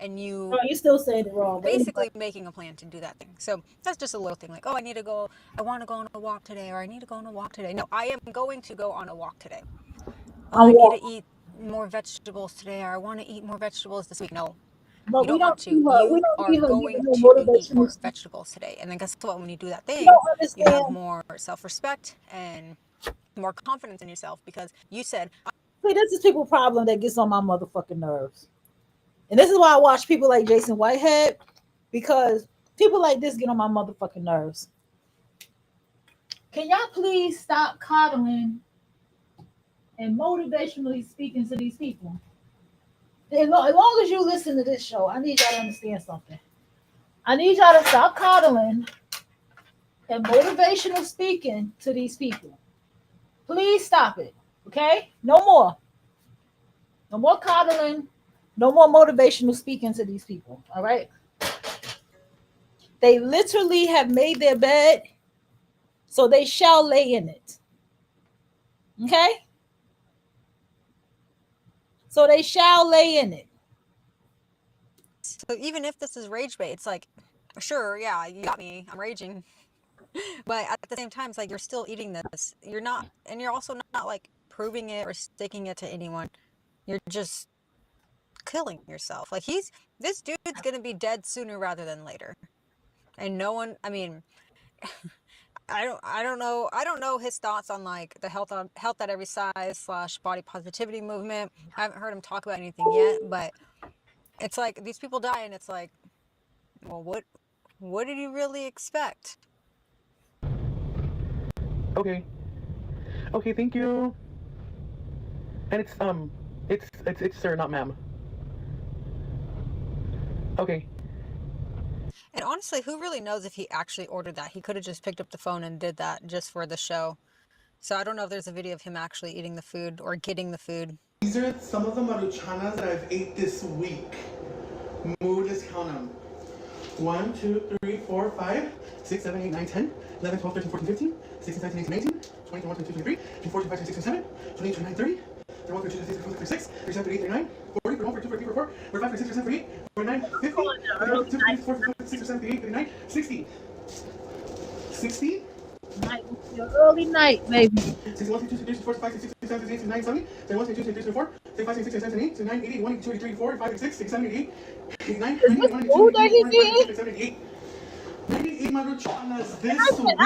and you still saying it wrong. Basically making a plan to do that thing. So that's just a little thing like, oh, I want to go on a walk today, or I need to go on a walk today. No, I am going to go on a walk today. Oh, I need to eat more vegetables today, or I want to eat more vegetables this week. No. But You don't want to. You are going to eat more vegetables today. And then guess what? When you do that thing, you have more self-respect and more confidence in yourself because you said... See, this is people's problem that gets on my motherfucking nerves. And this is why I watch people like Jason Whitehead, because people like this get on my motherfucking nerves. Can y'all please stop coddling and motivationally speaking to these people? As long as you listen to this show, I need y'all to understand something. I need y'all to stop coddling and motivational speaking to these people. Please stop it, okay? No more. No more coddling. No more motivational speaking to these people, all right? They literally have made their bed, so they shall lay in it. Okay? So they shall lay in it. So even if this is rage bait, it's like, sure, yeah, you got me, I'm raging. But at the same time, it's like you're still eating this. You're not, and you're also not like proving it or sticking it to anyone. You're just killing yourself. Like this dude's gonna be dead sooner rather than later. And no one, I mean, I don't know his thoughts on like the health at every size / body positivity movement. I haven't heard him talk about anything yet, but it's like these people die and it's like, well, what did you really expect? Okay. Okay, thank you. And it's sir, not ma'am. Okay. And honestly, who really knows if he actually ordered that? He could have just picked up the phone and did that just for the show. So I don't know if there's a video of him actually eating the food or getting the food. These are some of the maruchanas that I've ate this week. Just count them. 1, 2, 3, 4, 5, 6, 7, 8, 9, 10, 11, 12, 13, 14, 15, 16, 17, 18, 19, 20, 21, 22, 23, 24, 25, 26, 27, 28, 29, 30, 31, 32, 33, 34, 35, 36, 37, 38, 39, 40, 41, 42, 43, 44, 45, 46, 47, 48, 49, 50, 51, 52, 54, 56, 57, 58, 59, 60. 60? Your early night, baby. 61, 62, 63, 64, 65, 66, 67, 68, 69, 70, 71, 72, 73, 74, 75, 76, 77, 78, 79, 80, 81, 82, 83, 84, 85, 86, 87, 88, 89, 90, 91, 92, 93, 94, 95, 96, 97, 88. 98 maruchanas this week. I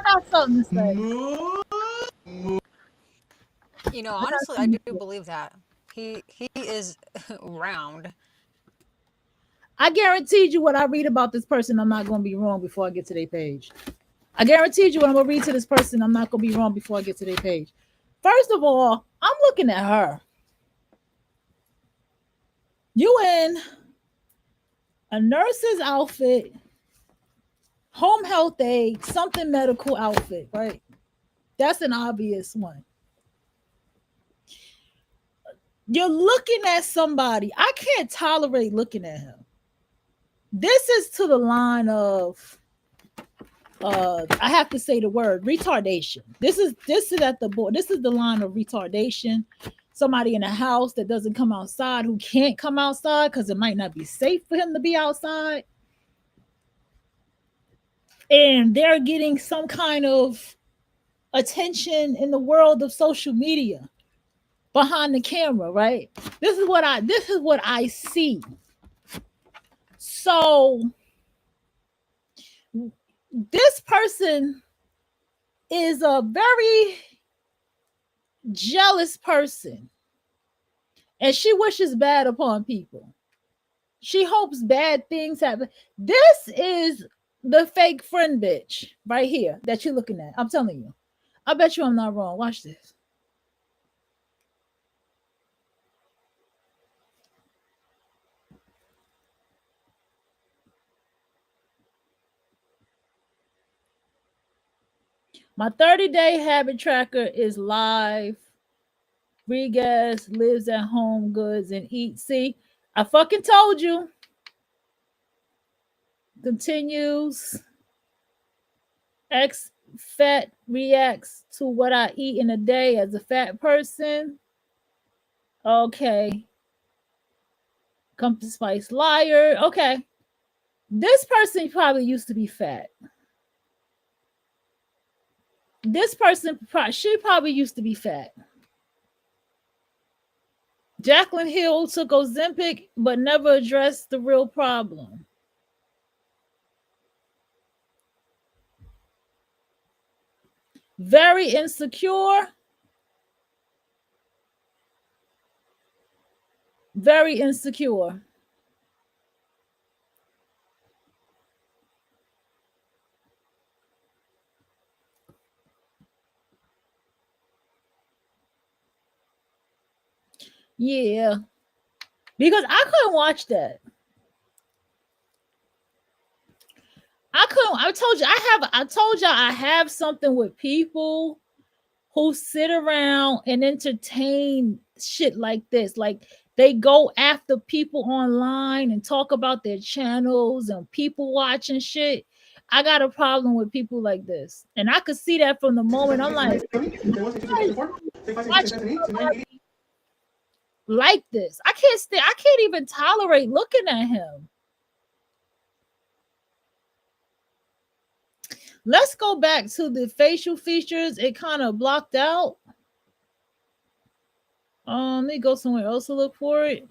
got something to say. You know, honestly, I do believe that. He is round. I guaranteed you what I read about this person, I'm not going to be wrong before I get to their page. I guaranteed you when I'm going to read to this person, I'm not going to be wrong before I get to their page. First of all, I'm looking at her. You in a nurse's outfit, home health aide, something medical outfit, right? That's an obvious one. You're looking at somebody. I can't tolerate looking at him. This is to the line of I have to say the word retardation. This is at the board. This is the line of retardation. Somebody in a house that doesn't come outside, who can't come outside because it might not be safe for him to be outside. And they're getting some kind of attention in the world of social media behind the camera, right? This is what I see. So this person is a very jealous person, and she wishes bad upon people. She hopes bad things happen. This is the fake friend bitch right here that you're looking at. I'm telling you. I bet you I'm not wrong. Watch this. My 30-day habit tracker is live. Regas lives at Home Goods and Eats. See, I fucking told you. Continues. X fat reacts to what I eat in a day as a fat person. Okay. Compass Spice liar. Okay. This person probably used to be fat. This person, she probably used to be fat. Jacqueline Hill took Ozempic, but never addressed the real problem. Very insecure. Very insecure. Yeah. Because I couldn't watch that. I couldn't. I told you I have something with people who sit around and entertain shit like this. Like they go after people online and talk about their channels and people watching shit. I got a problem with people like this. And I could see that from the moment I'm like, like this. I can't even tolerate looking at him. Let's go back to the facial features. It kind of blocked out. Let me go somewhere else to look for it.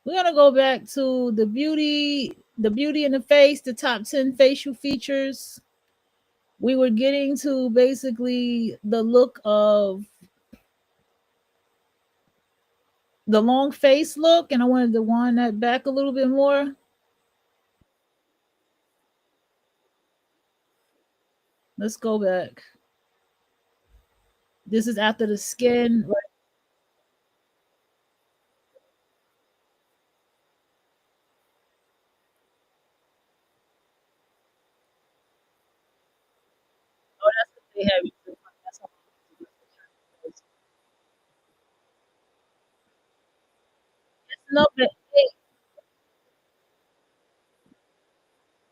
We're gonna go back to the beauty in the face, the top 10 facial features. We were getting to basically the look of the long face look, and I wanted to wind that back a little bit more. Let's go back. This is after the skin. Right? Oh, that's what they have. That's how- It's number eight.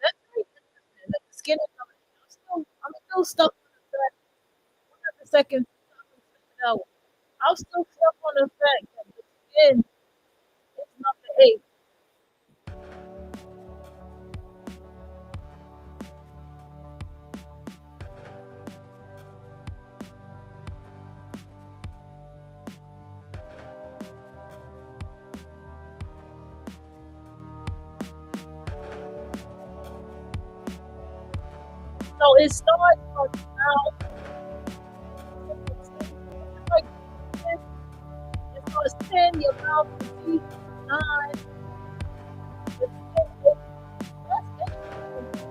That's very interesting. Like, the skin is number eight. I'm still stuck on the fact. The second out. I'm still stuck on the fact that the skin is number eight. So it starts from now. Like, it starts 10, your mouth, your teeth, 9, the skin, 8. That's interesting.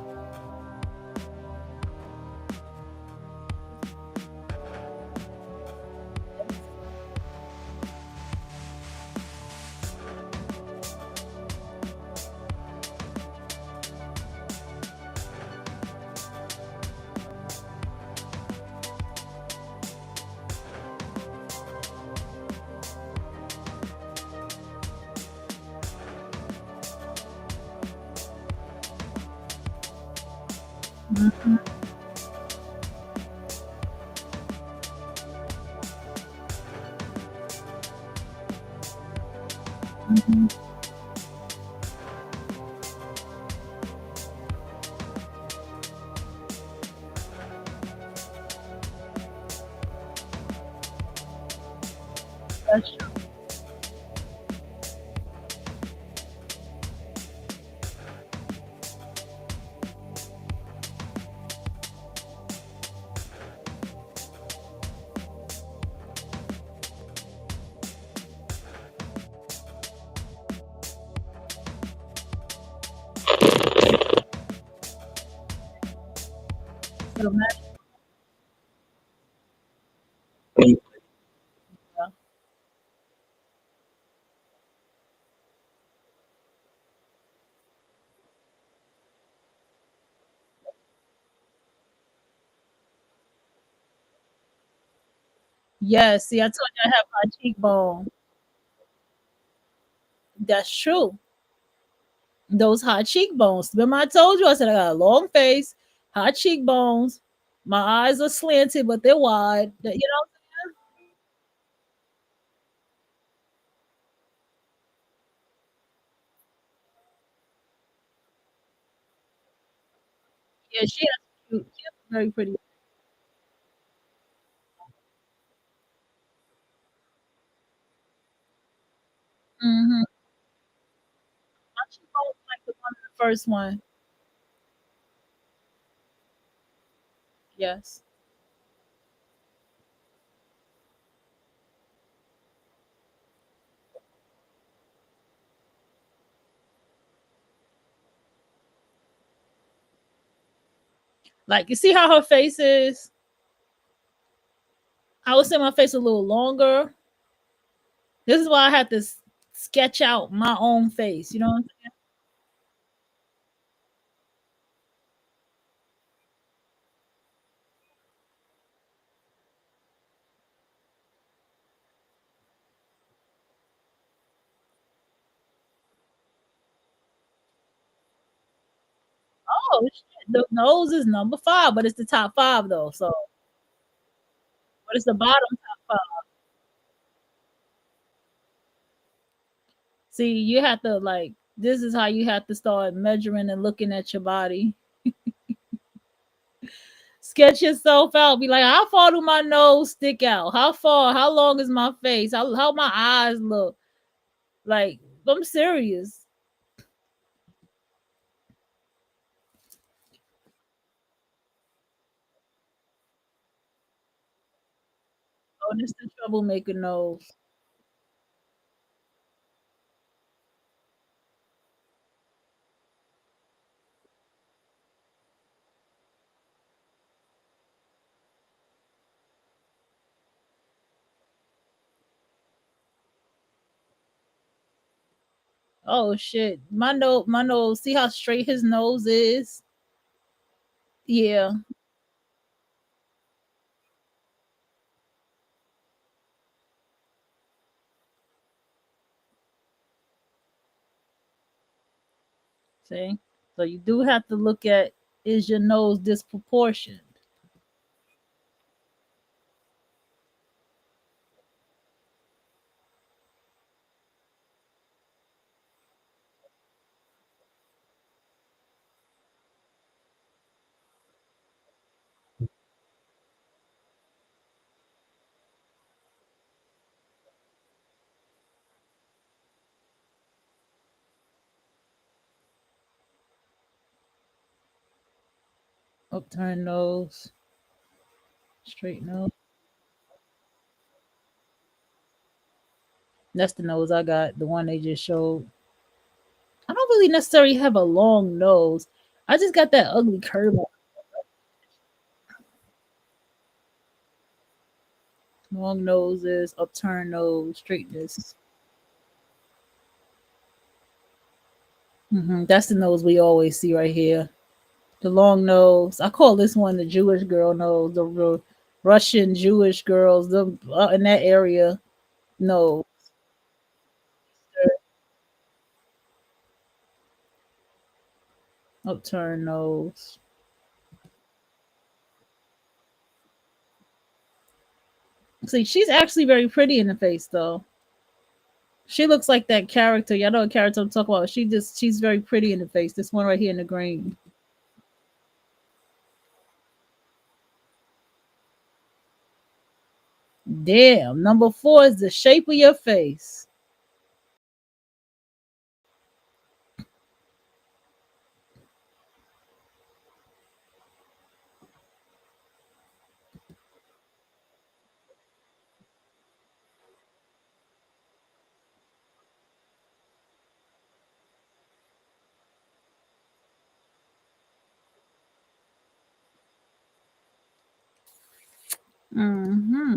Mhm. Mhm. That's true. So yeah. Yes, see, I told you I have high cheekbone. That's true. Those high cheekbones. Remember, I told you I said I got a long face, high cheekbones. My eyes are slanted, but they're wide. You know, yeah, she has cute. She has a very pretty. Mm-hmm. My cheekbones like the one in the first one. Yes. Like you see how her face is. I would say my face a little longer. This is why I had to sketch out my own face. You know what I'm saying? Oh shit. The nose is number five, but it's the top five though. So, but it's the bottom top five. See, you have to like. This is how you have to start measuring and looking at your body. Sketch yourself out. Be like, how far do my nose stick out? How far? How long is my face? How my eyes look? Like I'm serious. Oh, this the troublemaker nose. Oh shit. My nose, see how straight his nose is? Yeah. See? So you do have to look at, is your nose disproportioned? Upturned nose, straight nose. That's the nose I got, the one they just showed. I don't really necessarily have a long nose. I just got that ugly curve. Long noses, upturned nose, straightness. That's the nose we always see right here. The long nose. I call this one the Jewish girl nose. The Russian Jewish girls, the in that area. No, upturned nose. See, she's actually very pretty in the face, though. She looks like that character. Y'all know what character I'm talking about. She's very pretty in the face. This one right here in the green. Damn. Number 4 is the shape of your face. Mm-hmm.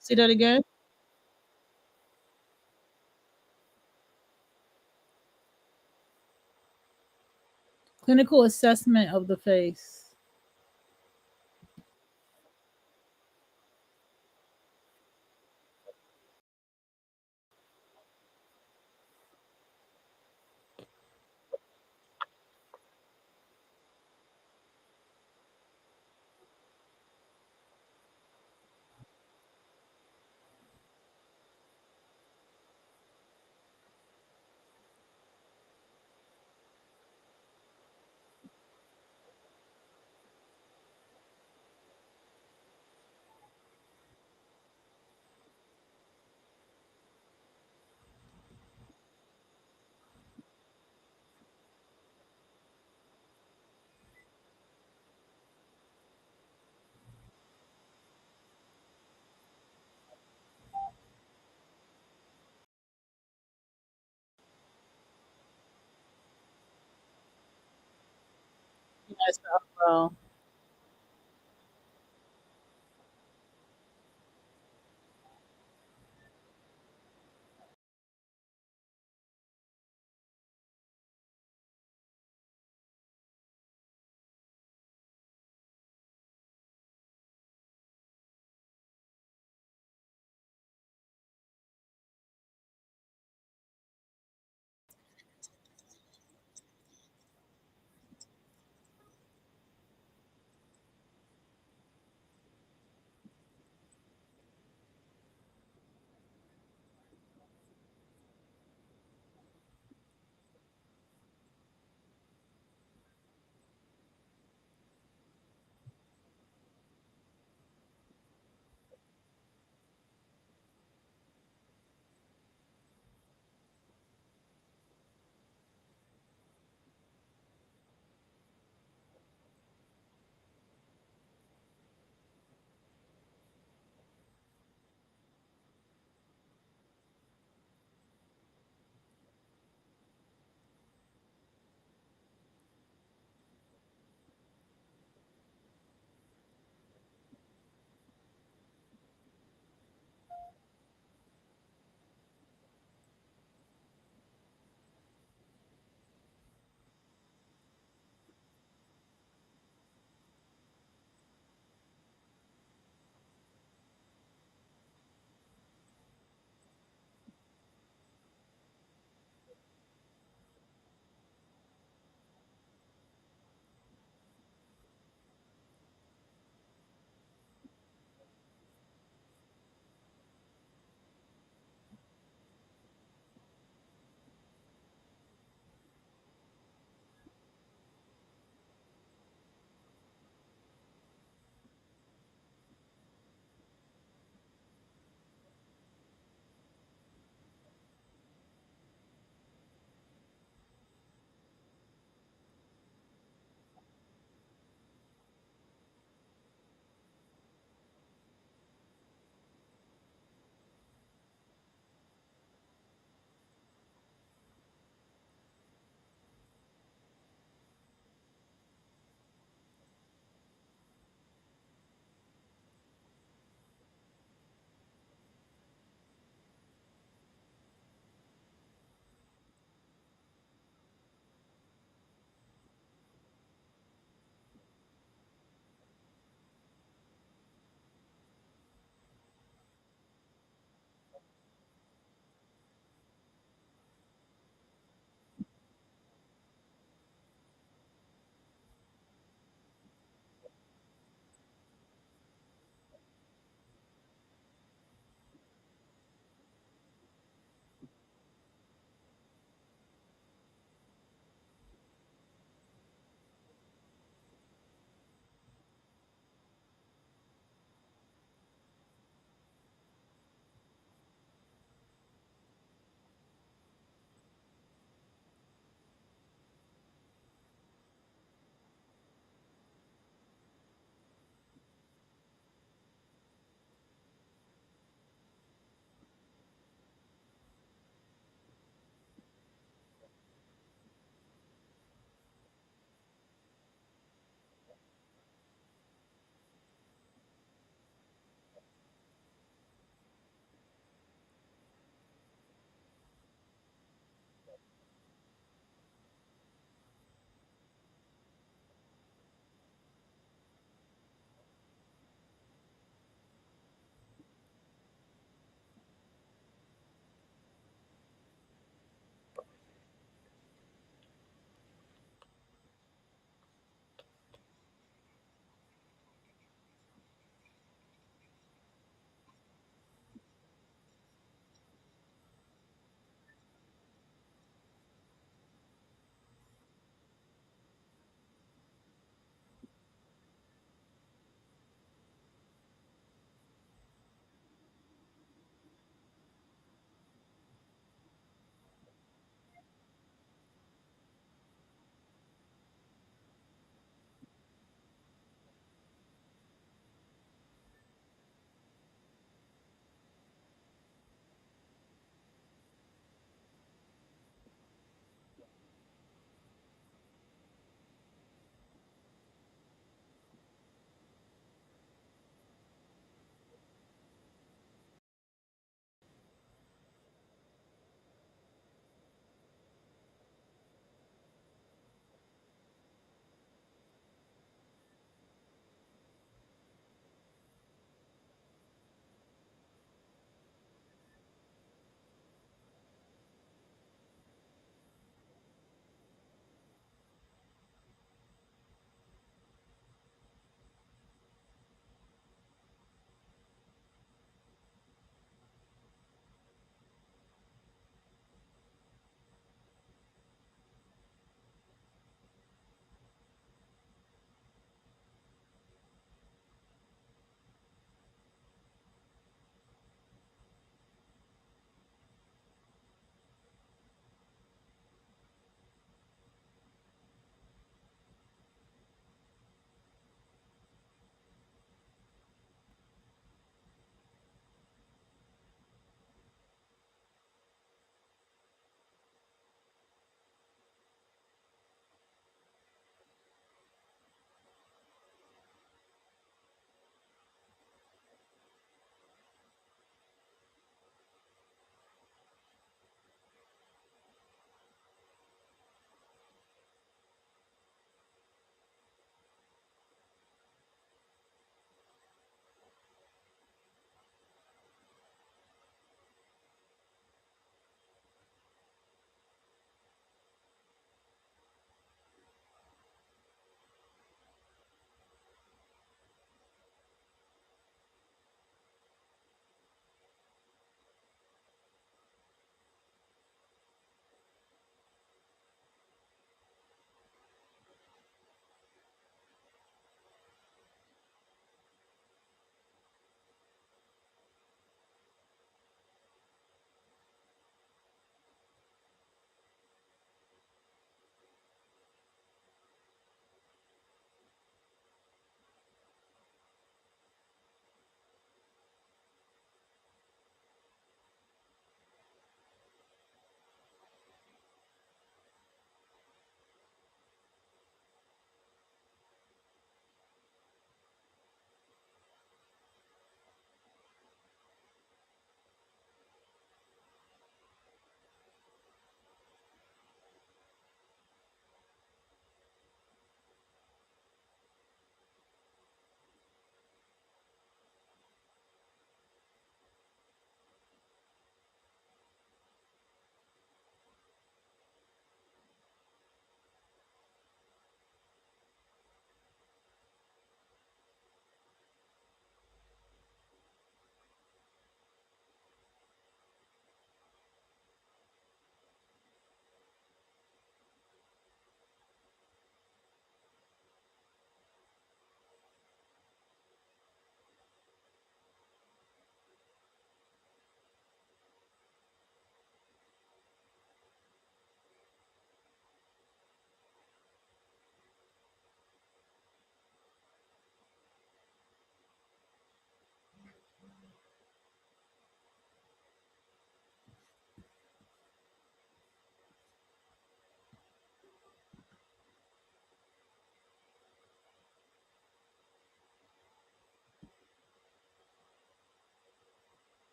See that again? Clinical assessment of the face. Nice eyebrow.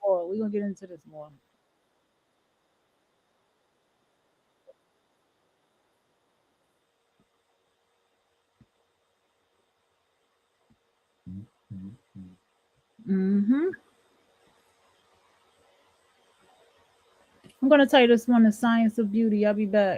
more. We're gonna get into this more. Mm-hmm. I'm gonna tell you this one, The Science of Beauty. I'll be back.